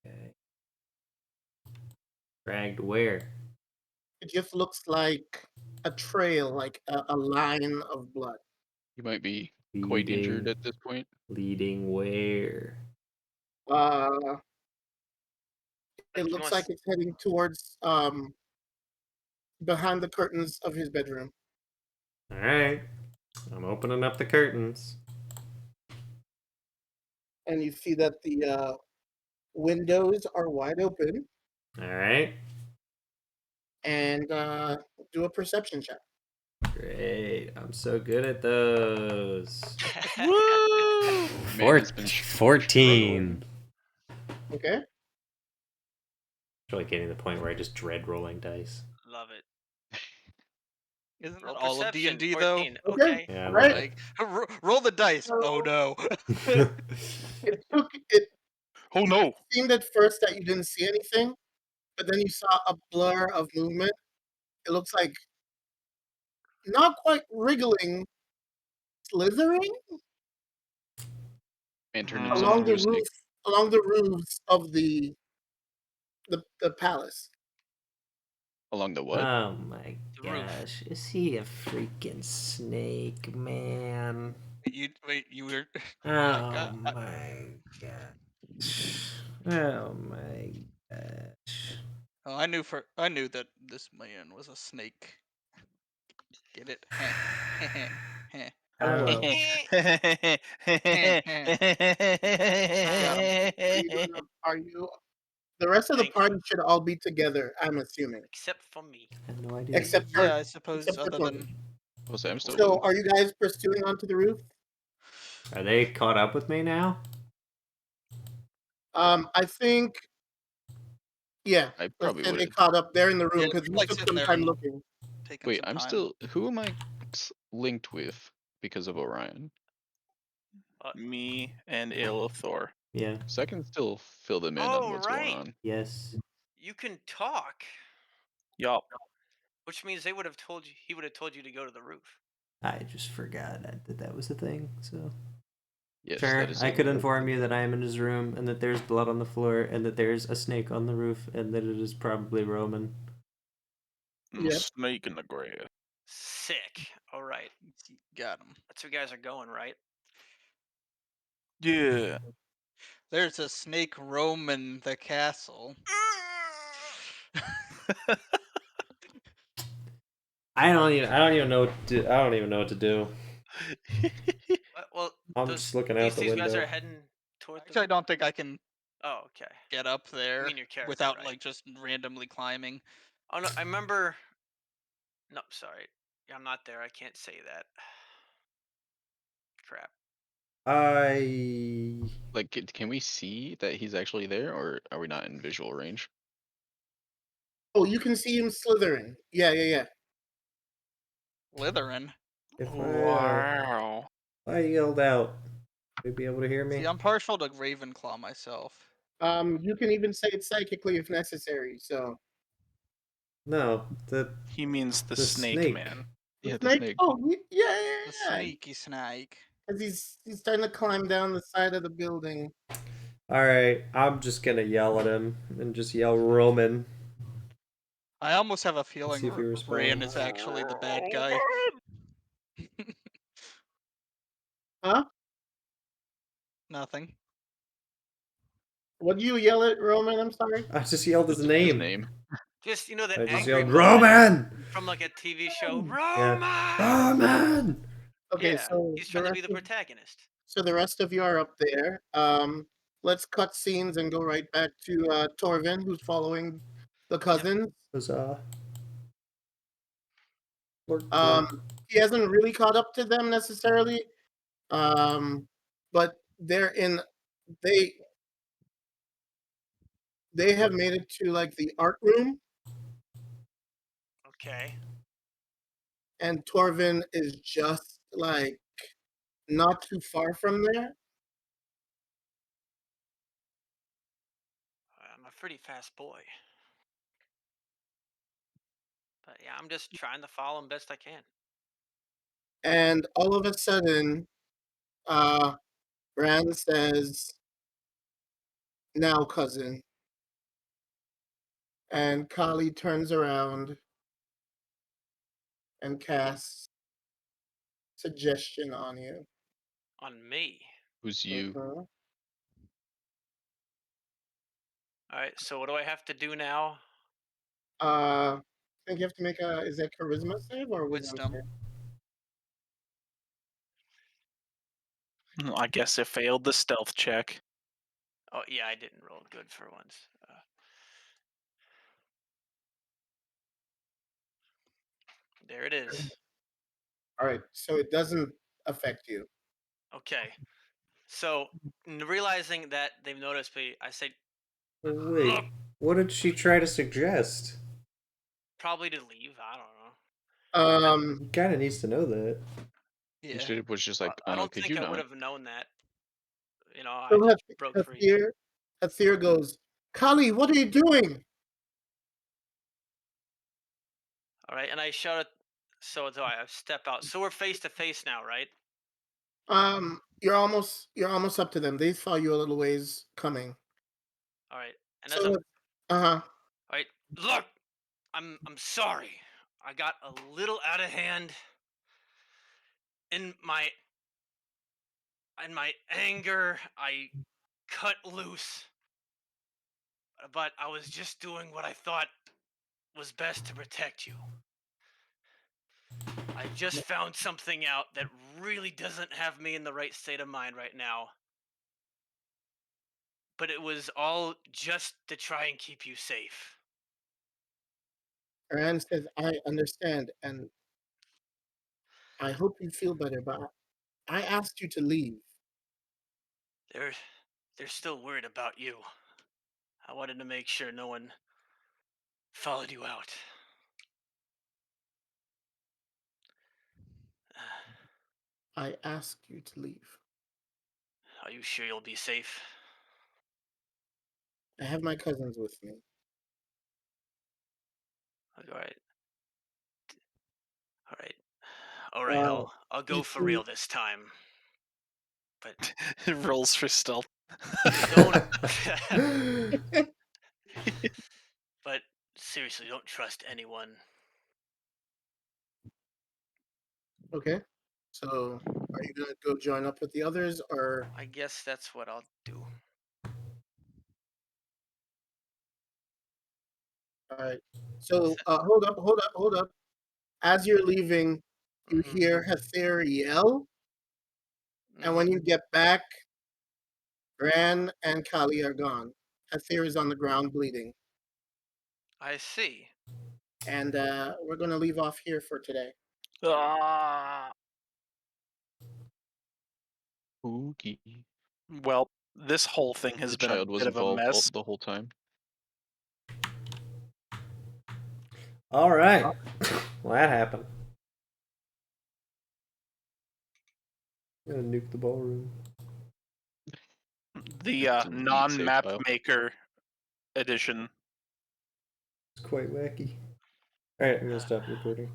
Okay. Dragged where? It just looks like a trail, like a line of blood. You might be quite injured Leading. at this point. Leading where? Uh, Like, it he looks wants- like it's heading towards behind the curtains of his bedroom. All right. I'm opening up the curtains. And you see that the windows are wide open. All right. And do a perception check. Great. I'm so good at those. Woo! Man has been 14. Okay. It's really getting to the point where I just dread rolling dice. Love it. Isn't Roll that all of perception, D&D though? 14. Okay. Okay. Yeah, I Right. love it. Like roll the dice. Oh no. It Oh no! seemed at first that you didn't see anything, but then you saw a blur of movement. It looks like not quite wriggling, slithering Man turned himself along into the a snake. roofs of the palace. Along the what? Oh my The roof. gosh. Is he a freaking snake, man? Wait, you were Oh my knew that this man was a snake. Get it? Heh. Heh. Heh. I don't know. Heh. Got him. Are you? The rest of the Thank you. party should all be together. I'm assuming, Except for me. I have no idea. except Yeah, for I suppose except for other Torvin. than Well, I'm still So, with are you guys pursuing onto the roof? Are they caught up with me now? I think, yeah. I Let's probably say they would. caught up. They're in the yeah, room because they're, you like took sitting some there time and looking. taking Wait, some I'm time. still. Who am I linked with because of Orion? Me and Ilithor. Yeah. So I can still fill them in Oh, on what's going right. on. Yes. You can talk, Yup. which means they would have told you. He would have told you to go to the roof. I just forgot that was a thing. So Yes, sure, that is I a could inform you that I am in his room and that there's blood on the floor and that there's a snake on the roof and that it is probably Roman. Yep. Snake in the grass. Sick. All right. Got him. That's where you guys are going, right? Yeah. There's a snake roaming the castle. I don't even know what to, I don't even know what to do. Well, I'm those, just looking out the these guys window. are heading toward Actually, I the. don't think I can Oh, okay. get up there mean your character, without right? like just randomly climbing. Oh no, I remember. No, sorry. I'm not there. I can't say that. Crap. Like, can we see that he's actually there, or are we not in visual range? Oh, you can see him slithering. Yeah. Slytherin. If Wow. I yelled out, would you be able to hear me? See, I'm partial to Ravenclaw myself. You can even say it psychically if necessary. So No, He means the The snake, snake. man. Yeah, the snake. snake. Oh, yeah. The sneaky snake. Because he's starting to climb down the side of the building. All right, I'm just gonna yell at him and just yell Roman. I almost have a See if he feeling responds. Ran is actually the bad guy. Huh? Nothing. What do you yell at, Roman? I'm sorry. I just yelled his His name. name. Just that I just angry yelled moment Roman. from like a TV show. Yeah. Roman. Roman. Okay, Yeah, so he's trying to be the protagonist. the rest of you are up there. Let's cut scenes and go right back to Torvin, who's following the cousins. Huzzah. He hasn't really caught up to them necessarily. But they're in they they have made it to like the art room, Okay. and Torvin is just like not too far from there. I'm a pretty fast boy. But yeah, I'm just trying to follow him best I can. And all of a sudden, Rand says, "Now, cousin." And Kali turns around and casts suggestion on you. On me. Who's you? Mhm. All right. So what do I have to do now? I think you have to make is that charisma save or wisdom Wisdom. save? I guess it failed the stealth check. Oh yeah, I didn't roll good for once. There it is. All right, so it doesn't affect you. Okay. So realizing that they've noticed me, I say Wait, look, what did she try to suggest? probably to leave. I don't know. He kind of needs to know that. He Yeah. should was just like, I don't could think you I would not? have known that. I So just broke free. Hathir goes, Kali, what are you doing? All right, and I shout at. So do I. I step out. So we're face to face now, right? You're almost up to them. They saw you a little ways coming. All right. And as So, I'm. uh-huh. All right. Look, I'm sorry. I got a little out of hand. In my anger, I cut loose. But I was just doing what I thought was best to protect you. I just found something out that really doesn't have me in the right state of mind right now. But it was all just to try and keep you safe. Rand says, I understand, and I hope you feel better, but I asked you to leave. They're still worried about you. I wanted to make sure no one followed you out. I asked you to leave. Are you sure you'll be safe? I have my cousins with me. All right. All right. All right. I'll go you for see, real this time. But It rolls for stealth. don't. But seriously, don't trust anyone. Okay. So, are you gonna go join up with the others, or I guess that's what I'll do. all right? So, hold up. As you're leaving, you Mhm. hear Hether yell, and when you Mhm. get back, Ran and Kali are gone. Hether is on the ground bleeding, I see. and we're gonna leave off here for today. Ah. Spooky. Well, this whole thing has The been a child was bit of a involved mess. the whole time. All right. Well, that happened. I'm gonna nuke the ballroom. The It's in eat save non-map file. maker edition. It's quite wacky. All right, I'm gonna stop recording.